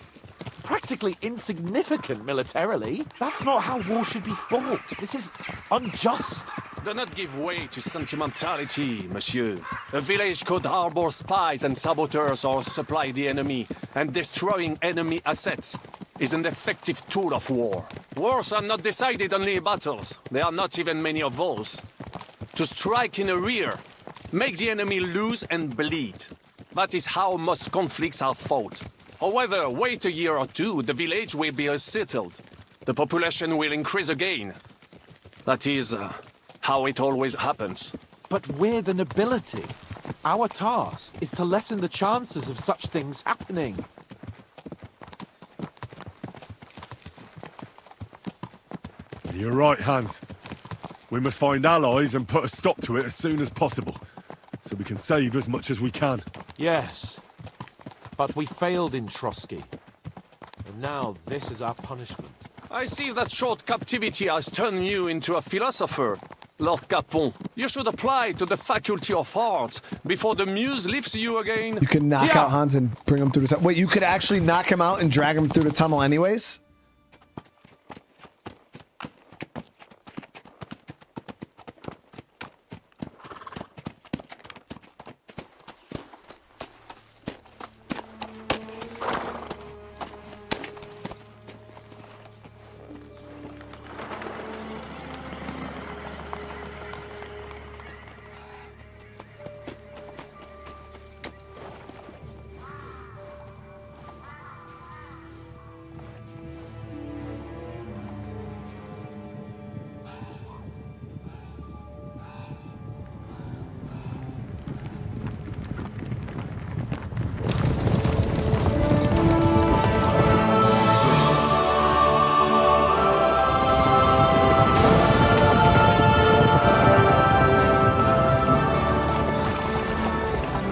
Practically insignificant militarily. That's not how war should be fought. This is unjust. Do not give way to sentimentality, monsieur. A village could harbor spies and saboteurs or supply the enemy, and destroying enemy assets is an effective tool of war. Wars are not decided only in battles. There are not even many of those. To strike in the rear, make the enemy lose and bleed. That is how most conflicts are fought. However, wait a year or two, the village will be settled. The population will increase again. That is how it always happens. But we're the nobility. Our task is to lessen the chances of such things happening. You're right, Hans. We must find allies and put a stop to it as soon as possible, so we can save as much as we can. Yes, but we failed in Trotsky. And now this is our punishment. I see that short captivity has turned you into a philosopher, Lord Capon. You should apply to the Faculty of Arts before the muse lifts you again. You can knock out Hans and bring him through the tunnel. Wait, you could actually knock him out and drag him through the tunnel anyways?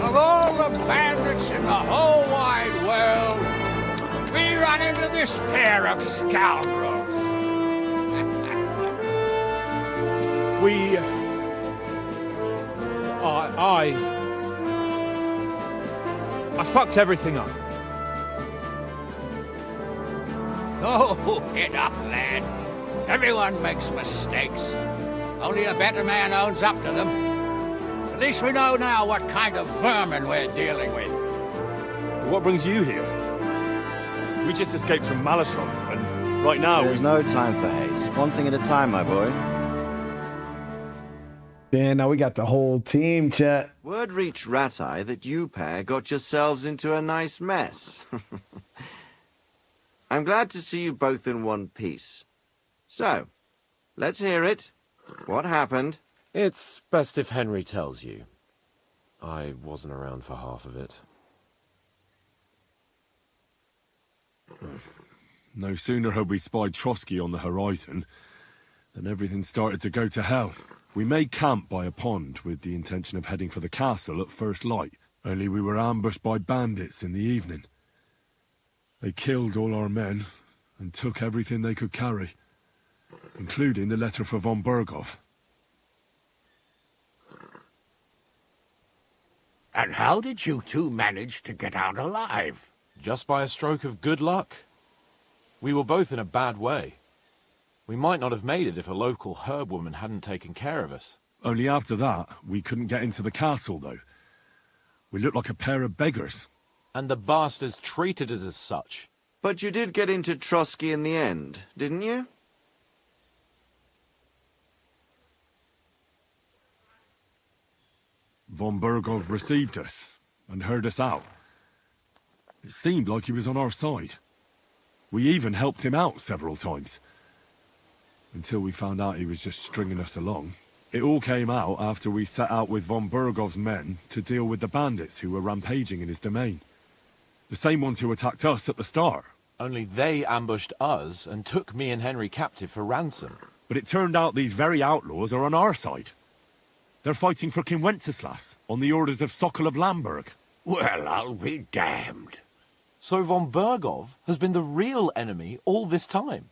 Of all the bandits in the whole wide world, we run into this pair of scoundrels. I fucked everything up. Oh, get up, lad. Everyone makes mistakes. Only a better man owns up to them. At least we know now what kind of vermin we're dealing with. What brings you here? We just escaped from Maleshov, and right now There's no time for haste. One thing at a time, my boy. Dan, now we got the whole team, chat. Word reached Ratai that you pair got yourselves into a nice mess. I'm glad to see you both in one piece. So, let's hear it. What happened? It's best if Henry tells you. I wasn't around for half of it. No sooner had we spied Trotsky on the horizon than everything started to go to hell. We made camp by a pond with the intention of heading for the castle at first light, only we were ambushed by bandits in the evening. They killed all our men and took everything they could carry, including the letter for von Berghoff. And how did you two manage to get out alive? Just by a stroke of good luck. We were both in a bad way. We might not have made it if a local herb woman hadn't taken care of us. Only after that, we couldn't get into the castle, though. We looked like a pair of beggars. And the bastards treated us as such. But you did get into Trotsky in the end, didn't you? Von Berghoff received us and heard us out. It seemed like he was on our side. We even helped him out several times. Until we found out he was just stringing us along. It all came out after we set out with von Berghoff's men to deal with the bandits who were rampaging in his domain. The same ones who attacked us at the start. Only they ambushed us and took me and Henry captive for ransom. But it turned out these very outlaws are on our side. They're fighting for King Wenceslas on the orders of Sokol of Lamberg. Well, I'll be damned. So von Berghoff has been the real enemy all this time.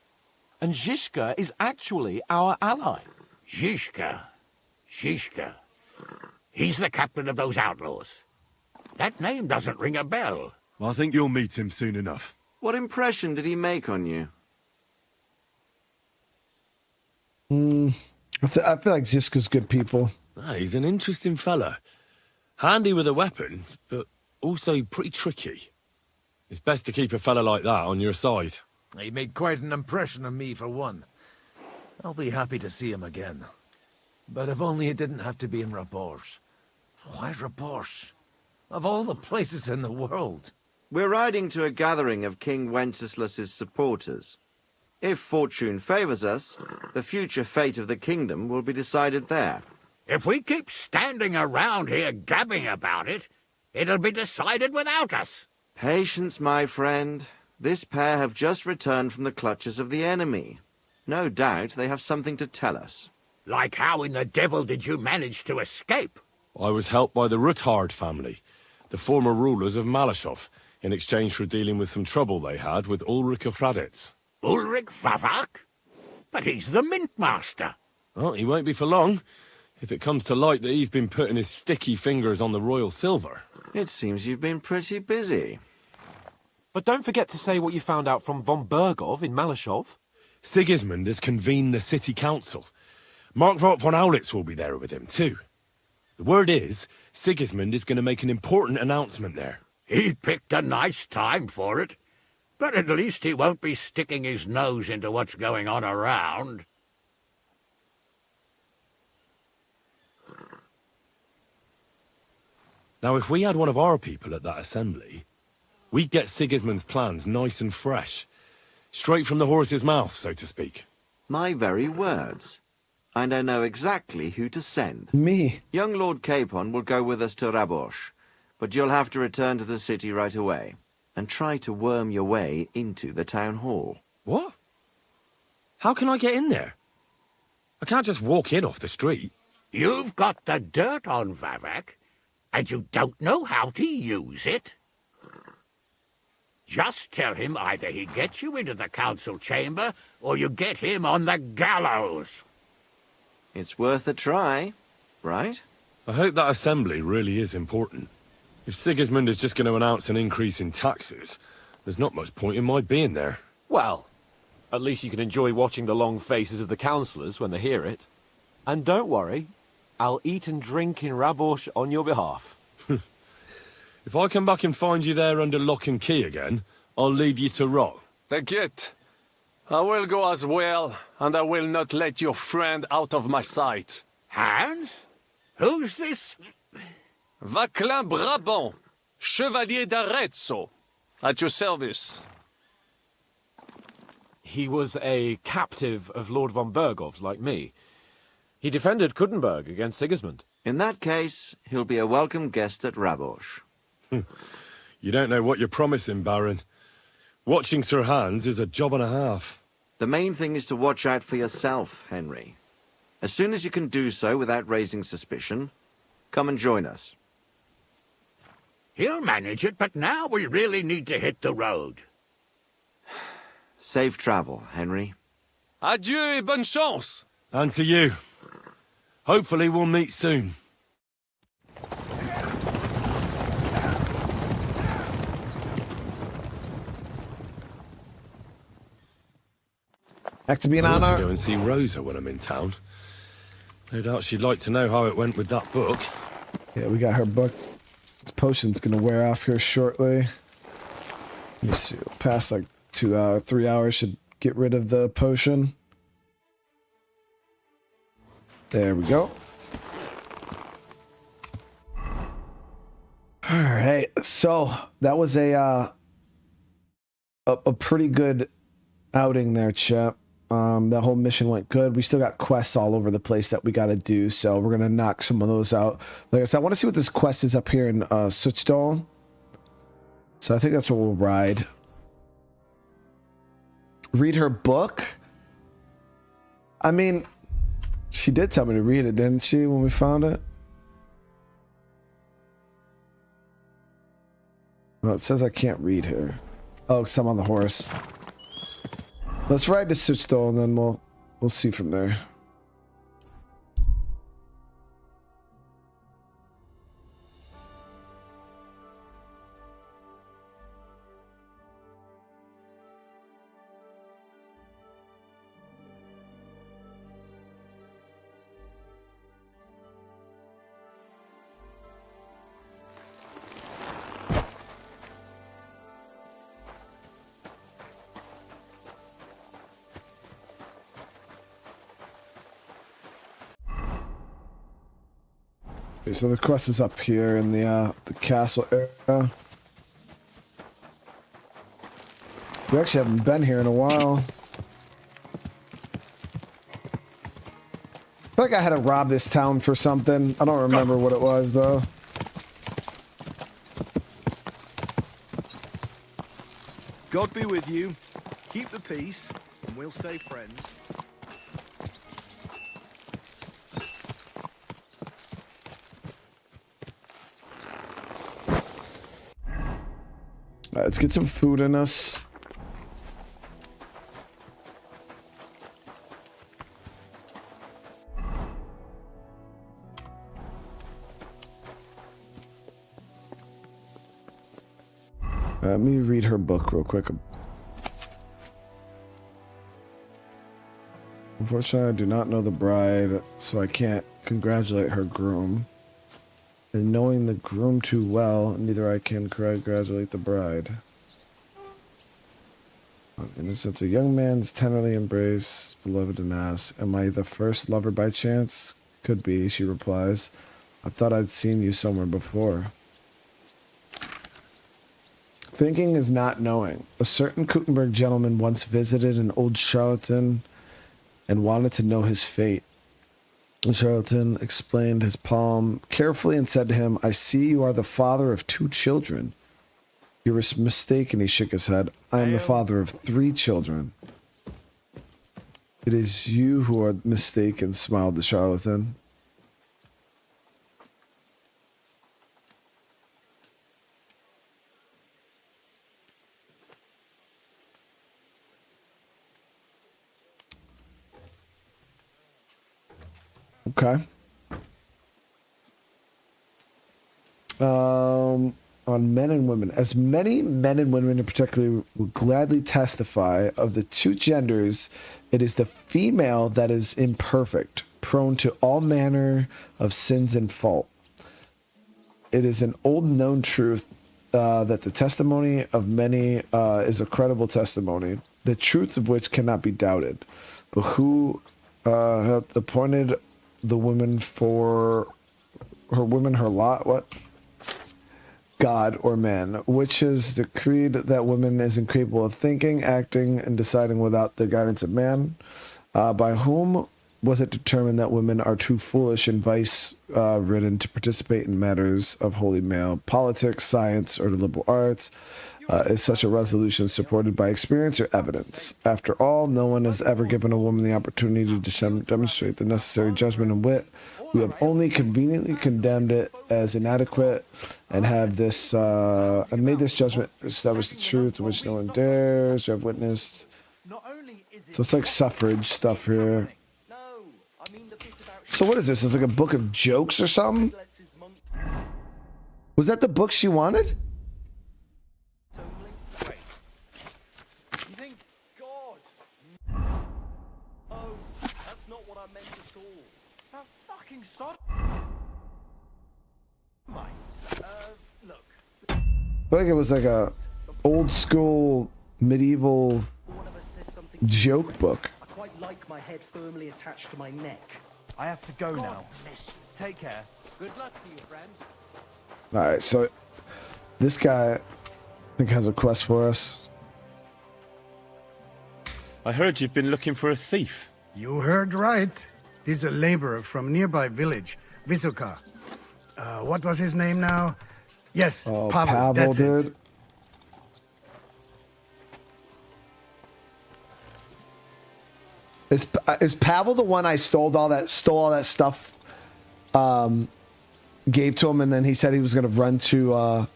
And Zizka is actually our ally. Zizka? He's the captain of those outlaws. That name doesn't ring a bell. I think you'll meet him soon enough. What impression did he make on you? I feel like Zizka's good people. He's an interesting fella. Handy with a weapon, but also pretty tricky. It's best to keep a fella like that on your side. He made quite an impression on me, for one. I'll be happy to see him again. But if only it didn't have to be in Rabosh. Why Rabosh? Of all the places in the world. We're riding to a gathering of King Wenceslas's supporters. If fortune favors us, the future fate of the kingdom will be decided there. If we keep standing around here gabbing about it, it'll be decided without us. Patience, my friend. This pair have just returned from the clutches of the enemy. No doubt they have something to tell us. Like how in the devil did you manage to escape? I was helped by the Ruthard family, the former rulers of Maleshov, in exchange for dealing with some trouble they had with Ulrich of Raditz. Ulrich Favak? But he's the mint master. Well, he won't be for long, if it comes to light that he's been putting his sticky fingers on the royal silver. It seems you've been pretty busy. But don't forget to say what you found out from von Berghoff in Maleshov. Sigismund has convened the city council. Markvart von Aulitz will be there with him, too. The word is, Sigismund is going to make an important announcement there. He picked a nice time for it. But at least he won't be sticking his nose into what's going on around. Now, if we had one of our people at that assembly, we'd get Sigismund's plans nice and fresh. Straight from the horse's mouth, so to speak. My very words. And I know exactly who to send. Me. Young Lord Capon will go with us to Rabosh, but you'll have to return to the city right away, and try to worm your way into the town hall. What? How can I get in there? I can't just walk in off the street. You've got the dirt on Vavak, and you don't know how to use it? Just tell him either he gets you into the council chamber, or you get him on the gallows. It's worth a try, right? I hope that assembly really is important. If Sigismund is just going to announce an increase in taxes, there's not much point in my being there. Well, At least you can enjoy watching the long faces of the councillors when they hear it. And don't worry, I'll eat and drink in Rabosh on your behalf. If I come back and find you there under lock and key again, I'll leave you to rot. Take it. I will go as well, and I will not let your friend out of my sight. Hans? Who's this? Vaclin Brabant, Chevalier d'Arezzo, at your service. He was a captive of Lord von Bergov's, like me. He defended Kuttenberg against Sigismund. In that case, he'll be a welcome guest at Rabosh. You don't know what you're promising, Baron. Watching Sir Hans is a job and a half. The main thing is to watch out for yourself, Henry. As soon as you can do so without raising suspicion, come and join us. He'll manage it, but now we really need to hit the road. Safe travel, Henry. Adieu et bonne chance. And to you. Hopefully we'll meet soon. Back to being I on want our... to go and see Rosa when I'm in town. No doubt she'd like to know how it went with that book. Yeah, we got her book. This potion's gonna wear off here shortly. Let me see. Past like 3 hours should get rid of the potion. There we go. All right, so that was a pretty good outing there, chap. That whole mission went good. We still got quests all over the place that we got to do, so we're gonna knock some of those out. Like I said, I want to see what this quest is up here in Suchdal. So I think that's what we'll ride. Read her book. I mean, she did tell me to read it, didn't she, when we found it? Well, it says I can't read here. Oh, because I'm on the horse. Let's ride to Suchdal and then we'll see from there. Okay, so the quest is up here in the castle area. We actually haven't been here in a while. I feel like I had to rob this town for something. I don't remember what it was, though. God be with you. Keep the peace, and we'll stay friends. Let's get some food in us. Let me read her book real quick. Unfortunately, I do not know the bride, so I can't congratulate her groom. And knowing the groom too well, neither I can congratulate the bride. In a sense, a young man's tenderly embrace his beloved and asks, "Am I the first lover by chance?" "Could be," she replies. "I thought I'd seen you somewhere before." Thinking is not knowing. A certain Kuttenberg gentleman once visited an old charlatan and wanted to know his fate. The charlatan explained his palm carefully and said to him, "I see you are the father of 2 children. You were mistaken," he shook his head. "I am the father of 3 children." "It is you who are mistaken," smiled the charlatan. Okay. on men and women. As many men and women in particular will gladly testify, of the two genders, it is the female that is imperfect, prone to all manner of sins and fault. It is an old known truth that the testimony of many is a credible testimony, the truth of which cannot be doubted. But who hath appointed the woman for her lot? What? God or man, which has decreed that woman is incapable of thinking, acting, and deciding without the guidance of man? By whom was it determined that women are too foolish and vice-ridden to participate in matters of holy male politics, science, or the liberal arts? Is such a resolution supported by experience or evidence? After all, no one has ever given a woman the opportunity to demonstrate the necessary judgment and wit. We have only conveniently condemned it as inadequate and have this and made this judgment establish the truth which no one dares to have witnessed. So it's like suffrage stuff here. So what is this? It's like a book of jokes or something? Was that the book she wanted? You think God? Oh, that's not what I meant at all. That fucking sod. Look. I feel like it was like a old school medieval joke book. I quite like my head firmly attached to my neck. I have to go now. Take care. Good luck to you, friend. All right, so this guy, I think, has a quest for us. I heard you've been looking for a thief. You heard right. He's a laborer from a nearby village, Vysoka. What was his name now? Yes, Pavel, that's dude. it. Is Pavel the one I stole all that stuff, gave to him, and then he said he was going to run to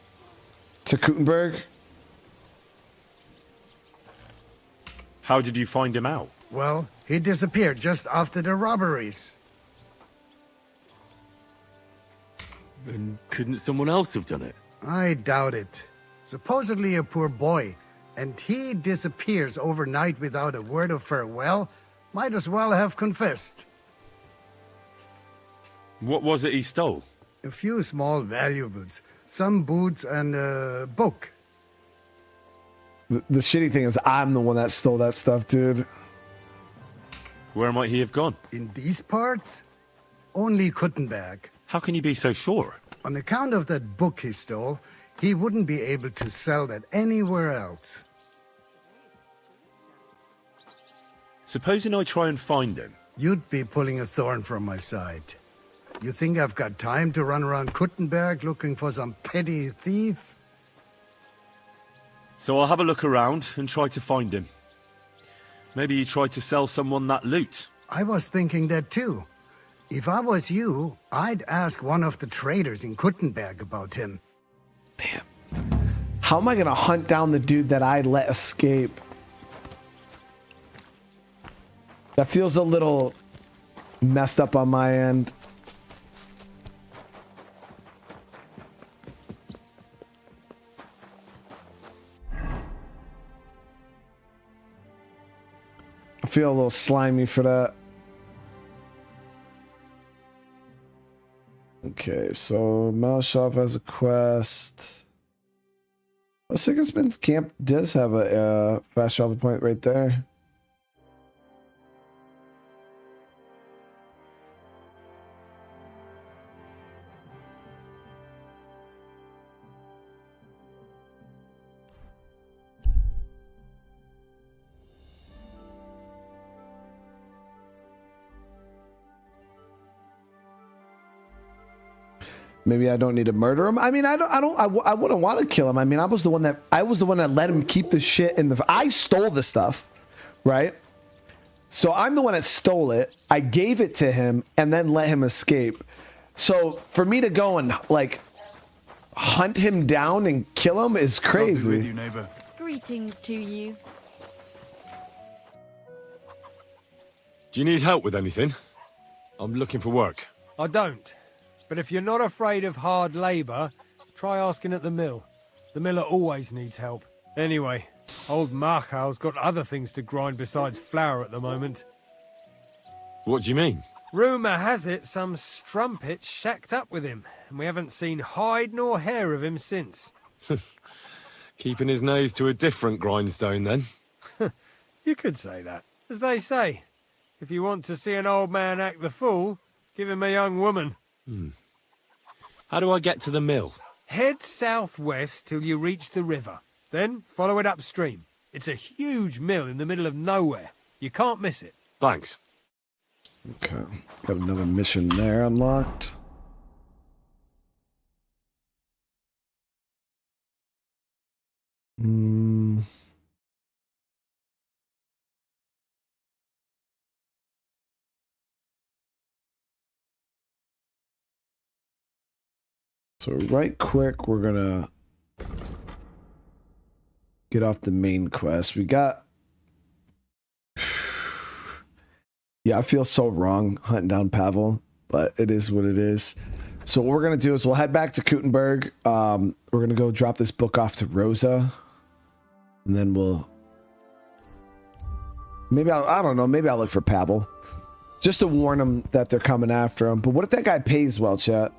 Gutenberg? How did you find him out? Well, he disappeared just after the robberies. Then couldn't someone else have done it? I doubt it. Supposedly a poor boy, and he disappears overnight without a word of farewell. Might as well have confessed. What was it he stole? A few small valuables, some boots and a book. The shitty thing is I'm the one that stole that stuff, dude. Where might he have gone? In these parts? Only Gutenberg. How can you be so sure? On account of that book he stole, he wouldn't be able to sell that anywhere else. Supposing I try and find him? You'd be pulling a thorn from my side. You think I've got time to run around Gutenberg looking for some petty thief? So I'll have a look around and try to find him. Maybe he tried to sell someone that loot. I was thinking that too. If I was you, I'd ask one of the traders in Gutenberg about him. Damn. How am I going to hunt down the dude that I let escape? That feels a little messed up on my end. I feel a little slimy for that. Okay, so Maleshov has a quest. Oh, Sigismund's camp does have a fast travel point right there. Maybe I don't need to murder him. I mean, I wouldn't want to kill him. I mean, I was the one that let him keep the shit in the. I stole the stuff, right? So I'm the one that stole it. I gave it to him and then let him escape. So for me to go and like hunt him down and kill him is crazy. I'll be with you, neighbor. Greetings to you. Do you need help with anything? I'm looking for work. I don't. But if you're not afraid of hard labor, Try asking at the mill. The miller always needs help. Anyway, old Markow's got other things to grind besides flour at the moment. What do you mean? Rumour has it some strumpet's shacked up with him, and we haven't seen hide nor hair of him since. Keeping his nose to a different grindstone, then? You could say that. As they say, if you want to see an old man act the fool, give him a young woman. How do I get to the mill? Head southwest till you reach the river. Then follow it upstream. It's a huge mill in the middle of nowhere. You can't miss it. Thanks. Okay. Got another mission there unlocked. So right quick, we're gonna get off the main quest. We got... Yeah, I feel so wrong hunting down Pavel, but it is what it is. So what we're gonna do is we'll head back to Kutenberg. We're gonna go drop this book off to Rosa, and then we'll maybe I don't know. Maybe I'll look for Pavel just to warn him that they're coming after him. But what if that guy pays well, chat?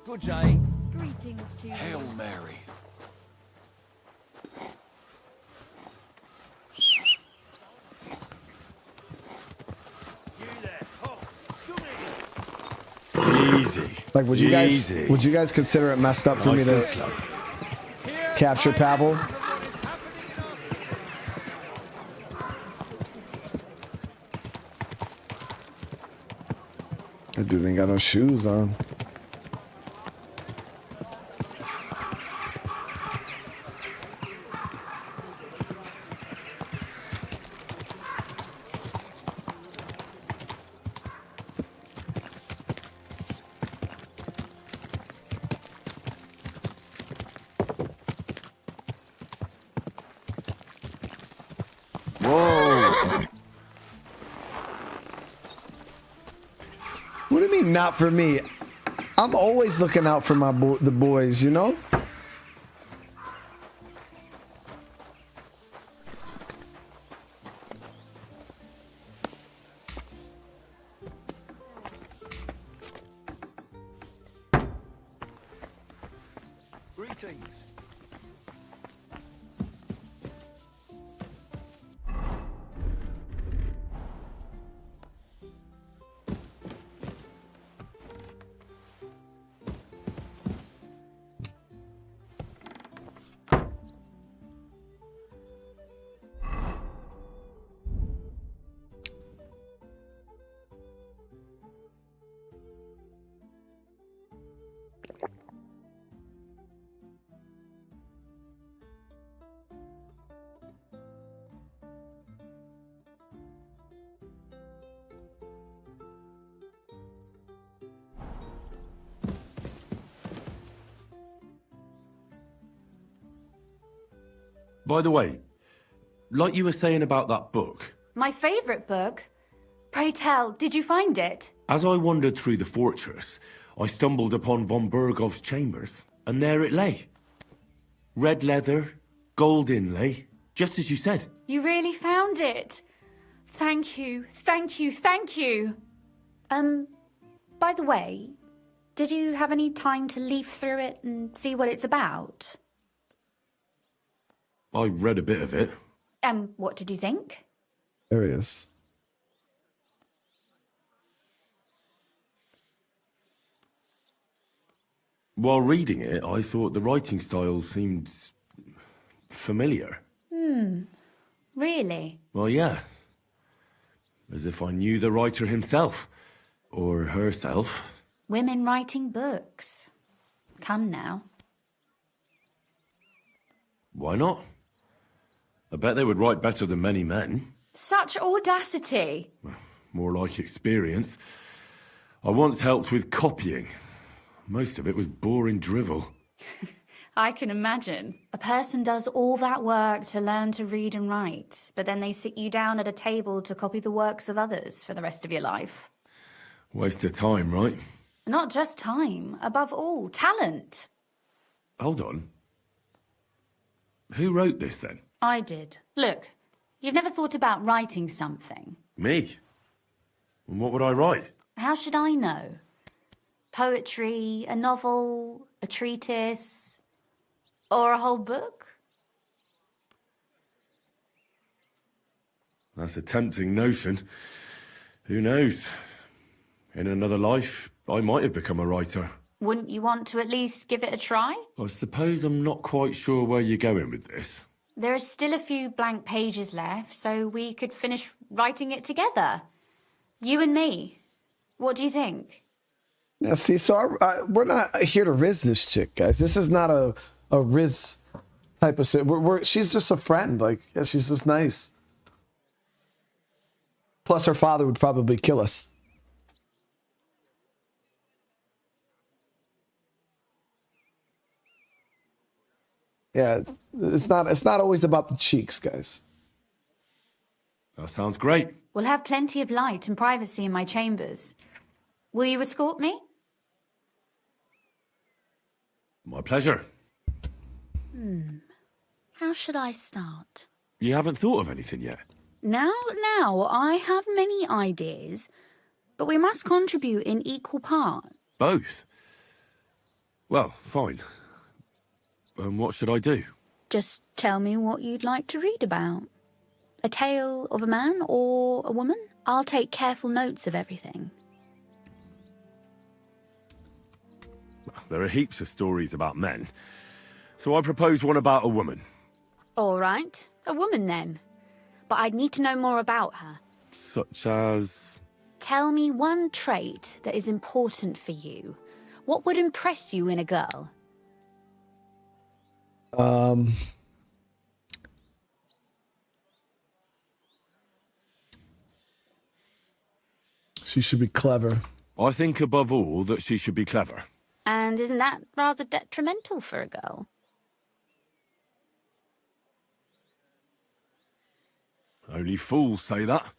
Good day. Greetings to you. Hail Mary. Easy. Like, would you guys consider it messed up for me to capture Pavel? That dude ain't got no shoes on. Not for me. I'm always looking out for the boys, you know? Greetings. By the way, like you were saying about that book, My favourite book? Pray tell, did you find it? as I wandered through the fortress, I stumbled upon von Bergov's chambers, and there it lay. Red leather, gold inlay, just as you said. You really found it? Thank you, thank you, thank you. By the way, did you have any time to leaf through it and see what it's about? I read a bit of it. What did you think? There he is. While reading it, I thought the writing style seemed familiar. Really? Well, yeah. As if I knew the writer himself. Or herself. Women writing books. Come now. Why not? I bet they would write better than many men. Such audacity. More like experience. I once helped with copying. Most of it was boring drivel. I can imagine. A person does all that work to learn to read and write, but then they sit you down at a table to copy the works of others for the rest of your life. Waste of time, right? Not just time, above all, talent. Hold on. Who wrote this then? I did. Look, you've never thought about writing something. Me? And what would I write? How should I know? Poetry, a novel, a treatise, or a whole book? That's a tempting notion. Who knows? In another life, I might have become a writer. Wouldn't you want to at least give it a try? I suppose I'm not quite sure where you're going with this. There are still a few blank pages left, so we could finish writing it together. You and me. What do you think? Yeah, see, so we're not here to riz this chick, guys. This is not a riz type of shit. She's just a friend. Like, yeah, she's just nice. Plus, her father would probably kill us. Yeah, it's not always about the cheeks, guys. That sounds great. We'll have plenty of light and privacy in my chambers. Will you escort me? My pleasure. How should I start? You haven't thought of anything yet? Now, I have many ideas, but we must contribute in equal part. Both? Well, fine. And what should I do? Just tell me what you'd like to read about. A tale of a man or a woman? I'll take careful notes of everything. There are heaps of stories about men. So I propose one about a woman. All right, a woman then. But I'd need to know more about her. Such as... Tell me one trait that is important for you. What would impress you in a girl? She should be clever. I think above all that she should be clever. And isn't that rather detrimental for a girl? Only fools say that.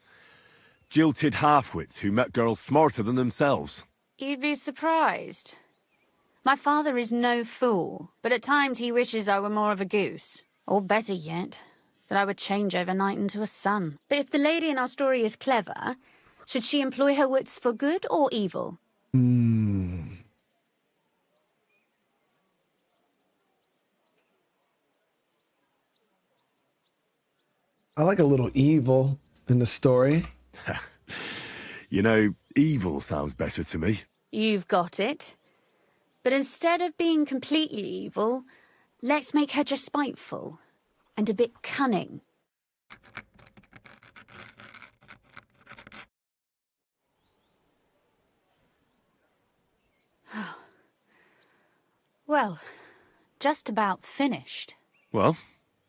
Jilted half-wits who met girls smarter than themselves. You'd be surprised. My father is no fool, but at times he wishes I were more of a goose. Or better yet, that I would change overnight into a sun. But if the lady in our story is clever, should she employ her wits for good or evil? I like a little evil in the story. You know, evil sounds better to me. You've got it. But instead of being completely evil, let's make her just spiteful and a bit cunning. Well, just about finished. Well,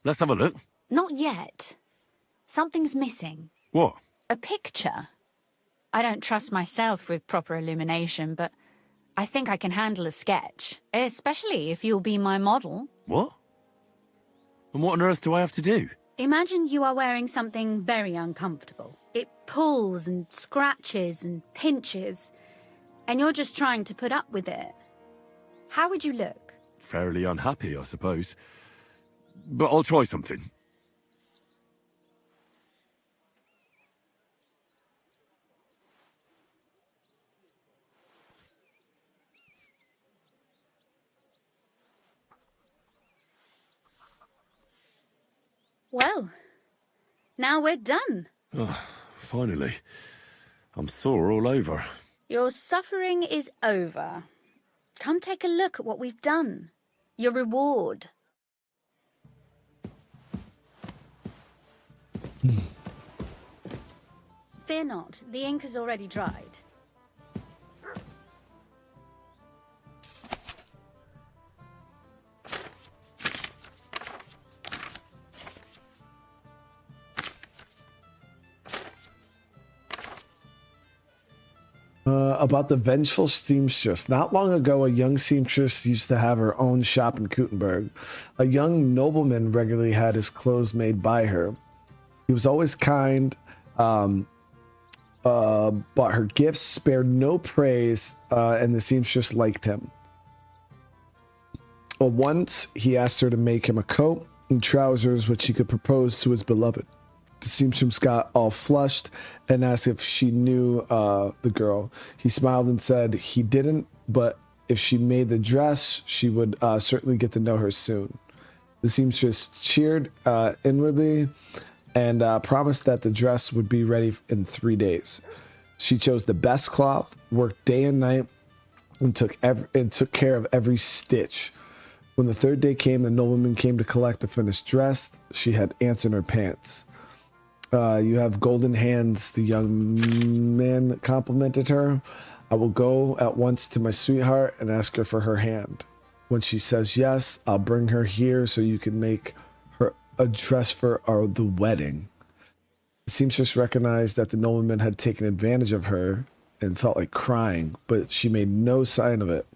let's have a look. Not yet. Something's missing. What? A picture. I don't trust myself with proper illumination, but I think I can handle a sketch, especially if you'll be my model. What? And what on earth do I have to do? Imagine you are wearing something very uncomfortable. It pulls and scratches and pinches, and you're just trying to put up with it. How would you look? Fairly unhappy, I suppose. But I'll try something. Well, now we're done. Oh, finally. I'm sore all over. Your suffering is over. Come take a look at what we've done. Your reward. Fear not, the ink has already dried. About the vengeful seamstress. Not long ago, a young seamstress used to have her own shop in Gutenberg. A young nobleman regularly had his clothes made by her. He was always kind, bought her gifts, spared no praise, and the seamstress liked him. Once, he asked her to make him a coat and trousers which he could propose to his beloved. The seamstress got all flushed and asked if she knew the girl. He smiled and said he didn't, but if she made the dress, she would certainly get to know her soon. The seamstress cheered inwardly and promised that the dress would be ready in 3 days. She chose the best cloth, worked day and night, and took care of every stitch. When the third day came, the nobleman came to collect the finished dress. She had ants in her pants. You have golden hands, the young man complimented her. I will go at once to my sweetheart and ask her for her hand. When she says yes, I'll bring her here so you can make her a dress for the wedding. The seamstress recognized that the nobleman had taken advantage of her and felt like crying, but she made no sign of it.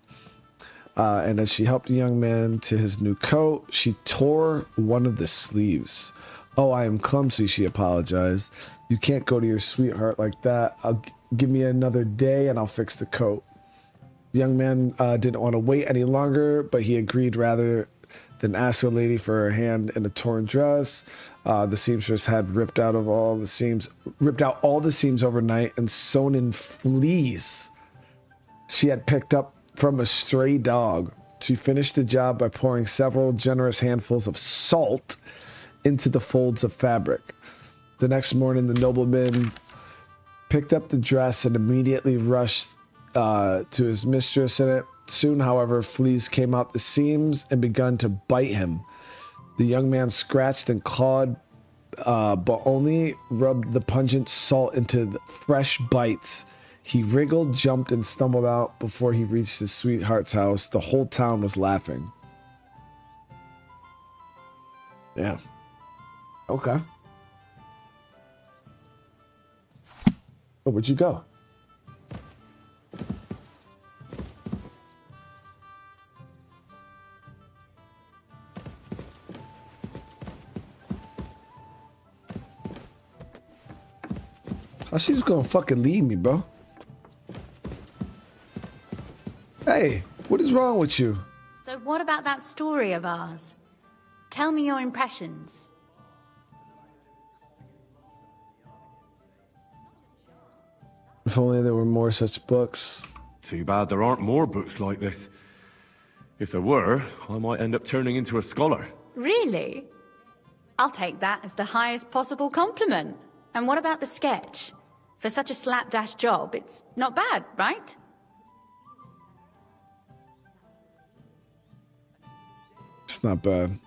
And as she helped the young man to his new coat, she tore one of the sleeves. Oh, I am clumsy, she apologized. You can't go to your sweetheart like that. Give me another day and I'll fix the coat. The young man didn't want to wait any longer, but he agreed rather than ask a lady for her hand in a torn dress. The seamstress had ripped out all the seams overnight and sewn in fleas she had picked up from a stray dog. She finished the job by pouring several generous handfuls of salt into the folds of fabric. The next morning, the nobleman picked up the dress and immediately rushed to his mistress in it. Soon, however, fleas came out the seams and begun to bite him. The young man scratched and clawed, but only rubbed the pungent salt into the fresh bites. He wriggled, jumped, and stumbled out before he reached his sweetheart's house. The whole town was laughing. Yeah. Okay. Oh, where'd you go? How she's gonna fucking leave me, bro? Hey, what is wrong with you? So what about that story of ours? Tell me your impressions. If only there were more such books. Too bad there aren't more books like this. If there were, I might end up turning into a scholar. Really? I'll take that as the highest possible compliment. And what about the sketch? For such a slapdash job, it's not bad, right? It's not bad.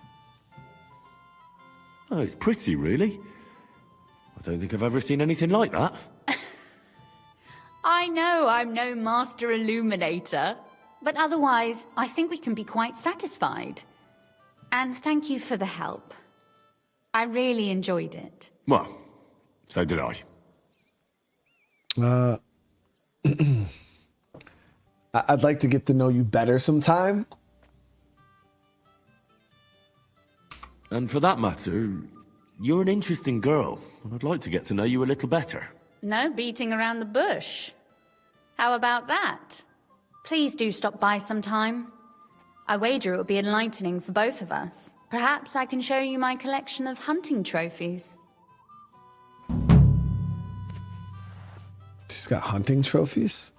Oh, it's pretty, really. I don't think I've ever seen anything like that. I know I'm no master illuminator, but otherwise, I think we can be quite satisfied. And thank you for the help. I really enjoyed it. Well, so did I. I'd like to get to know you better sometime. And for that matter, you're an interesting girl, and I'd like to get to know you a little better. No beating around the bush. How about that? Please do stop by sometime. I wager it will be enlightening for both of us. Perhaps I can show you my collection of hunting trophies. She's got hunting trophies?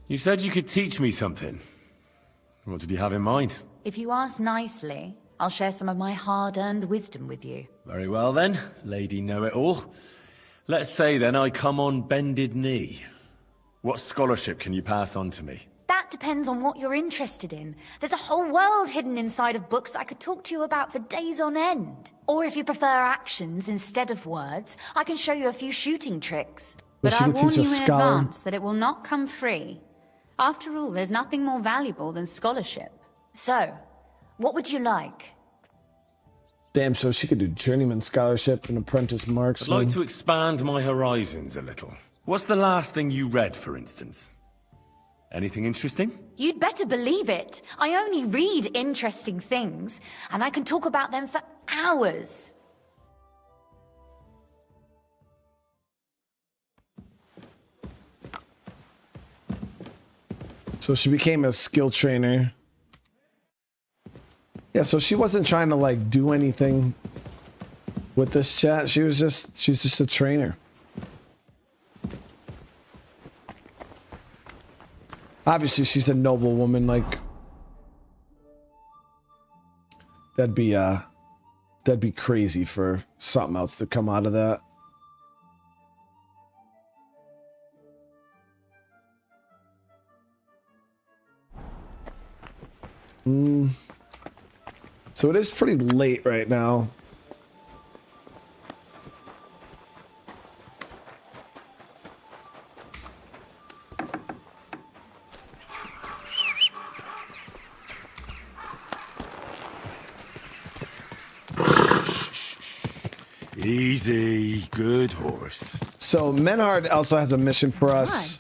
You said you could teach me something. What did you have in mind? If you ask nicely, I'll share some of my hard-earned wisdom with you. Very well then, Lady Know-It-All. Let's say then I come on bended knee. What scholarship can you pass on to me? That depends on what you're interested in. There's a whole world hidden inside of books I could talk to you about for days on end. Or if you prefer actions instead of words, I can show you a few shooting tricks. But I warn you in advance that it will not come free. After all, there's nothing more valuable than scholarship. So, what would you like? Damn, so she could do journeyman scholarship and apprentice marksman. I'd like to expand my horizons a little. What's the last thing you read, for instance? Anything interesting? You'd better believe it. I only read interesting things, and I can talk about them for hours. So she became a skill trainer. Yeah, so she wasn't trying to like do anything with this chat. She's just a trainer. Obviously, she's a noble woman. Like that'd be crazy for something else to come out of that. So it is pretty late right now. Easy, good horse. So Menhard also has a mission for us.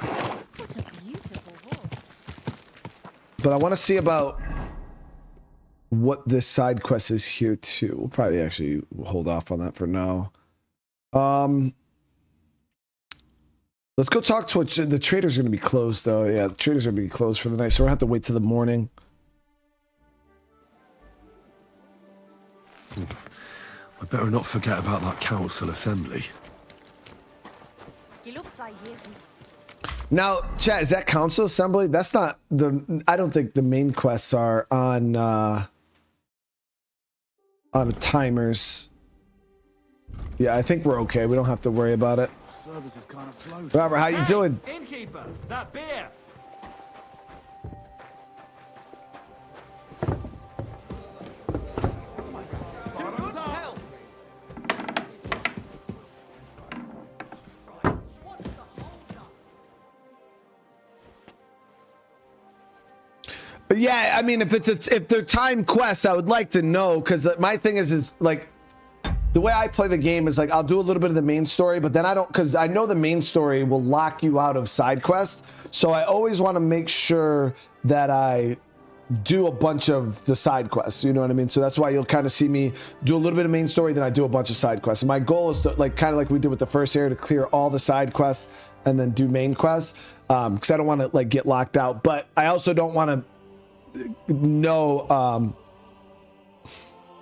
But I want to see about what this side quest is here too. We'll probably actually hold off on that for now. Let's go talk to the trader's going to be closed though. Yeah, the trader's going to be closed for the night, so we'll have to wait till the morning. I better not forget about that council assembly. Now, chat, is that council assembly? That's not the. I don't think the main quests are on the timers. Yeah, I think we're okay. We don't have to worry about it. Service is kind of slow. Robert, how you doing? Innkeeper, that beer! Yeah, I mean, if they're time quests, I would like to know, because my thing is like the way I play the game is like I'll do a little bit of the main story, but then I don't, because I know the main story will lock you out of side quests. So I always want to make sure that I do a bunch of the side quests. You know what I mean? So that's why you'll kind of see me do a little bit of main story, then I do a bunch of side quests. And my goal is to like kind of like we did with the first area, to clear all the side quests and then do main quests, because I don't want to like get locked out. But I also don't want to know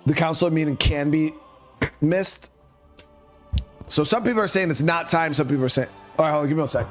the council meeting can be missed. So some people are saying it's not time, some people are saying, all right, hold on, give me 1 sec.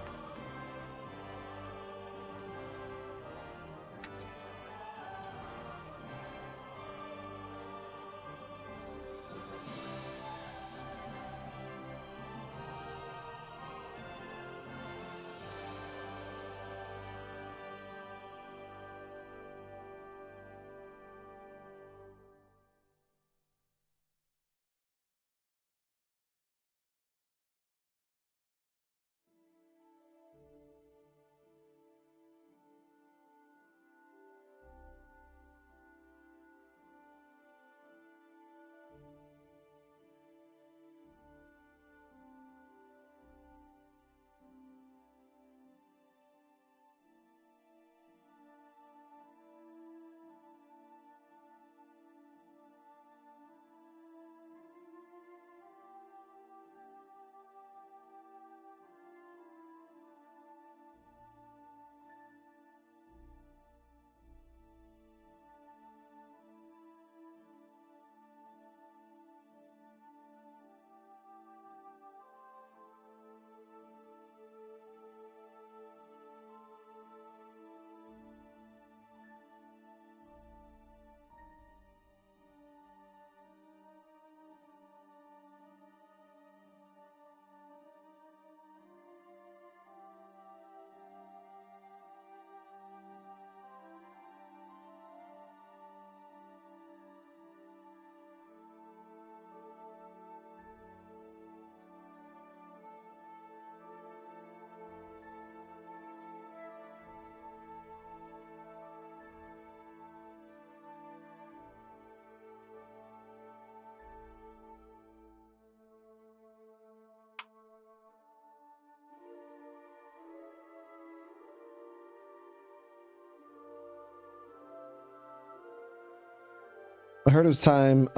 I heard it was time.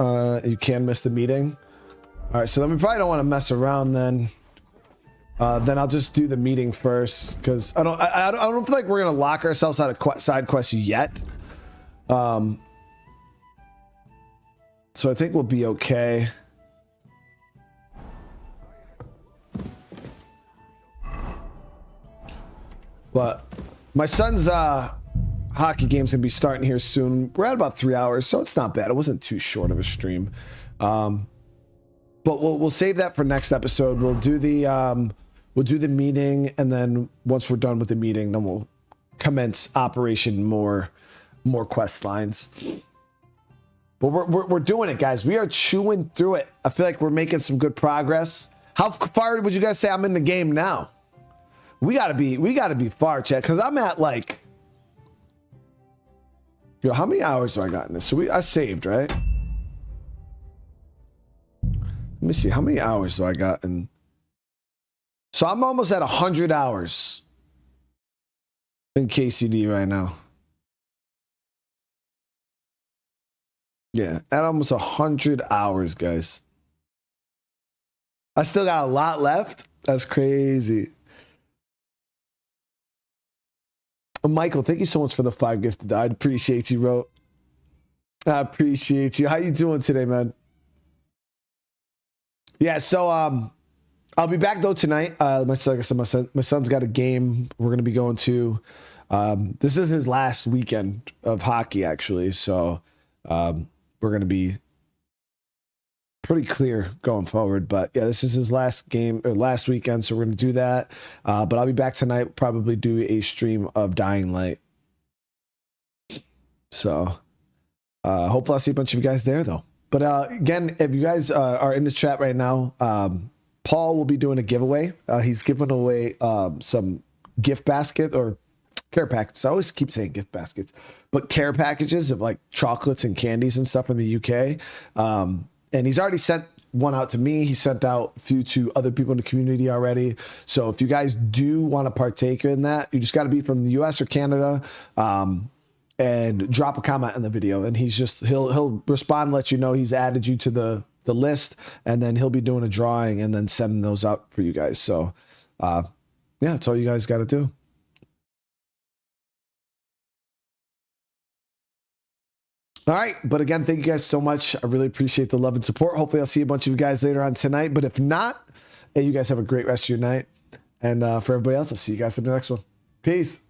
You can miss the meeting. All right, so then we probably don't want to mess around then. Then I'll just do the meeting first because I don't feel like we're gonna lock ourselves out of side quests yet. So I think we'll be okay. But my son's hockey game's gonna be starting here soon. We're at about 3 hours, so it's not bad. It wasn't too short of a stream. But we'll save that for next episode. We'll do the meeting, and then once we're done with the meeting, then we'll commence Operation more quest lines. But we're doing it, guys. We are chewing through it. I feel like we're making some good progress. How far would you guys say I'm in the game now? We gotta be far, chat, because I'm at like, yo, how many hours have I got in this? So I saved, right? Let me see, how many hours do I got in? So I'm almost at 100 hours in KCD right now. Yeah, at almost 100 hours, guys. I still got a lot left. That's crazy. Michael, thank you so much for the 5 gifted. I appreciate you, bro. I appreciate you. How you doing today, man? Yeah, so I'll be back though tonight. Like I said, my son's got a game we're gonna be going to. This is his last weekend of hockey, actually. So we're gonna be pretty clear going forward. But yeah, this is his last game or last weekend, so we're gonna do that. But I'll be back tonight. Probably do a stream of Dying Light. So hopefully I'll see a bunch of you guys there though. But again, if you guys are in the chat right now, Paul will be doing a giveaway. He's giving away some gift basket or care packages. I always keep saying gift baskets, but care packages of like chocolates and candies and stuff in the UK. And he's already sent one out to me. He sent out a few to other people in the community already. So if you guys do want to partake in that, you just got to be from the US or Canada. And drop a comment in the video, and he'll respond, let you know he's added you to the list, and then he'll be doing a drawing and then sending those out for you guys. So yeah, that's all you guys got to do. All right, but again, thank you guys so much. I really appreciate the love and support. Hopefully I'll see a bunch of you guys later on tonight, but if not, hey, you guys have a great rest of your night, and for everybody else, I'll see you guys in the next one. Peace.